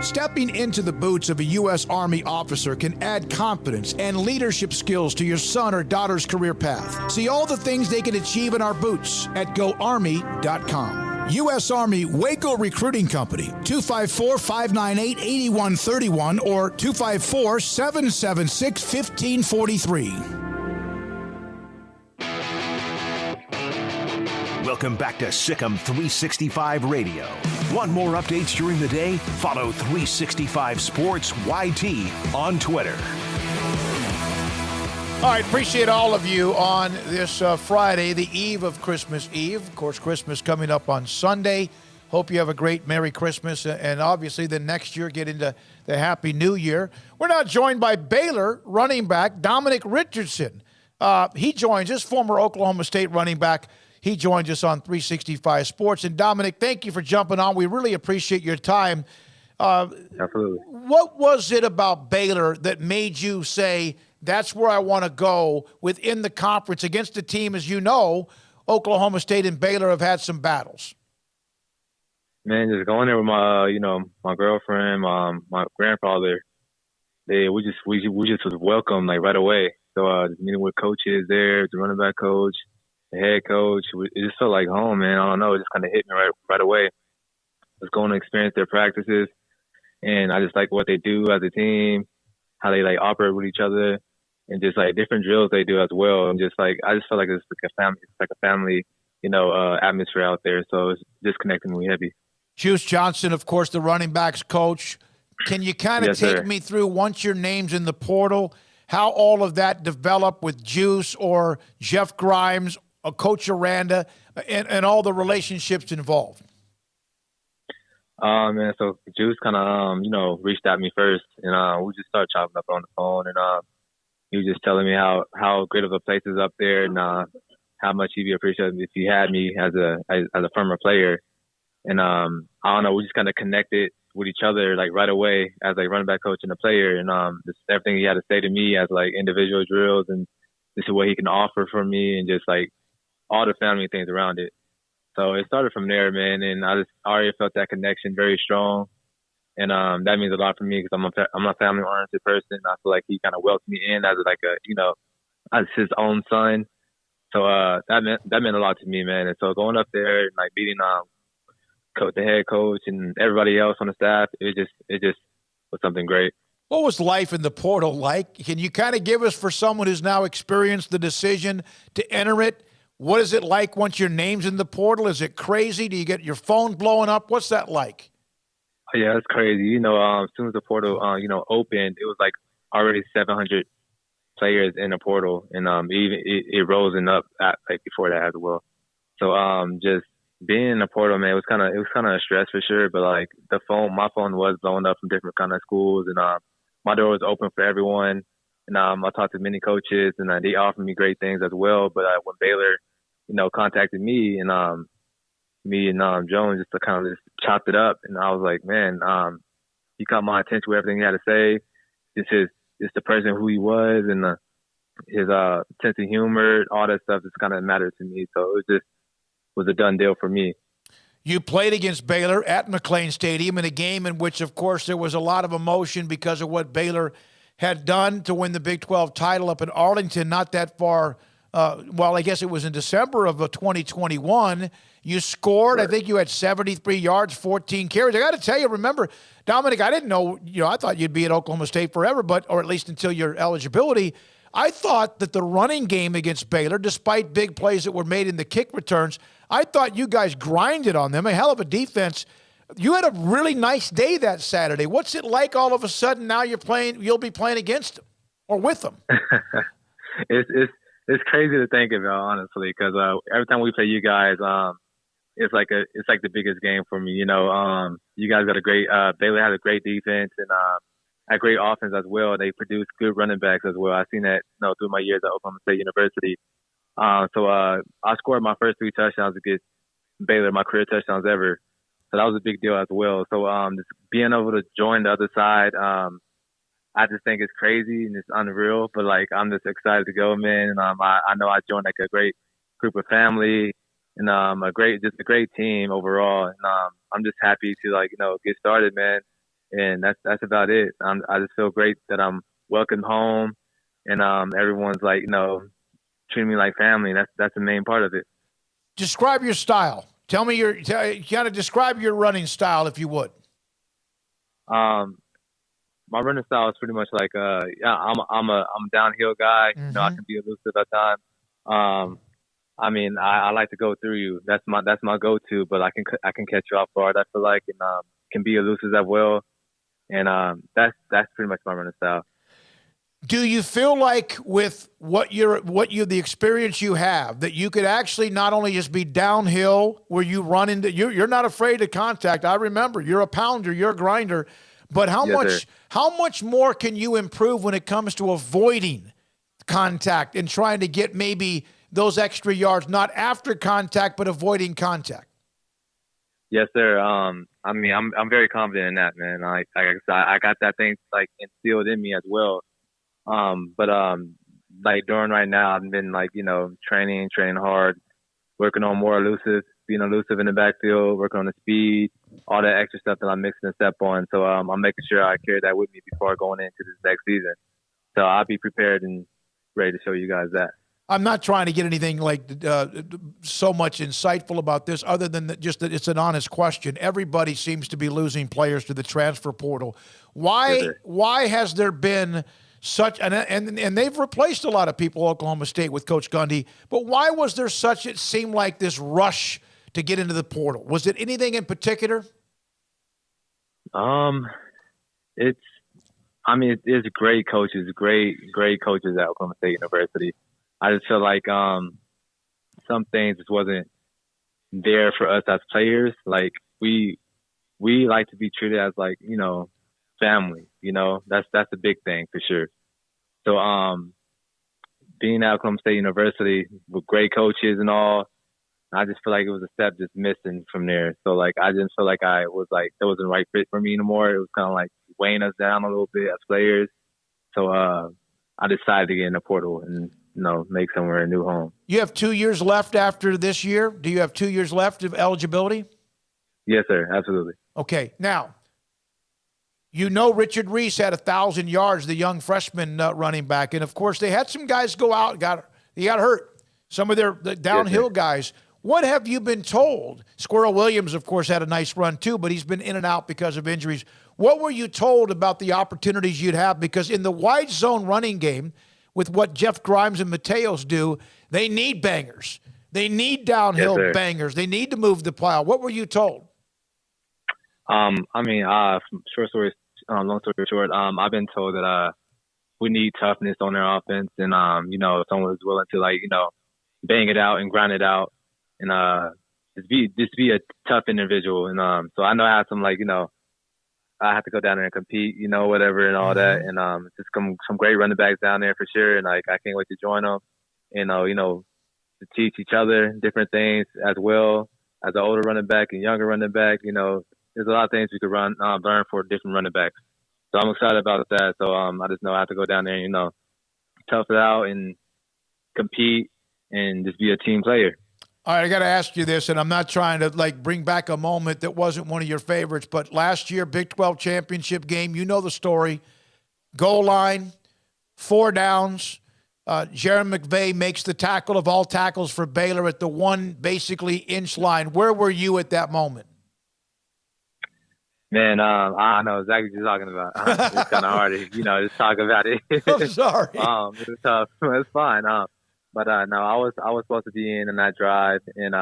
Stepping into the boots of a U.S. Army officer can add confidence and leadership skills to your son or daughter's career path. See all the things they can achieve in our boots at GoArmy.com. U.S. Army Waco Recruiting Company, 254-598-8131 or 254-776-1543. Welcome back to Sikkim 365 Radio. Want more updates during the day? Follow 365 Sports YT on Twitter. All right, appreciate all of you on this Friday, the eve of Christmas Eve. Of course, Christmas coming up on Sunday. Hope you have a great Merry Christmas, and obviously the next year get into the Happy New Year. We're now joined by Baylor running back Dominic Richardson. He joins us, former Oklahoma State running back. He joins us on 365 Sports. And Dominic, thank you for jumping on. We really appreciate your time. Absolutely. What was it about Baylor that made you say, that's where I want to go within the conference against a team, as you know, Oklahoma State and Baylor have had some battles? Man, just going there with my, my girlfriend, my grandfather. We just was welcome like right away. So just meeting with coaches there, the running back coach, the head coach, it just felt like home, man. I don't know, it just kind of hit me right away. Just going to experience their practices, and I just like what they do as a team, how they like operate with each other, and just like different drills they do as well. And just like I just felt like it's like a family, atmosphere out there. So it's just connecting me heavy. Juice Johnson, of course, the running backs coach. Can you kind of take me through, once your name's in the portal, how all of that developed with Juice or Jeff Grimes or Coach Aranda and all the relationships involved? Man, so Juice kind of, reached out to me first, and we just started chopping up on the phone, and he was just telling me how great of a place is up there, and how much he'd be appreciated if he had me as a former player. And I don't know, we just kind of connected with each other like right away as like running back coach and a player, and just everything he had to say to me as like individual drills, and this is what he can offer for me, and just like all the family things around it. So it started from there, man, and I just already felt that connection very strong, and that means a lot for me because I'm a family-oriented person. I feel like he kind of welcomed me in as like as his own son. So that meant a lot to me, man. And so going up there and like meeting the head coach and everybody else on the staff, it just was something great. What was life in the portal like? Can you kind of give us, for someone who's now experienced the decision to enter it, what is it like once your name's in the portal? Is it crazy? Do you get your phone blowing up? What's that like? Yeah, it's crazy. As soon as the portal, opened, it was like already 700 players in the portal, and it rose up like before that as well. So just being in the portal, man, it was kind of a stress for sure. But like my phone was blowing up from different kind of schools, and my door was open for everyone. And I talked to many coaches, and they offered me great things as well. But when Baylor, contacted me, and me and Jones just to kind of just chopped it up, and I was like, man, he caught my attention with everything he had to say. It's the person who he was, and his sense of humor, all that stuff just kind of mattered to me. So it was a done deal for me. You played against Baylor at McLean Stadium in a game in which, of course, there was a lot of emotion because of what Baylor had done to win the Big 12 title up in Arlington not that far. I guess it was in December of 2021. You scored. Right. I think you had 73 yards, 14 carries. I got to tell you, remember, Dominic, I didn't know, I thought you'd be at Oklahoma State forever, or at least until your eligibility. I thought that the running game against Baylor, despite big plays that were made in the kick returns, I thought you guys grinded on them. A hell of a defense. You had a really nice day that Saturday. What's it like all of a sudden now you'll be playing against them or with them? It's crazy to think about, honestly, because every time we play you guys, it's like the biggest game for me. You guys got a great Baylor has a great defense and a great offense as well. They produce good running backs as well. I've seen that through my years at Oklahoma State University. So I scored my first 3 touchdowns against Baylor, my career touchdowns ever. So that was a big deal as well. So just being able to join the other side, I just think it's crazy and it's unreal. But I'm just excited to go, man. And I know I joined a great group of family and a great team overall. And I'm just happy to get started, man. And that's about it. I just feel great that I'm welcomed home, and everyone's treating me like family. That's the main part of it. Describe your style. Tell me kind of describe your running style, if you would. My running style is pretty much I'm a downhill guy. Mm-hmm. I can be elusive at times. I like to go through you. That's my go-to. But I can catch you off guard. I feel like, and can be elusive as well. And that's pretty much my running style. Do you feel like with the experience you have that you could actually not only just be downhill where you run into you're not afraid of contact? I remember you're a pounder, you're a grinder, but how much more can you improve when it comes to avoiding contact and trying to get maybe those extra yards, not after contact, but avoiding contact? Yes, sir. I'm very confident in that, man. I got that thing instilled in me as well. But during right now, I've been training hard, working on more being elusive in the backfield, working on the speed, all that extra stuff that I'm mixing and step on. So I'm making sure I carry that with me before going into this next season. So I'll be prepared and ready to show you guys that. I'm not trying to get anything so much insightful about this other than that it's an honest question. Everybody seems to be losing players to the transfer portal. Why has there been such and they've replaced a lot of people at Oklahoma State with Coach Gundy, but why was there it seemed like this rush to get into the portal? Was it anything in particular? It's great coaches, great coaches at Oklahoma State University. I just feel like some things just wasn't there for us as players. We like to be treated as family. That's a big thing for sure. So being at Oklahoma State University with great coaches and all, I just feel like it was a step just missing from there. So I didn't feel like it wasn't the right fit for me anymore. It was kind of weighing us down a little bit as players. So I decided to get in the portal and make somewhere a new home. You have 2 years left after this year. Do you have 2 years left of eligibility? Yes, sir. Absolutely. Okay. Now, Richard Reese had 1,000 yards, the young freshman running back. And, of course, they had some guys go out, got hurt. Some of the downhill guys. What have you been told? Squirrel Williams, of course, had a nice run too, but he's been in and out because of injuries. What were you told about the opportunities you'd have? Because in the wide zone running game, with what Jeff Grimes and Mateos do, they need bangers. They need downhill bangers. They need to move the plow. What were you told? Long story short, I've been told that we need toughness on their offense, and someone who's willing to bang it out and grind it out, and just be a tough individual. And so I know I have some I have to go down there and compete, whatever and all that. And just some great running backs down there for sure. And I can't wait to join them and to teach each other different things as well. as an older running back and younger running back, you know, there's a lot of things we could learn for different running backs. So I'm excited about that. So I just know I have to go down there and, you know, tough it out and compete and just be a team player. All right, I got to ask you this, and I'm not trying to, like, bring back a moment that wasn't one of your favorites, but last year, Big 12 championship game, you know the story. Goal line, 4 downs. Jeremy McVay makes the tackle of all tackles for Baylor at the one, basically, inch line. Where were you at that moment? Man, I know exactly what you're talking about. It's kind of hard to, you know, just talk about it. I'm sorry. It's tough. It's fine. But no, I was supposed to be in that drive, and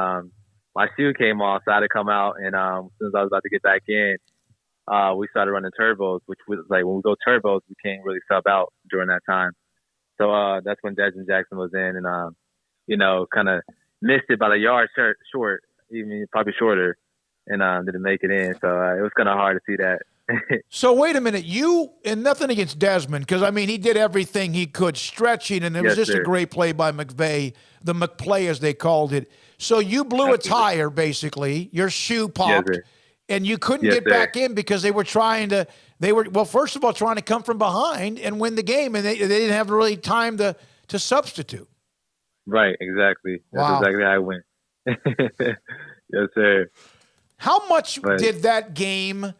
my shoe came off, so I had to come out. And as soon as I was about to get back in, we started running turbos, which was like when we go turbos, we can't really sub out during that time. So that's when Desmond Jackson was in, and you know, kind of missed it by a yard short, even probably shorter, and didn't make it in. So it was kind of hard to see that. So wait a minute, and nothing against Desmond, because, I mean, he did everything he could, stretching, and it was just a great play by McVay, the McPlay as they called it. So you blew a tire, basically, your shoe popped, and you couldn't get back in because they were first of all, trying to come from behind and win the game, and they didn't have really time to substitute. Right, exactly. That's exactly how it went. Yes, sir. How much did that game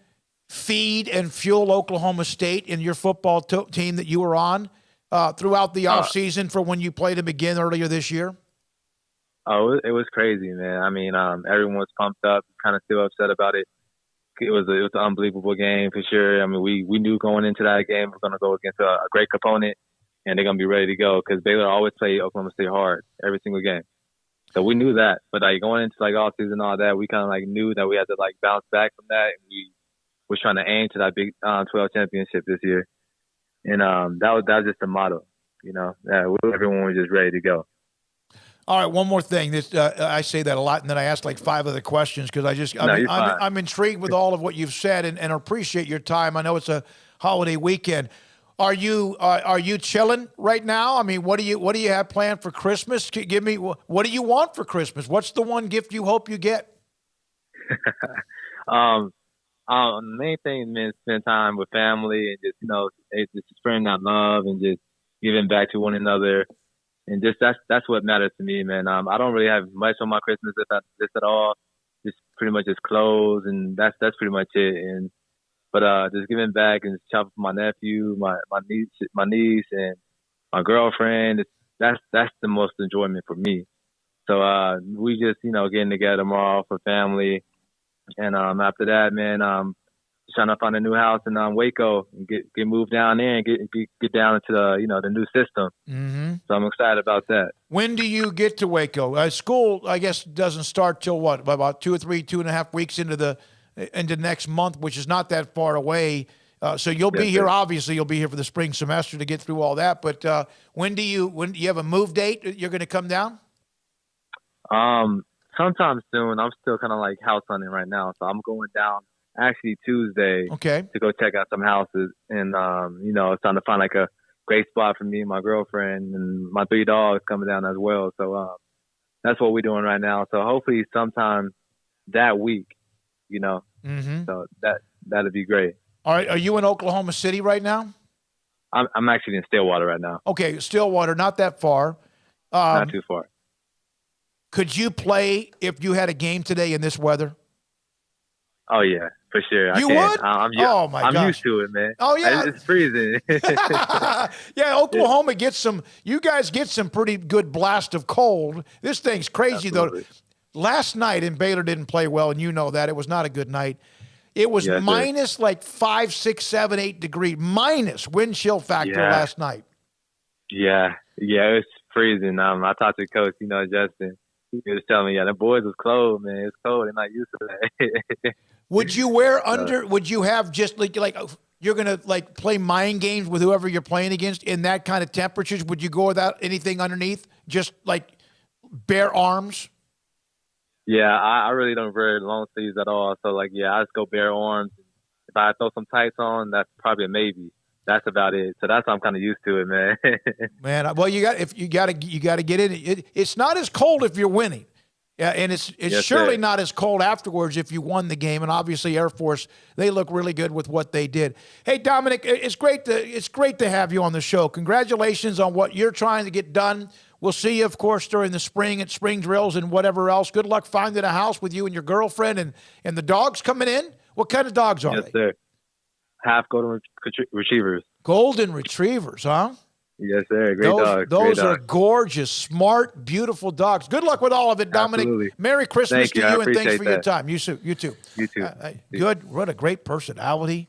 feed and fuel Oklahoma State in your football team that you were on throughout the offseason for when you played them again earlier this year? Oh, it was crazy, man. I mean, everyone was pumped up, kind of still upset about it. It was an unbelievable game for sure. I mean, we knew going into that game we're going to go against a great opponent, and they're going to be ready to go because Baylor always play Oklahoma State hard every single game. So we knew that. But like going into like off season and all that, we kind of like knew that we had to like bounce back from that. And we were trying to aim to that Big 12 championship this year. And that was just the motto, you know. Everyone was just ready to go. All right, one more thing. I say that a lot, and then I ask like 5 other questions because I'm intrigued with all of what you've said and appreciate your time. I know it's a holiday weekend. Are you chilling right now? I mean, what do you have planned for Christmas? Give me what do you want for Christmas? What's the one gift you hope you get? The main thing is spend time with family and just spreading that love and just giving back to one another. And just that's what matters to me, man. I don't really have much on my Christmas this at all. Just pretty much just clothes, and that's pretty much it. But just giving back and just shopping for my nephew, my niece, and my girlfriend. That's the most enjoyment for me. So we just getting together tomorrow for family, and after that, man, trying to find a new house in Waco and get moved down there and get down into the new system. Mm-hmm. So I'm excited about that. When do you get to Waco? School, I guess, doesn't start till what? About 2.5 weeks into next month, which is not that far away. So you'll be here. Obviously, you'll be here for the spring semester to get through all that. But when do you have a move date? You're going to come down? Sometime soon. I'm still kind of like house hunting right now, so I'm going down. Actually Tuesday to go check out some houses and it's trying to find like a great spot for me and my girlfriend and my 3 dogs coming down as well. So that's what we're doing right now. So hopefully sometime that week, Mm-hmm. So that'd be great. All right, are you in Oklahoma City right now? I'm actually in Stillwater right now. Okay, Stillwater, not that far. Not too far. Could you play if you had a game today in this weather? Oh yeah, for sure. You would? I'm used to it, man. Oh yeah, it's freezing. Yeah, Oklahoma gets some. You guys get some pretty good blast of cold. This thing's crazy though. Last night, and Baylor didn't play well, and you know that it was not a good night. It was minus like 5, 6, 7, 8 degree minus wind chill factor last night. Yeah, it's freezing. I talked to Coach, Justin. He was telling me, the boys was cold, man. It's cold. They're not used to that. Would you wear under? Would you have just like you're gonna like play mind games with whoever you're playing against in that kind of temperatures? Would you go without anything underneath, just like bare arms? Yeah, I really don't wear long sleeves at all. So I just go bare arms. If I throw some tights on, that's probably a maybe. That's about it. So that's how I'm kind of used to it, man. Man, well, you got to get in it. It's not as cold if you're winning. Yeah, and it's Yes, surely sir. not as cold afterwards if you won the game. And obviously, Air Force, they look really good with what they did. Hey, Dominic, it's great to have you on the show. Congratulations on what you're trying to get done. We'll see you, of course, during the spring at spring drills and whatever else. Good luck finding a house with you and your girlfriend and the dogs coming in. What kind of dogs are Yes, they? sir. Half golden retrievers. Golden retrievers, huh? Yes, sir. Great dogs. Those Great are dogs. gorgeous, smart, beautiful dogs. Good luck with all of it, Dominic. Absolutely. Merry Christmas Thank you. to I you, and thanks appreciate for your that. time. You too. You too. You too. Good. What a great personality.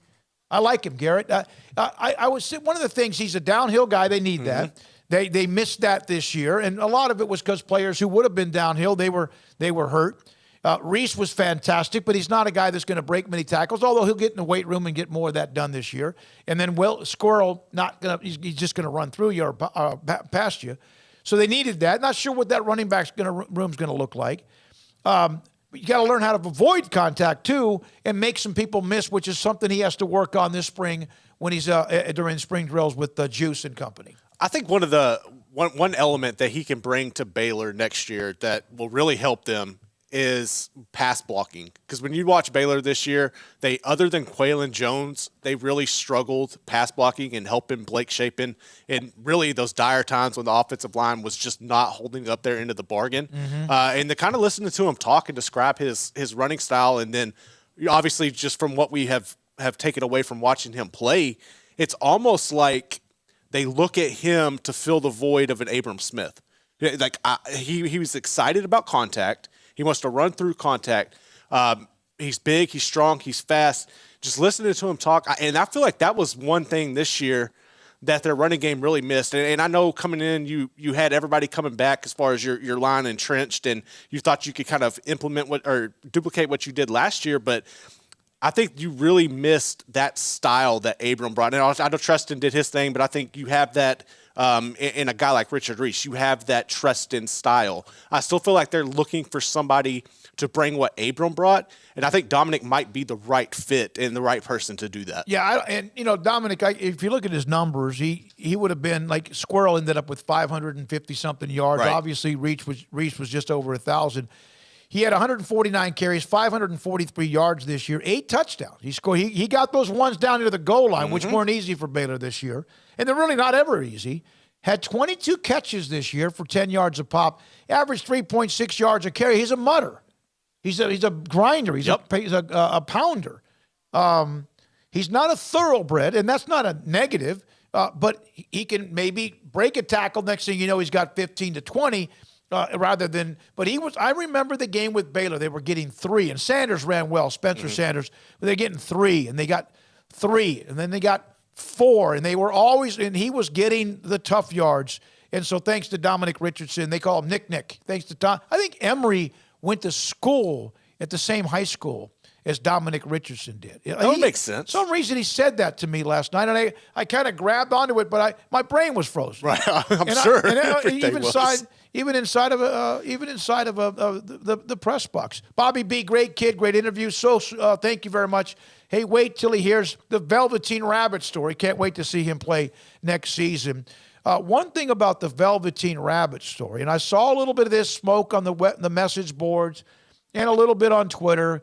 I like him, Garrett. I was one of the things. He's a downhill guy. They need that. They missed that this year, and a lot of it was because players who would have been downhill they were hurt. Reese was fantastic, but he's not a guy that's going to break many tackles, although he'll get in the weight room and get more of that done this year. And then Squirrel, he's just going to run through you or past you. So they needed that. Not sure what that running back's room's going to look like. But you got to learn how to avoid contact, too, and make some people miss, which is something he has to work on this spring when he's during spring drills with Juice and company. I think one element that he can bring to Baylor next year that will really help them is pass blocking. Because when you watch Baylor this year, other than Quaylon Jones, they really struggled pass blocking and helping Blake Shapen in really those dire times when the offensive line was just not holding up their end of the bargain. And to kind of listen to him talk and describe his running style, and then obviously just from what we have taken away from watching him play, it's almost like they look at him to fill the void of an Abram Smith. Like he was excited about contact. He wants to run through contact. He's big, he's strong, he's fast. Just listening to him talk, and I feel like that was one thing this year that their running game really missed. And I know coming in, you had everybody coming back as far as your line entrenched, and you thought you could kind of duplicate what you did last year, but I think you really missed that style that Abram brought. And I know Treston did his thing, but I think you have that in a guy like Richard Reese. You have that Treston style. I still feel like they're looking for somebody to bring what Abram brought, and I think Dominic might be the right fit and the right person to do that. Yeah, Dominic, if you look at his numbers, he would have been like Squirrel ended up with 550-something yards. Right. Obviously, Reese was just over 1,000. He had 149 carries, 543 yards this year, 8 touchdowns. He scored. He got those ones down near the goal line, which weren't easy for Baylor this year, and they're really not ever easy. Had 22 catches this year for 10 yards a pop, averaged 3.6 yards a carry. He's a mutter. He's a grinder. He's a pounder. He's not a thoroughbred, and that's not a negative, but he can maybe break a tackle. Next thing you know, he's got 15 to 20. I remember the game with Baylor. They were getting 3, and Sanders ran well, Spencer Sanders, but they're getting 3, and they got 3, and then they got 4, and and he was getting the tough yards. And so thanks to Dominic Richardson, they call him Nick. Thanks to Tom. I think Emory went to school at the same high school as Dominic Richardson did. That would make sense. Some reason he said that to me last night, and I kind of grabbed onto it, but my brain was frozen. Right, I'm sure. Even inside of the press box. Bobby B, great kid, great interview. So thank you very much. Hey, wait till he hears the Velveteen Rabbit story. Can't wait to see him play next season. One thing about the Velveteen Rabbit story, and I saw a little bit of this smoke on the message boards and a little bit on Twitter.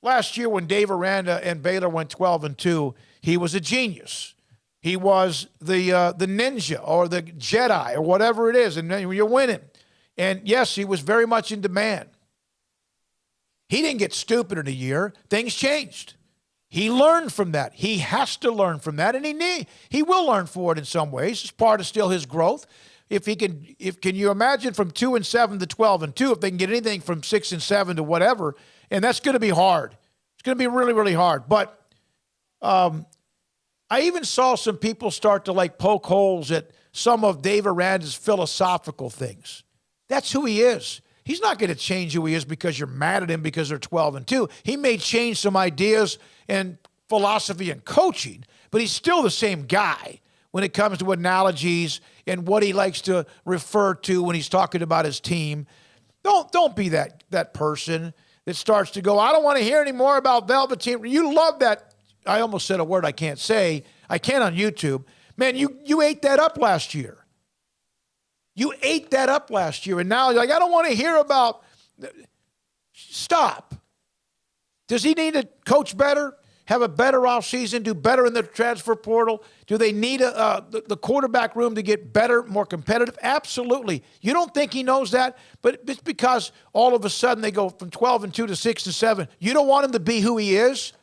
Last year when Dave Aranda and Baylor went 12-2, he was a genius. He was the ninja or the Jedi or whatever it is, and then you're winning. And yes, he was very much in demand. He didn't get stupid in a year. Things changed. He learned from that. He has to learn from that, and he will learn for it in some ways. It's part of still his growth. Can you imagine from 2-7 to 12-2, if they can get anything from 6-7 to whatever, and that's going to be hard. It's going to be really, really hard. But I even saw some people start to poke holes at some of Dave Aranda's philosophical things. That's who he is. He's not going to change who he is because you're mad at him because they're 12-2. He may change some ideas and philosophy and coaching, but he's still the same guy when it comes to analogies and what he likes to refer to when he's talking about his team. Don't be that person that starts to go, I don't want to hear any more about Velveteen. You love that. I almost said a word I can't say. I can on YouTube. Man, you ate that up last year. You ate that up last year, and now you're like, I don't want to hear about. Stop. Does he need to coach better, have a better offseason, do better in the transfer portal? Do they need the quarterback room to get better, more competitive? Absolutely. You don't think he knows that, but it's because all of a sudden they go from 12-2 to 6-7. You don't want him to be who he is?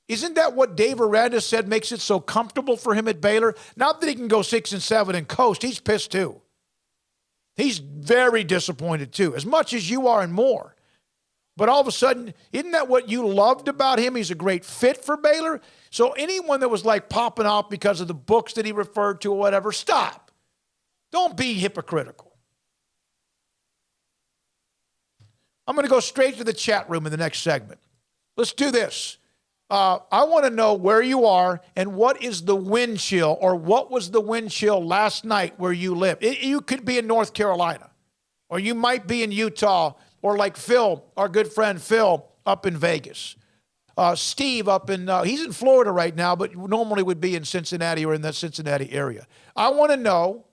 Isn't that what Dave Aranda said makes it so comfortable for him at Baylor? Not that he can go 6-7 and coast. He's pissed too. He's very disappointed too, as much as you are and more. But all of a sudden, isn't that what you loved about him? He's a great fit for Baylor. So anyone that was like popping off because of the books that he referred to or whatever, stop. Don't be hypocritical. I'm going to go straight to the chat room in the next segment. Let's do this. I want to know where you are and what is the wind chill, or what was the wind chill last night where you live. You could be in North Carolina, or you might be in Utah, or like Phil, our good friend Phil, up in Vegas. Steve up in, he's in Florida right now, but normally would be in Cincinnati or in that Cincinnati area. I want to know,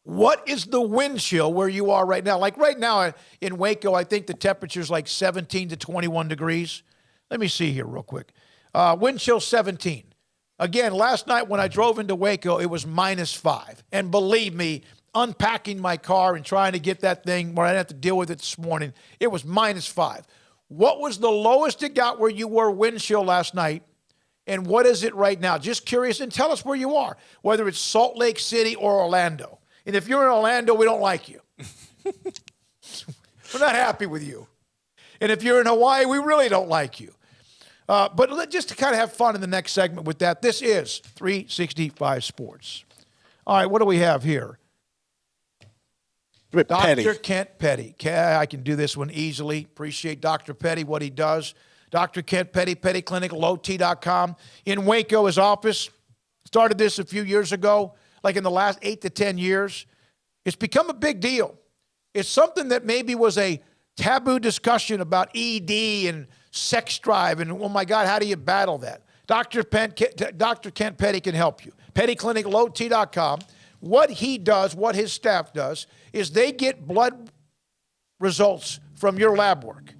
what is the wind chill where you are right now? Like right now in Waco, I think the temperature's like 17 to 21 degrees. Let me see here real quick. Wind chill 17. Again, last night when I drove into Waco, it was -5. And believe me, unpacking my car and trying to get that thing where I didn't have to deal with it this morning, it was -5. What was the lowest it got where you were wind chill last night? And what is it right now? Just curious, and tell us where you are, whether it's Salt Lake City or Orlando. And if you're in Orlando, we don't like you. We're not happy with you. And if you're in Hawaii, we really don't like you. But just to kind of have fun in the next segment with that, this is 365 Sports. All right, what do we have here? Dr. Kent Petty. I can do this one easily. Appreciate Dr. Petty, what he does. Dr. Kent Petty, Petty Clinic, lowt.com. In Waco, his office. Started this a few years ago, like in the last 8 to 10 years. It's become a big deal. It's something that maybe was a taboo discussion about ED and sex drive, and oh my God, how do you battle that? Dr. Kent Petty can help you. Petty Clinic, lowt.com. What he does, what his staff does, is they get blood results from your lab work,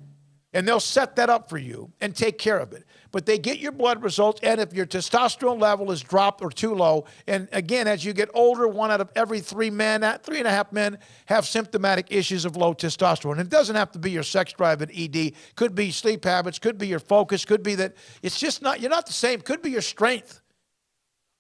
and they'll set that up for you and take care of it. But they get your blood results, and if your testosterone level is dropped or too low, and again, as you get older, 1 out of every 3 men, 3.5 men have symptomatic issues of low testosterone. And it doesn't have to be your sex drive and ED. Could be sleep habits, could be your focus, could be that it's just not, you're not the same. Could be your strength.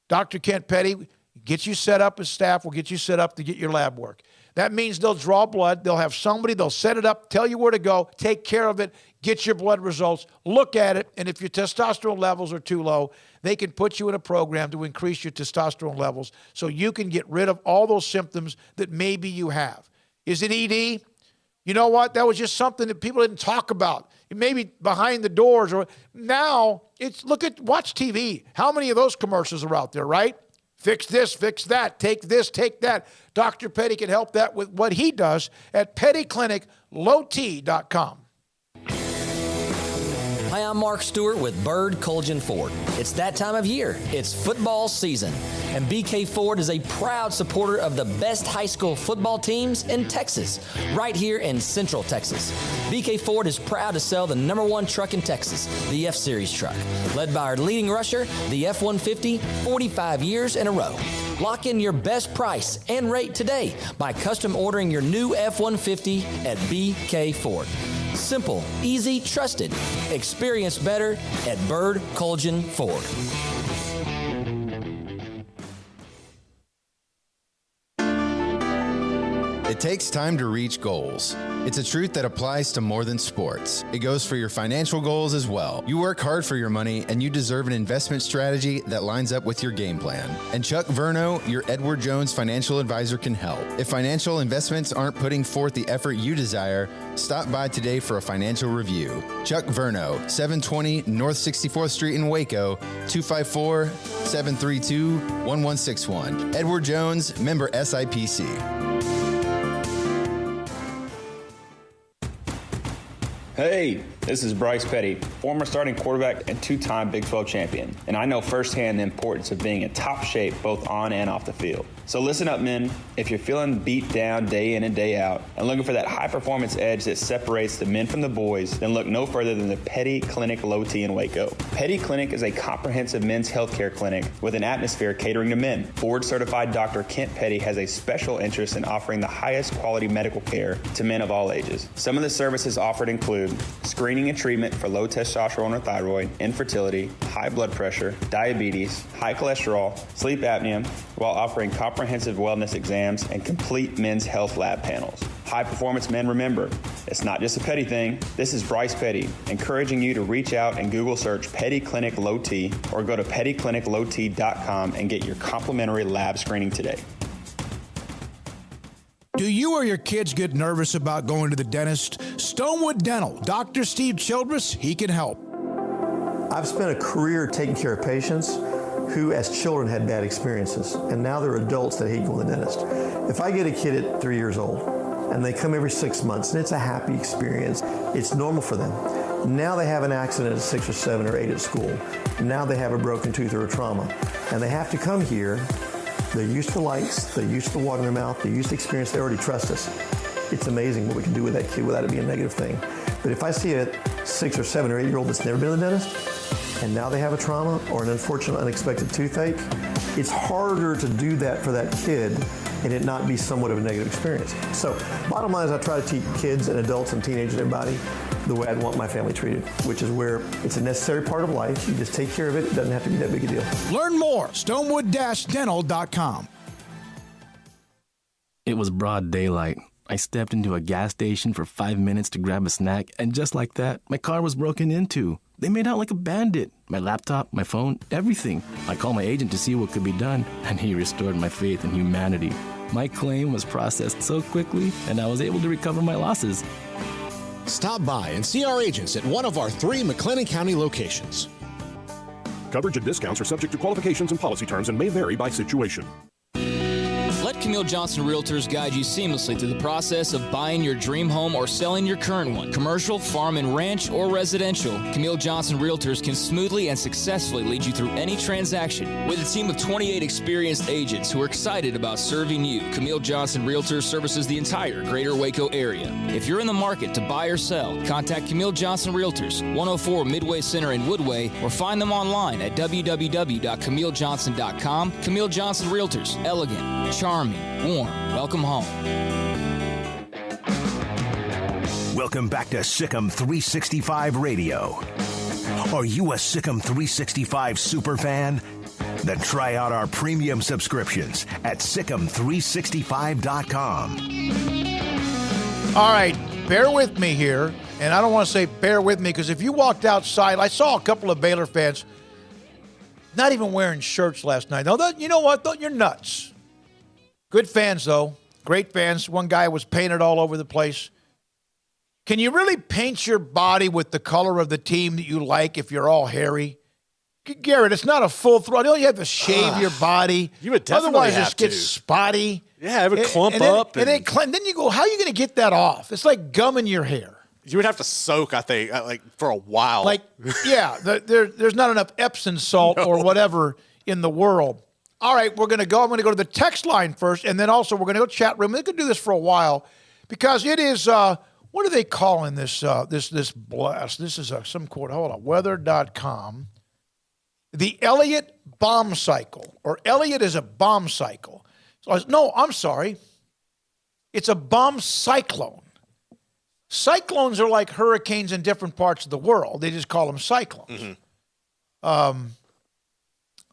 Dr. Kent Petty gets you set up, as staff will get you set up to get your lab work. That means they'll draw blood. They'll have somebody, they'll set it up, tell you where to go, take care of it, get your blood results, look at it, and if your testosterone levels are too low, they can put you in a program to increase your testosterone levels so you can get rid of all those symptoms that maybe you have. Is it ED? You know what? That was just something that people didn't talk about. Maybe behind the doors, or now it's watch TV. How many of those commercials are out there, right? Fix this, fix that, take this, take that. Dr. Petty can help that with what he does at pettycliniclowt.com. Hi, I'm Mark Stewart with Bird Colgin Ford. It's that time of year. It's football season. And BK Ford is a proud supporter of the best high school football teams in Texas, right here in Central Texas. BK Ford is proud to sell the #1 truck in Texas, the F-Series truck, led by our leading rusher, the F-150, 45 years in a row. Lock in your best price and rate today by custom ordering your new F-150 at BK Ford. Simple, easy, trusted. Experience better at Bird Colgin Ford. It takes time to reach goals. It's a truth that applies to more than sports. It goes for your financial goals as well. You work hard for your money, and you deserve an investment strategy that lines up with your game plan. And Chuck Verno, your Edward Jones financial advisor, can help. If financial investments aren't putting forth the effort you desire, stop by today for a financial review. Chuck Verno, 720 North 64th Street in Waco, 254-732-1161. Edward Jones, member SIPC. Hey, This is Bryce Petty, former starting quarterback and two-time Big 12 champion, and I know firsthand the importance of being in top shape both on and off the field. So listen up, men. If you're feeling beat down day in and day out and looking for that high-performance edge that separates the men from the boys, then look no further than the Petty Clinic Low T in Waco. Petty Clinic is a comprehensive men's healthcare clinic with an atmosphere catering to men. Board-certified Dr. Kent Petty has a special interest in offering the highest quality medical care to men of all ages. Some of the services offered include screening and treatment for low testosterone or thyroid, infertility, high blood pressure, diabetes, high cholesterol, sleep apnea, while offering comprehensive wellness exams and complete men's health lab panels. High performance men, remember, it's not just a Petty thing. This is Bryce Petty, encouraging you to reach out and Google search Petty Clinic Low T or go to pettycliniclowt.com and get your complimentary lab screening today. Do you or your kids get nervous about going to the dentist? Stonewood Dental, Dr. Steve Childress, he can help. I've spent a career taking care of patients who as children had bad experiences, and now they're adults that hate going to the dentist. If I get a kid at 3 years old and they come every 6 months and it's a happy experience, it's normal for them. Now they have an accident at 6 or 7 or 8 at school. Now they have a broken tooth or a trauma, and they have to come here. They're used to lights, they're used to water in their mouth, they're used to experience, they already trust us. It's amazing what we can do with that kid without it being a negative thing. But if I see a 6 or 7 or 8 year old that's never been to the dentist, and now they have a trauma or an unfortunate unexpected toothache, it's harder to do that for that kid and it not be somewhat of a negative experience. So bottom line is I try to teach kids and adults and teenagers and everybody the way I'd want my family treated, which is where it's a necessary part of life. You just take care of it. It doesn't have to be that big a deal. Learn more, stonewood-dental.com. It was broad daylight. I stepped into a gas station for 5 minutes to grab a snack, and just like that, my car was broken into. They made out like a bandit. My laptop, my phone, everything. I called my agent to see what could be done, and he restored my faith in humanity. My claim was processed so quickly, and I was able to recover my losses. Stop by and see our agents at one of our 3 McLennan County locations. Coverage and discounts are subject to qualifications and policy terms and may vary by situation. Let Camille Johnson Realtors guide you seamlessly through the process of buying your dream home or selling your current one. Commercial, farm and ranch, or residential, Camille Johnson Realtors can smoothly and successfully lead you through any transaction. With a team of 28 experienced agents who are excited about serving you, Camille Johnson Realtors services the entire greater Waco area. If you're in the market to buy or sell, contact Camille Johnson Realtors, 104 Midway Center in Woodway, or find them online at www.camillejohnson.com. Camille Johnson Realtors, elegant, charming, warm. Welcome home. Welcome back to Sikkim 365 Radio. Are you a Sikkim 365 super fan? Then try out our premium subscriptions at Sikkim365.com. All right, bear with me here. And I don't want to say bear with me because if you walked outside, I saw a couple of Baylor fans not even wearing shirts last night. Now, you know what? You're nuts. Good fans, though. Great fans. One guy was painted all over the place. Can you really paint your body with the color of the team that you like if you're all hairy? Garrett, it's not a full throttle. You have to shave your body. You would definitely Otherwise, have it gets to. spotty. Yeah, it would clump up. And then you go, how are you going to get that off? It's like gum in your hair. You would have to soak, I think, like for a while. Like, yeah, there's not enough Epsom salt or whatever in the world. All right, we're going to go. I'm going to go to the text line first, and then also we're going to go chat room. We're going to do this for a while because it is, what are they calling this this blast? This is some quote. Hold on, weather.com. The Elliott bomb cycle, or Elliott is a bomb cycle. So I'm sorry. It's a bomb cyclone. Cyclones are like hurricanes in different parts of the world. They just call them cyclones. Mm-hmm.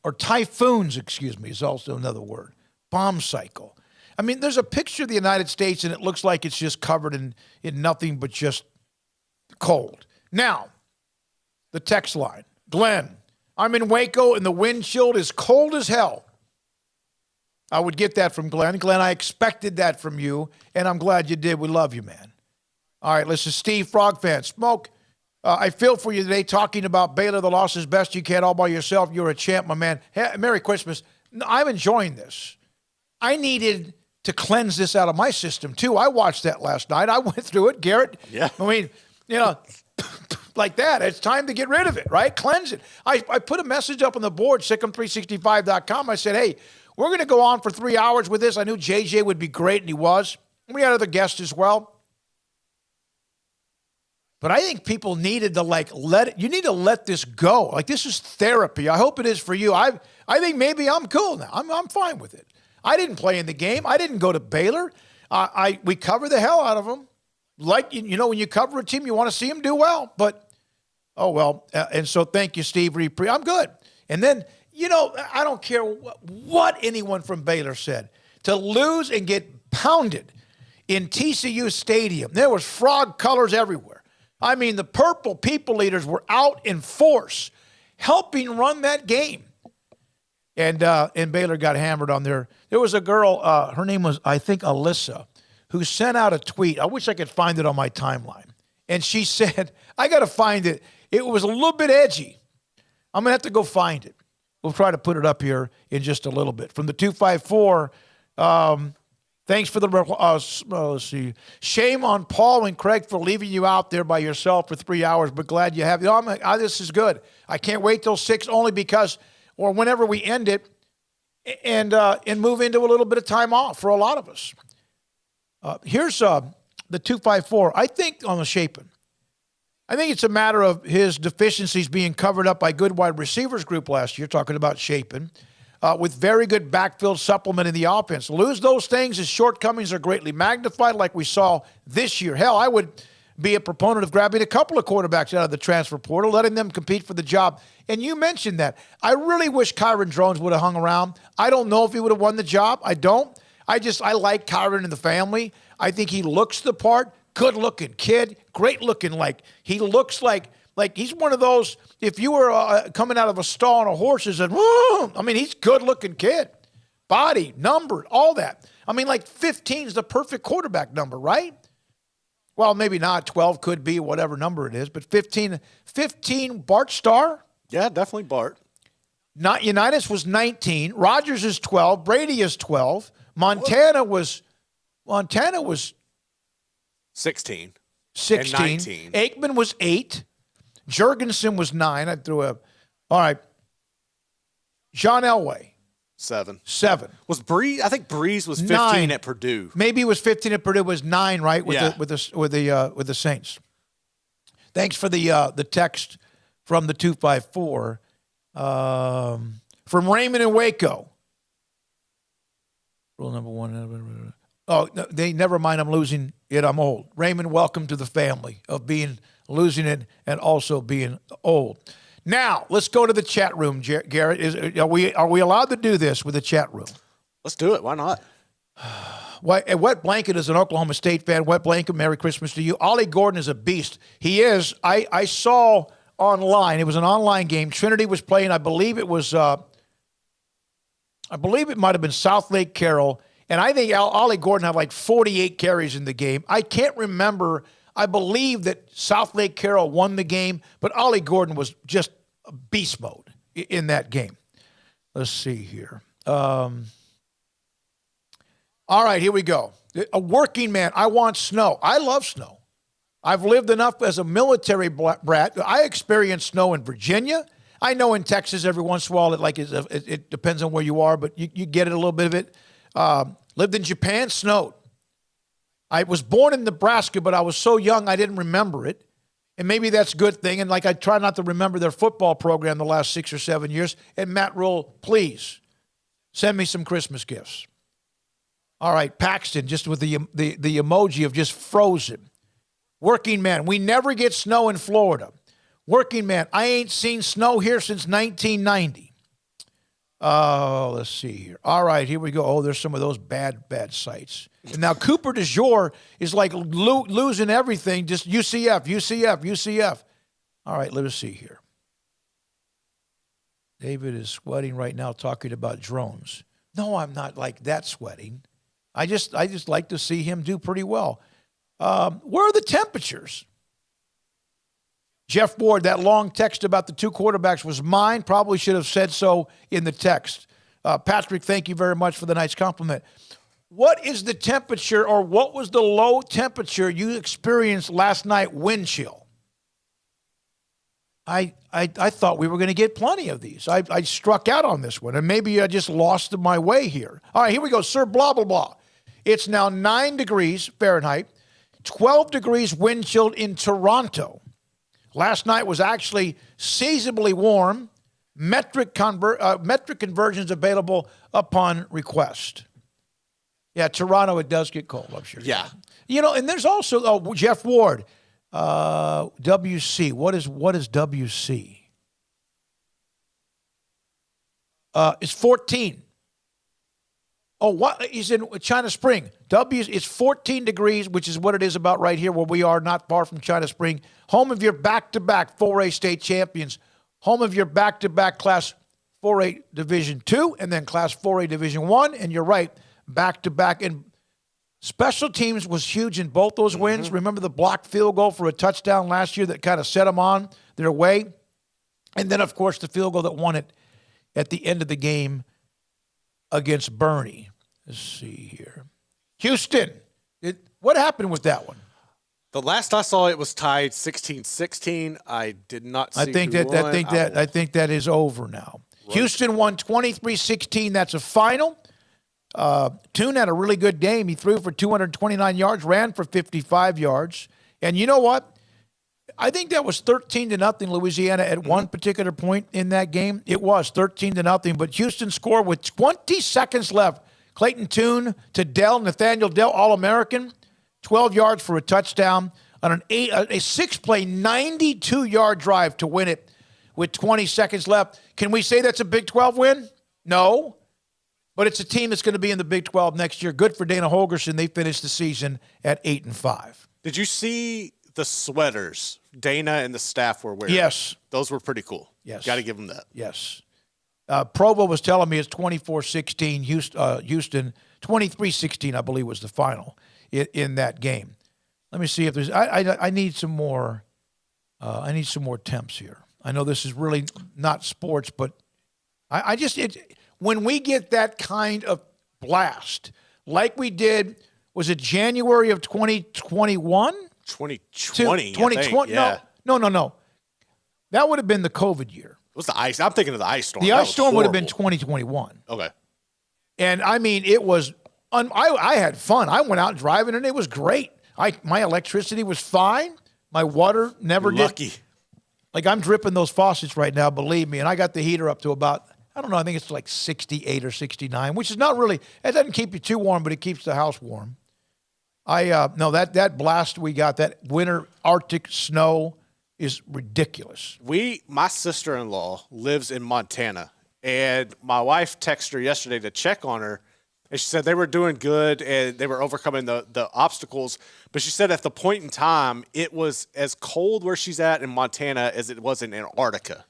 Or typhoons, excuse me, is also another word. Bomb cycle. I mean, there's a picture of the United States, and it looks like it's just covered in nothing but just cold. Now, the text line. Glenn, I'm in Waco, and the wind chill is cold as hell. I would get that from Glenn. Glenn, I expected that from you, and I'm glad you did. We love you, man. All right, listen, Steve, Frog fan. Smoak, I feel for you today talking about Baylor, the loss as best you can all by yourself. You're a champ, my man. Hey, Merry Christmas. I'm enjoying this. I needed to cleanse this out of my system, too. I watched that last night. I went through it. Garrett, yeah. I mean, like that. It's time to get rid of it, right? Cleanse it. I put a message up on the board, Sikkim365.com. I said, hey, we're going to go on for 3 hours with this. I knew JJ would be great, and he was. We had other guests as well. But I think people needed to you need to let this go. Like, this is therapy. I hope it is for you. I think maybe I'm cool now. I'm fine with it. I didn't play in the game. I didn't go to Baylor. We cover the hell out of them. Like, when you cover a team, you want to see them do well. But, oh, well. And so thank you, Steve Repre. I'm good. And then, I don't care what anyone from Baylor said. To lose and get pounded in TCU Stadium, there was frog colors everywhere. I mean, the purple people leaders were out in force, helping run that game. And Baylor got hammered on there. There was a girl, her name was, I think, Alyssa, who sent out a tweet. I wish I could find it on my timeline. And she said, I got to find it. It was a little bit edgy. I'm going to have to go find it. We'll try to put it up here in just a little bit. From the 254, thanks for the, let's see. Shame on Paul and Craig for leaving you out there by yourself for 3 hours, but glad you have. This is good. I can't wait till 6 only because, or whenever we end it, and move into a little bit of time off for a lot of us. Here's the 254. I think on the Shapen. I think it's a matter of his deficiencies being covered up by good wide receivers group last year, talking about Shapen. With very good backfield supplement in the offense. Lose those things, his shortcomings are greatly magnified like we saw this year. Hell, I would be a proponent of grabbing a couple of quarterbacks out of the transfer portal, letting them compete for the job. And you mentioned that. I really wish Kyron Drones would have hung around. I don't know if he would have won the job. I don't. I like Kyron and the family. I think he looks the part. Good-looking kid. Great-looking. He looks like he's one of those, if you were coming out of a stall on a horse, he's a good-looking kid. Body, numbered, all that. 15 is the perfect quarterback number, right? Well, maybe not. 12 could be, whatever number it is. But 15 Bart Starr? Yeah, definitely Bart. Not Unitas was 19. Rodgers is 12. Brady is 12. Montana was 16. 16. And 19. Aikman was 8. Jurgensen was 9. All right. John Elway. 7. Was Breeze? I think Breeze was 15 9. at Purdue. Maybe it was 15 at Purdue. It was 9, right? With the Saints. Thanks for the text from the 254. From Raymond in Waco. Rule number 1. Oh, never mind. I'm losing it. I'm old. Raymond, welcome to the family of losing it and also being old. Now, let's go to the chat room, Garrett. Are we allowed to do this with the chat room? Let's do it. Why not? Wet Blanket is an Oklahoma State fan. Wet Blanket, Merry Christmas to you. Ollie Gordon is a beast. He is. I saw online. It was an online game. Trinity was playing. I believe it might have been South Lake Carroll. And I think Ollie Gordon had 48 carries in the game. I can't remember. I believe that South Lake Carroll won the game, but Ollie Gordon was just beast mode in that game. Let's see here. All right, here we go. A working man. I want snow. I love snow. I've lived enough as a military brat. I experienced snow in Virginia. I know in Texas every once in a while it depends on where you are, but you get it a little bit of it. Lived in Japan, snowed. I was born in Nebraska, but I was so young I didn't remember it. And maybe that's a good thing. And I try not to remember their football program the last 6 or 7 years. And Matt Rule, please send me some Christmas gifts. All right, Paxton, just with the emoji of just frozen. Working man, we never get snow in Florida. Working man, I ain't seen snow here since 1990. Oh, let's see here. All right, here we go. Oh, there's some of those bad sites. And now Cooper DeJour is losing everything, just UCF. All right, let us see here. David is sweating right now talking about drones. No, I'm not like that sweating. I just like to see him do pretty well. Where are the temperatures? Jeff Ward, that long text about the two quarterbacks was mine. Probably should have said so in the text. Patrick, thank you very much for the nice compliment. What is the temperature, or what was the low temperature you experienced last night, wind chill? I thought we were going to get plenty of these. I struck out on this one, and maybe I just lost my way here. All right, here we go. Sir blah, blah, blah. It's now 9 degrees Fahrenheit, 12 degrees wind chill in Toronto. Last night was actually seasonably warm. Metric conversions available upon request. Yeah, Toronto, it does get cold, I'm sure. Yeah. And there's also Jeff Ward, WC. What is WC? It's 14. Oh, what? He's in China Spring. It's 14 degrees, which is what it is about right here where we are, not far from China Spring. Home of your back-to-back 4A state champions. Home of your back-to-back Class 4A Division II and then Class 4A Division I. And you're right, back-to-back. And special teams was huge in both those wins. Remember the blocked field goal for a touchdown last year that kind of set them on their way? And then, of course, the field goal that won it at the end of the game against Bernie. Let's see here. Houston. What happened with that one? The last I saw, it was tied 16-16. I did not see I think that is over now. Right. Houston won 23-16. That's a final. Toon had a really good game. He threw for 229 yards, ran for 55 yards. And you know what? I think that was 13-0 Louisiana at one particular point in that game. It was 13-0, but Houston scored with 20 seconds left. Clayton Toon to Nathaniel Dell, All-American, 12 yards for a touchdown on a 6-play, 92-yard drive to win it with 20 seconds left. Can we say that's a Big 12 win? No. But it's a team that's going to be in the Big 12 next year. Good for Dana Holgorsen. They finished the season at 8-5. Did you see the sweaters Dana and the staff were wearing? Yes. Those were pretty cool. Yes. Got to give them that. Yes. Provo was telling me it's 24-16. Houston, 23-16, I believe, was the final in that game. Let me see if there's. I need some more. I need some more temps here. I know this is really not sports, but when we get that kind of blast, like we did, was it January of 2021? 2020. 2020. Yeah. No. That would have been the COVID year. It was the ice. I'm thinking of the ice storm. The ice storm would have been 2021. Okay. And I mean, it was. I had fun. I went out driving, and it was great. My electricity was fine. My water never did. Lucky. Like I'm dripping those faucets right now, believe me. And I got the heater up to about, I don't know, I think it's like 68 or 69, which is not really. It doesn't keep you too warm, but it keeps the house warm. No, that blast we got, that winter Arctic snow is ridiculous. My sister-in-law lives in Montana, and my wife texted her yesterday to check on her, and she said they were doing good and they were overcoming the obstacles. But she said at the point in time, it was as cold where she's at in Montana as it was in Antarctica.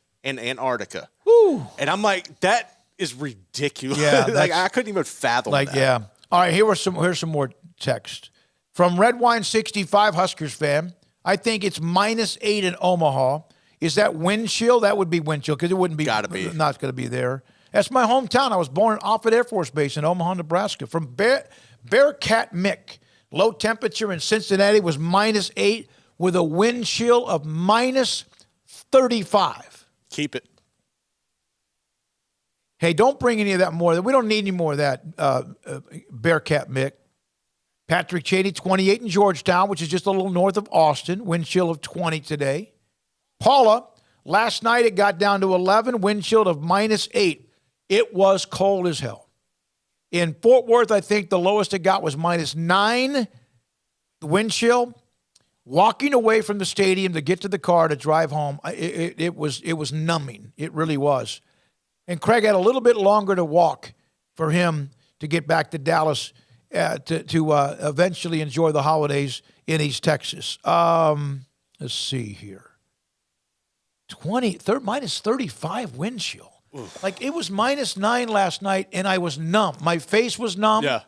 Woo. And I'm like, that is ridiculous. Yeah, like I couldn't even fathom that. Yeah. All right, here's some more text. From Red Wine 65, Huskers fan. I think it's -8 in Omaha. Is that wind chill? That would be wind chill because it wouldn't be. Gotta be. Not going to be there. That's my hometown. I was born in Offutt Air Force Base in Omaha, Nebraska. From Bearcat Mick. Low temperature in Cincinnati was -8 with a wind chill of -35. Keep it. Hey, don't bring any of that more. We don't need any more of that, Bearcat Mick. Patrick Cheney, 28 in Georgetown, which is just a little north of Austin. Wind chill of 20 today. Paula, last night it got down to 11, wind chill of -8. It was cold as hell. In Fort Worth, I think the lowest it got was -9, the wind chill. Walking away from the stadium to get to the car to drive home, it was numbing. It really was. And Craig had a little bit longer to walk for him to get back to Dallas to eventually enjoy the holidays in East Texas. Let's see here. -35 wind chill. Oof. Like it was -9 last night, and I was numb. My face was numb. Yeah.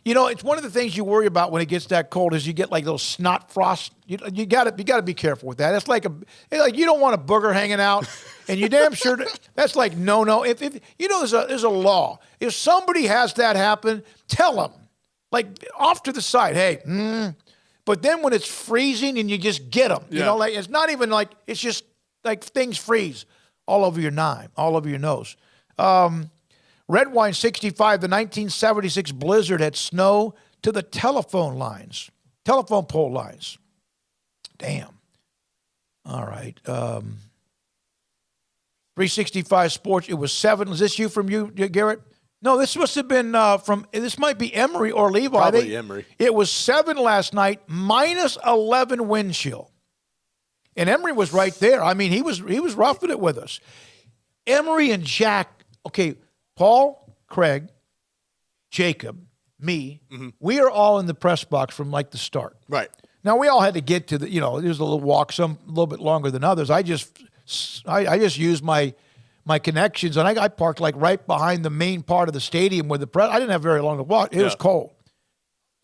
You know, it's one of the things you worry about when it gets that cold is you get like those snot frost. You got to be careful with that. It's like you don't want a booger hanging out, and you damn sure that's like no. If you know there's a law. If somebody has that happen, tell them. Like off to the side, hey. But then when it's freezing and you just get them, you know, like it's not even like it's just like things freeze all over your nose. Red Wine 65, the 1976 blizzard had snow to the telephone pole lines. Damn. All right. 365 Sports, it was 7. Is this from you, Garrett? No, this must have been this might be Emory or Levi. Probably Emory. It was 7 last night, minus 11 wind chill. And Emory was right there. I mean, he was roughing it with us. Emory and Jack, okay, Paul, Craig, Jacob, me, we are all in the press box from like the start. Right. Now, we all had to get to the, there's a little walk, some a little bit longer than others. I just used my connections, and I parked like right behind the main part of the stadium with the press. I didn't have very long to walk. It was cold.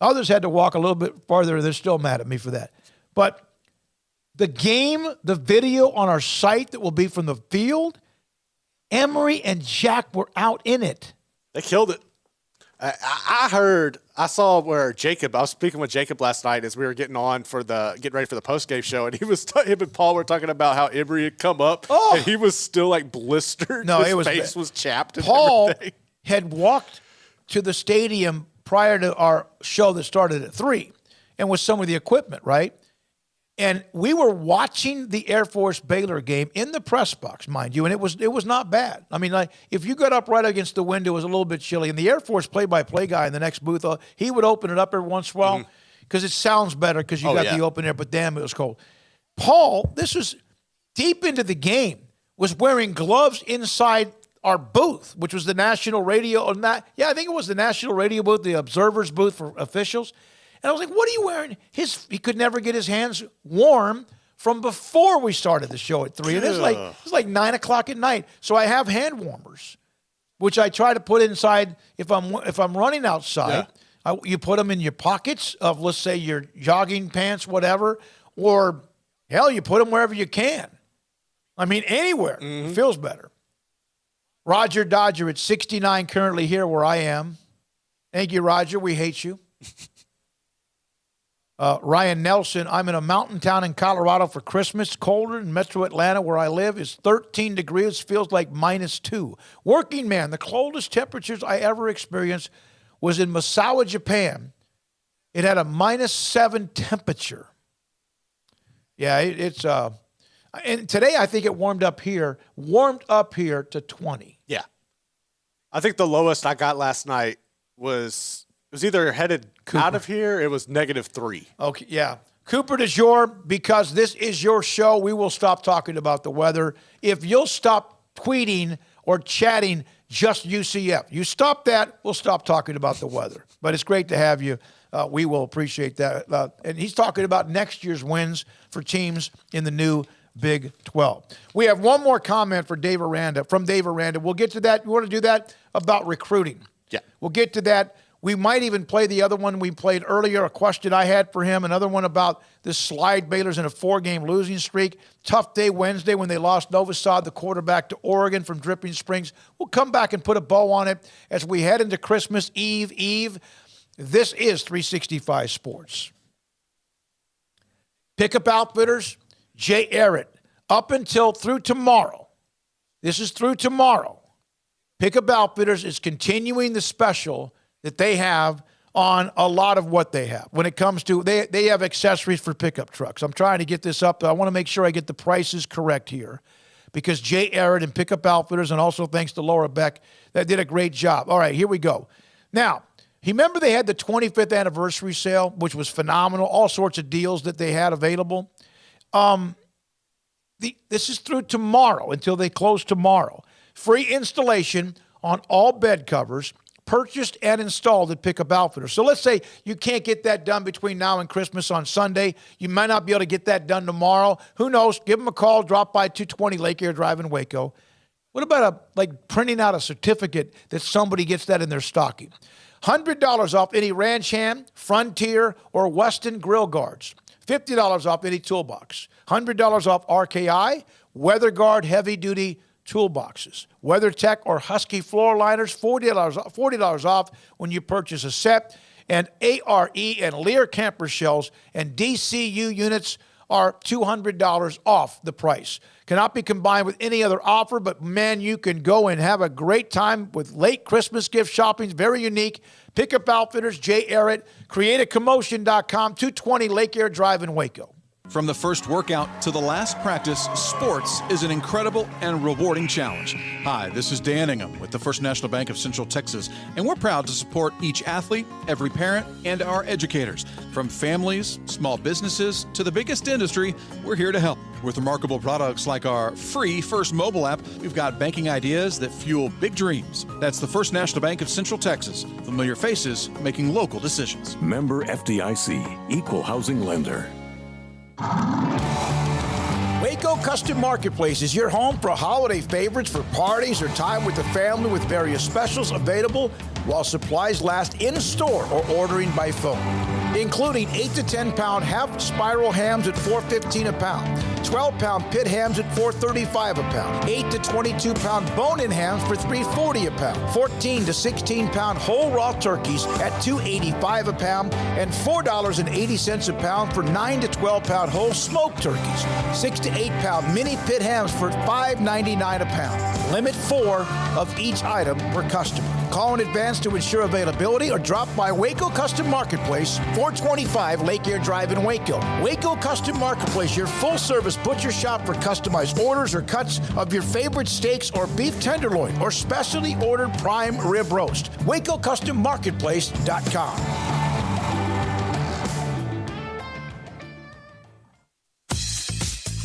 Others had to walk a little bit farther. They're still mad at me for that. But the game, the video on our site that will be from the field, Emory and Jack were out in it. They killed it. I saw where Jacob, I was speaking with Jacob last night as we were getting ready for the post-game show, and him and Paul were talking about how Emory had come up, and he was still like blistered. No, his face was chapped. Paul everything. had walked to the stadium prior to our show that started at 3 and with some of the equipment, right? And we were watching the Air Force Baylor game in the press box, mind you, and it was not bad. I mean, like if you got up right against the window, it was a little bit chilly. And the Air Force play-by-play guy in the next booth, he would open it up every once in a while because it sounds better because you got the open air, but damn, it was cold. Paul, this was deep into the game, was wearing gloves inside our booth, which was the national radio. I think it was the national radio booth, the observers booth for officials. And I was like, what are you wearing? He could never get his hands warm from before we started the show at 3. And it was like 9 o'clock at night. So I have hand warmers, which I try to put inside if I'm running outside. Yeah. You put them in your pockets of, let's say, your jogging pants, whatever. Or, hell, you put them wherever you can. I mean, anywhere. It feels better. Roger Dodger at 69 currently here where I am. Thank you, Roger. We hate you. Ryan Nelson, I'm in a mountain town in Colorado for Christmas. Colder in Metro Atlanta, where I live, is 13 degrees. Feels like -2. Working man, the coldest temperatures I ever experienced was in Misawa, Japan. It had a -7 temperature. Yeah, it's and today I think it warmed up here to 20. Yeah. I think the lowest I got last night was either headed out of here, it was -3. Okay, yeah. Cooper de Jour, because this is your show, we will stop talking about the weather. If you'll stop tweeting or chatting just UCF, you stop that, we'll stop talking about the weather. But it's great to have you. We will appreciate that. And he's talking about next year's wins for teams in the new Big 12. We have one more comment from Dave Aranda. We'll get to that. You want to do that about recruiting? Yeah. We'll get to that. We might even play the other one we played earlier, a question I had for him, another one about this slide. Baylor's in a 4-game losing streak. Tough day Wednesday when they lost Novosad, the quarterback, to Oregon from Dripping Springs. We'll come back and put a bow on it as we head into Christmas Eve. This is 365 Sports. Pickup Outfitters, Jay Arrett, through tomorrow. This is through tomorrow. Pickup Outfitters is continuing the special that they have on a lot of what they have. When it comes to, they have accessories for pickup trucks. I'm trying to get this up. I want to make sure I get the prices correct here because Jay Arrett and Pickup Outfitters, and also thanks to Laura Beck, that did a great job. All right, here we go. Now, remember they had the 25th anniversary sale, which was phenomenal, all sorts of deals that they had available. This is through tomorrow until they close tomorrow. Free installation on all bed covers, purchased and installed at Pickup Outfitters. So let's say you can't get that done between now and Christmas on Sunday. You might not be able to get that done tomorrow. Who knows? Give them a call. Drop by 220 Lake Air Drive in Waco. What about printing out a certificate that somebody gets that in their stocking? $100 off any Ranch Hand, Frontier, or Weston grill guards. $50 off any toolbox. $100 off RKI, WeatherGuard heavy-duty toolboxes. WeatherTech or Husky floor liners, $40 off when you purchase a set. And ARE and Lear camper shells and DCU units are $200 off the price. Cannot be combined with any other offer, but man, you can go and have a great time with late Christmas gift shopping. Very unique. Pickup Outfitters, Jay Arrett, CreateACommotion.com, 220 Lake Air Drive in Waco. From the first workout to the last practice, sports is an incredible and rewarding challenge. Hi, this is Dan Ingham with the First National Bank of Central Texas, and we're proud to support each athlete, every parent, and our educators. From families, small businesses, to the biggest industry, we're here to help. With remarkable products like our free First mobile app, we've got banking ideas that fuel big dreams. That's the First National Bank of Central Texas. Familiar faces making local decisions. Member FDIC, Equal Housing Lender. Waco Custom Marketplace is your home for holiday favorites, for parties or time with the family, with various specials available while supplies last in store or ordering by phone, including 8 to 10 pound half spiral hams at $4.15 a pound, 12-pound pit hams at $4.35 a pound, 8 to 22 pound bone-in hams for $3.40 a pound, 14 to 16 pound whole raw turkeys at $2.85 a pound, and $4.80 a pound for 9 to 12 pound whole smoked turkeys, 6 to 8 pound mini pit hams for $5.99 a pound. Limit 4 of each item per customer. Call in advance to ensure availability or drop by Waco Custom Marketplace, 425 Lake Air Drive in Waco. Waco Custom Marketplace, your full-service butcher shop for customized orders or cuts of your favorite steaks or beef tenderloin or specially ordered prime rib roast. WacoCustomMarketplace.com.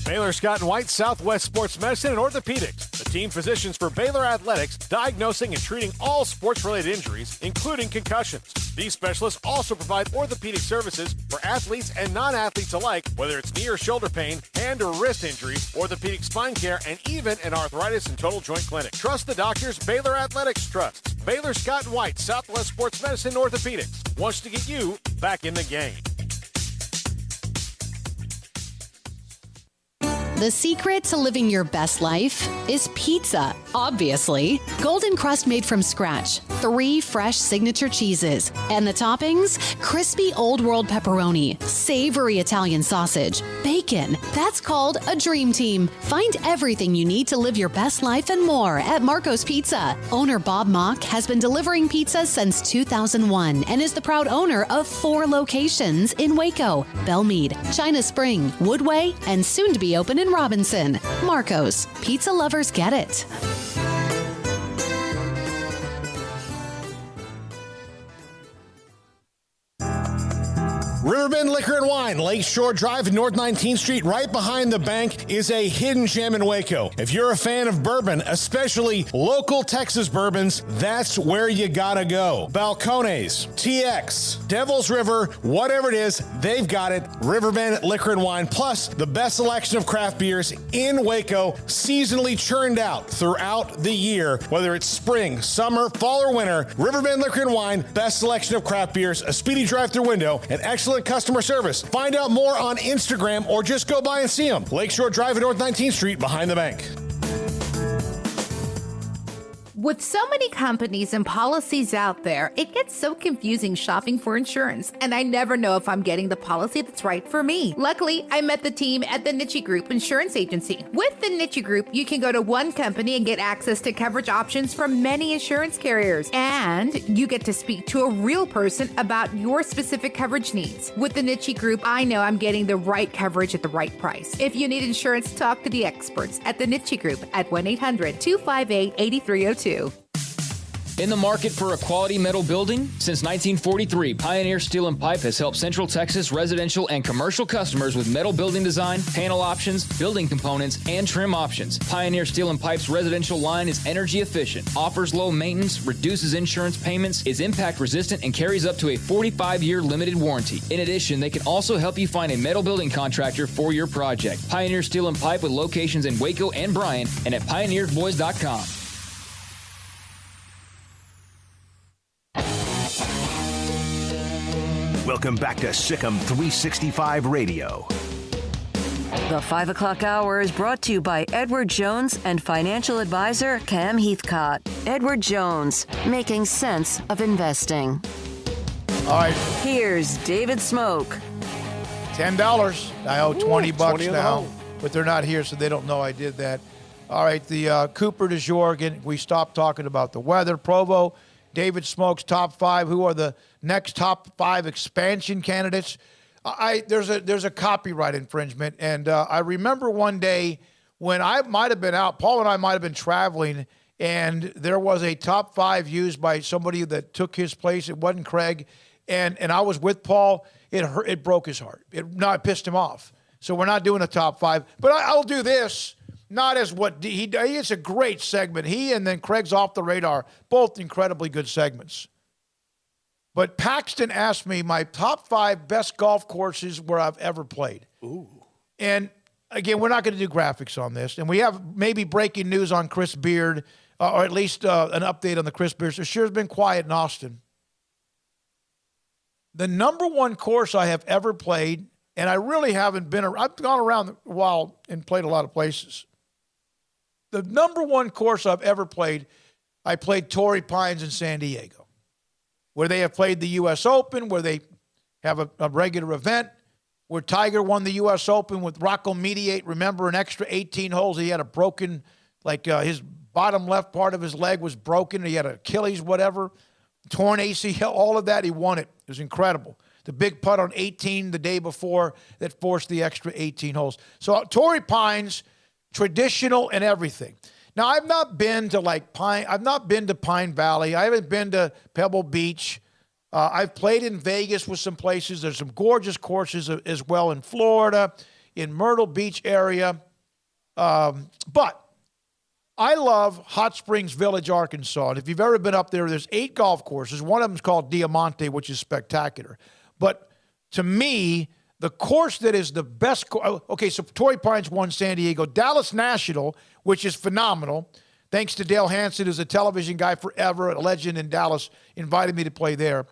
Baylor Scott and White, Southwest Sports Medicine and Orthopedics, the team physicians for Baylor Athletics, diagnosing and treating all sports-related injuries, including concussions. These specialists also provide orthopedic services for athletes and non-athletes alike, whether it's knee or shoulder pain, hand or wrist injuries, orthopedic spine care, and even an arthritis and total joint clinic. Trust the doctors Baylor Athletics trusts. Baylor Scott and White, Southwest Sports Medicine and Orthopedics wants to get you back in the game. The secret to living your best life is pizza, obviously. Golden crust made from scratch, 3 fresh signature cheeses, and the toppings, crispy Old World pepperoni, savory Italian sausage, bacon. That's called a dream team. Find everything you need to live your best life and more at Marco's Pizza. Owner Bob Mock has been delivering pizza since 2001 and is the proud owner of 4 locations in Waco, Belmead, China Spring, Woodway, and soon to be open in Robinson. Marco's. Pizza lovers get it. Riverbend Liquor and Wine, Lakeshore Drive and North 19th Street, right behind the bank, is a hidden gem in Waco. If you're a fan of bourbon, especially local Texas bourbons, that's where you gotta go. Balcones, TX, Devil's River, whatever it is, they've got it. Riverbend Liquor and Wine, plus the best selection of craft beers in Waco, seasonally churned out throughout the year. Whether it's spring, summer, fall, or winter, Riverbend Liquor and Wine, best selection of craft beers, a speedy drive-through window, and excellent customer service. Find out more on Instagram or just go by and see them. Lakeshore Drive at North 19th Street behind the bank. With so many companies and policies out there, it gets so confusing shopping for insurance, and I never know if I'm getting the policy that's right for me. Luckily, I met the team at the Niche Group Insurance Agency. With the Niche Group, you can go to one company and get access to coverage options from many insurance carriers, and you get to speak to a real person about your specific coverage needs. With the Niche Group, I know I'm getting the right coverage at the right price. If you need insurance, talk to the experts at the Niche Group at 1-800-258-8302. In the market for a quality metal building? Since 1943, Pioneer Steel and Pipe has helped Central Texas residential and commercial customers with metal building design, panel options, building components, and trim options. Pioneer Steel and Pipe's residential line is energy efficient, offers low maintenance, reduces insurance payments, is impact resistant, and carries up to a 45-year limited warranty. In addition, they can also help you find a metal building contractor for your project. Pioneer Steel and Pipe with locations in Waco and Bryan and at pioneersboys.com. Welcome back to Sikkim 365 Radio. The 5 o'clock hour is brought to you by Edward Jones and financial advisor Cam Heathcott. Edward Jones, making sense of investing. All right. Here's David Smoak. $10. I owe $20 $20 now, but they're not here, so they don't know I did that. All right, the Cooper de Jour, again, we stopped talking about the weather. Provo, David Smoak's top 5. Who are the next top 5 expansion candidates? There's a copyright infringement, and I remember one day when I might have been out, Paul and I might have been traveling, and there was a top 5 used by somebody that took his place. It wasn't Craig, and I was with Paul. It broke his heart. It pissed him off. So we're not doing a top 5, but I'll do this. Not as what he does. It's a great segment. He and then Craig's Off the Radar, both incredibly good segments. But Paxton asked me my top 5 best golf courses where I've ever played. Ooh. And again, we're not going to do graphics on this. And we have maybe breaking news on Chris Beard, or at least an update on the Chris Beard. So sure has been quiet in Austin. The number 1 course I have ever played, and I really haven't been, I've gone around a while and played a lot of places. The number 1 course I've ever played, I played Torrey Pines in San Diego, where they have played the U.S. Open, where they have a regular event, where Tiger won the U.S. Open with Rocco Mediate. Remember, an extra 18 holes. He had a broken, his bottom left part of his leg was broken. He had an Achilles, whatever, torn ACL, all of that. He won it. It was incredible. The big putt on 18 the day before that forced the extra 18 holes. So Torrey Pines, traditional and everything. Now, I've not been to Pine Valley. I haven't been to Pebble Beach. I've played in Vegas with some places. There's some gorgeous courses as well in Florida, in Myrtle Beach area. But I love Hot Springs Village, Arkansas. And if you've ever been up there, there's 8 golf courses. One of them is called Diamante, which is spectacular. But to me, the course that is the best, okay, so Torrey Pines won San Diego. Dallas National, which is phenomenal. Thanks to Dale Hansen, who's a television guy forever, a legend in Dallas, invited me to play there.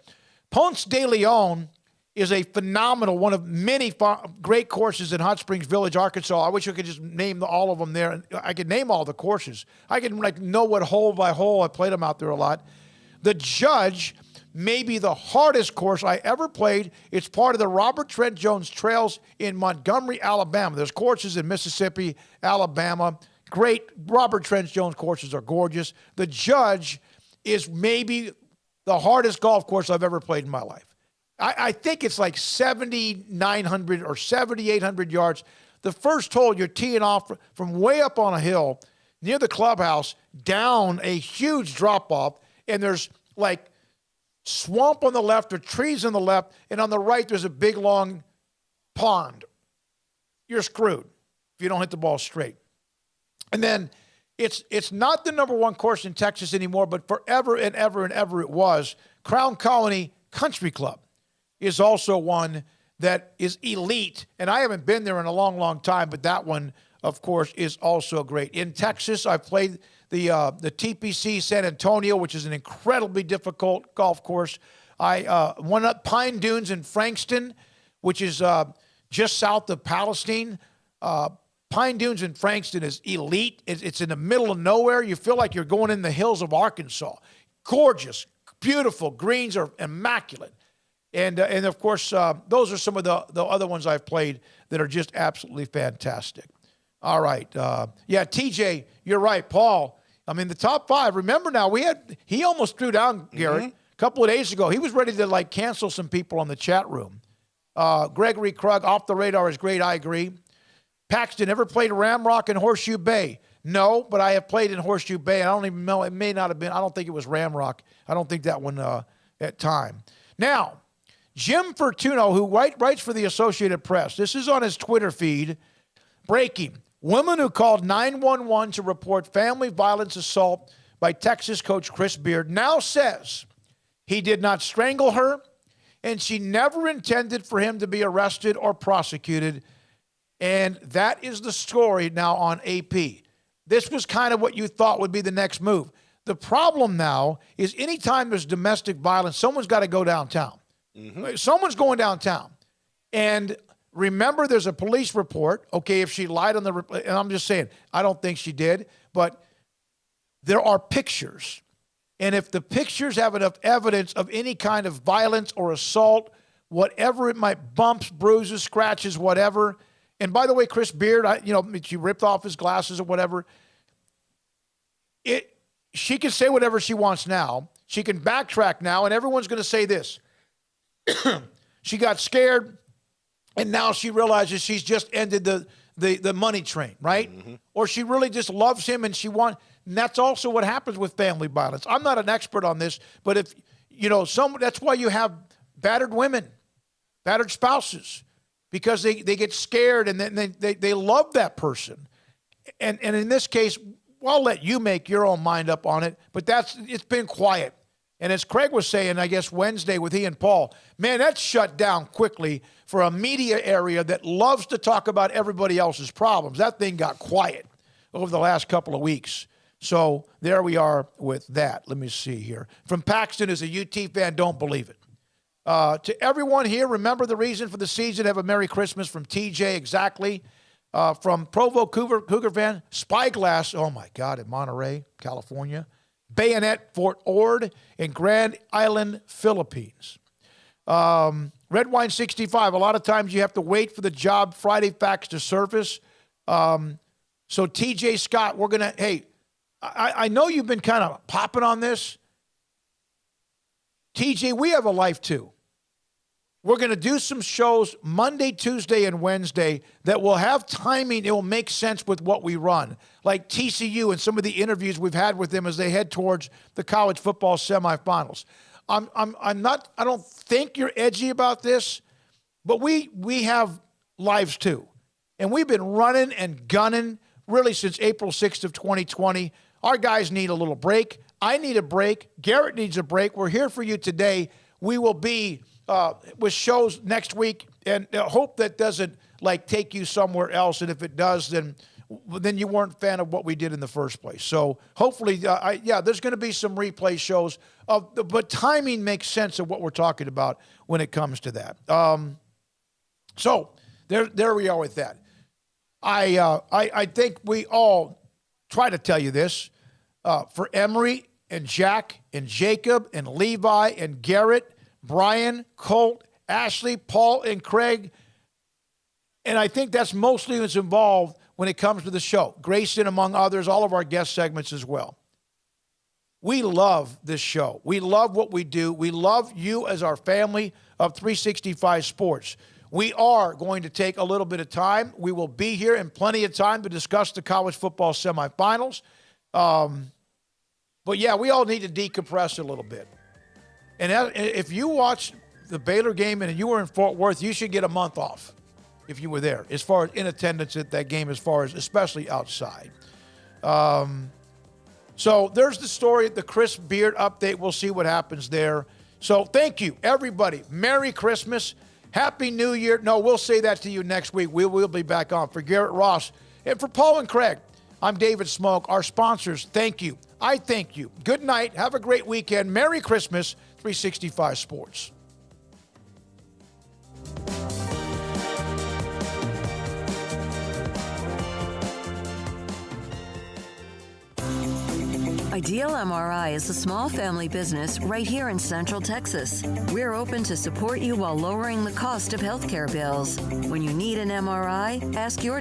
Ponce de Leon is a phenomenal, one of many great courses in Hot Springs Village, Arkansas. I wish I could just name all of them there. I could name all the courses. I could know what hole by hole. I played them out there a lot. The Judge, maybe the hardest course I ever played. It's part of the Robert Trent Jones Trails in Montgomery, Alabama. There's courses in Mississippi, Alabama. Great. Robert Trent Jones courses are gorgeous. The Judge is maybe the hardest golf course I've ever played in my life. I think it's like 7,900 or 7,800 yards. The first hole, you're teeing off from way up on a hill near the clubhouse, down a huge drop-off, and there's like swamp on the left or trees on the left, and on the right there's a big, long pond. You're screwed if you don't hit the ball straight. And then it's not the number 1 course in Texas anymore, but forever and ever and ever it was. Crown Colony Country Club is also one that is elite, and I haven't been there in a long, long time, but that one, of course, is also great. In Texas, I've played the TPC San Antonio, which is an incredibly difficult golf course. I won up Pine Dunes in Frankston, which is just south of Palestine. Pine Dunes in Frankston is elite. It's in the middle of nowhere. You feel like you're going in the hills of Arkansas. Gorgeous, beautiful. Greens are immaculate. And of course, those are some of the other ones I've played that are just absolutely fantastic. All right. Yeah, TJ, you're right. Paul, I mean, the top 5. Remember now, he almost threw down, Garrett, a couple of days ago. He was ready to, cancel some people on the chat room. Gregory Krug, Off the Radar is great. I agree. Paxton, ever played Ramrock and Horseshoe Bay? No, but I have played in Horseshoe Bay. I don't even know. It may not have been. I don't think it was Ramrock. I don't think that one at time. Now, Jim Fortuno, who writes for the Associated Press, this is on his Twitter feed. Breaking. Woman who called 911 to report family violence assault by Texas coach Chris Beard now says he did not strangle her and she never intended for him to be arrested or prosecuted. And that is the story now on AP. This was kind of what you thought would be the next move. The problem now is anytime there's domestic violence, someone's got to go downtown. Mm-hmm. Someone's going downtown. And remember, there's a police report. Okay, if she lied on and I'm just saying, I don't think she did, but there are pictures. And if the pictures have enough evidence of any kind of violence or assault whatever it might, bumps, bruises, scratches, whatever. And by the way, Chris Beard, she ripped off his glasses or whatever. She can say whatever she wants now. She can backtrack now, and everyone's going to say this. She got scared, and now she realizes she's just ended the money train, right? Mm-hmm. Or she really just loves him, and and that's also what happens with family violence. I'm not an expert on this, but if, that's why you have battered women, battered spouses, because they get scared, and then they love that person. And in this case, I'll let you make your own mind up on it, but it's been quiet. And as Craig was saying, I guess Wednesday with he and Paul, man, that's shut down quickly for a media area that loves to talk about everybody else's problems. That thing got quiet over the last couple of weeks. So there we are with that. Let me see here. From Paxton, as a UT fan, don't believe it. To everyone here, remember the reason for the season. Have a Merry Christmas from TJ, exactly. From Provo Cougar fan, Spyglass, oh my God, in Monterey, California. Bayonet, Fort Ord, in Grand Island, Philippines. Red Wine 65, a lot of times you have to wait for the Job Friday facts to surface. So TJ Scott, we're going to, I know you've been kind of popping on this. TJ, we have a life too. We're going to do some shows Monday, Tuesday, and Wednesday that will have timing. It will make sense with what we run, like TCU and some of the interviews we've had with them as they head towards the college football semifinals. I don't think you're edgy about this, but we have lives too. And we've been running and gunning really since April 6th of 2020. Our guys need a little break. I need a break. Garrett needs a break. We're here for you today. We will be with shows next week, and hope that doesn't take you somewhere else. And if it does, then you weren't a fan of what we did in the first place. So hopefully, there's going to be some replay shows but timing makes sense of what we're talking about when it comes to that. So there we are with that. I think we all try to tell you this for Emery and Jack and Jacob and Levi and Garrett, Brian, Colt, Ashley, Paul, and Craig. And I think that's mostly what's involved when it comes to the show. Grayson, among others, all of our guest segments as well. We love this show. We love what we do. We love you as our family of 365 Sports. We are going to take a little bit of time. We will be here in plenty of time to discuss the college football semifinals. But yeah, we all need to decompress a little bit. And if you watched the Baylor game and you were in Fort Worth, you should get a month off if you were there, as far as in attendance at that game, especially outside. So there's the story, the Chris Beard update. We'll see what happens there. So thank you, everybody. Merry Christmas. Happy New Year. No, we'll say that to you next week. We will be back on. For Garrett Ross and for Paul and Craig, I'm David Smoak. Our sponsors, thank you. I thank you. Good night. Have a great weekend. Merry Christmas. 365 Sports. Ideal MRI is a small family business right here in Central Texas. We're open to support you while lowering the cost of healthcare bills. When you need an MRI, ask your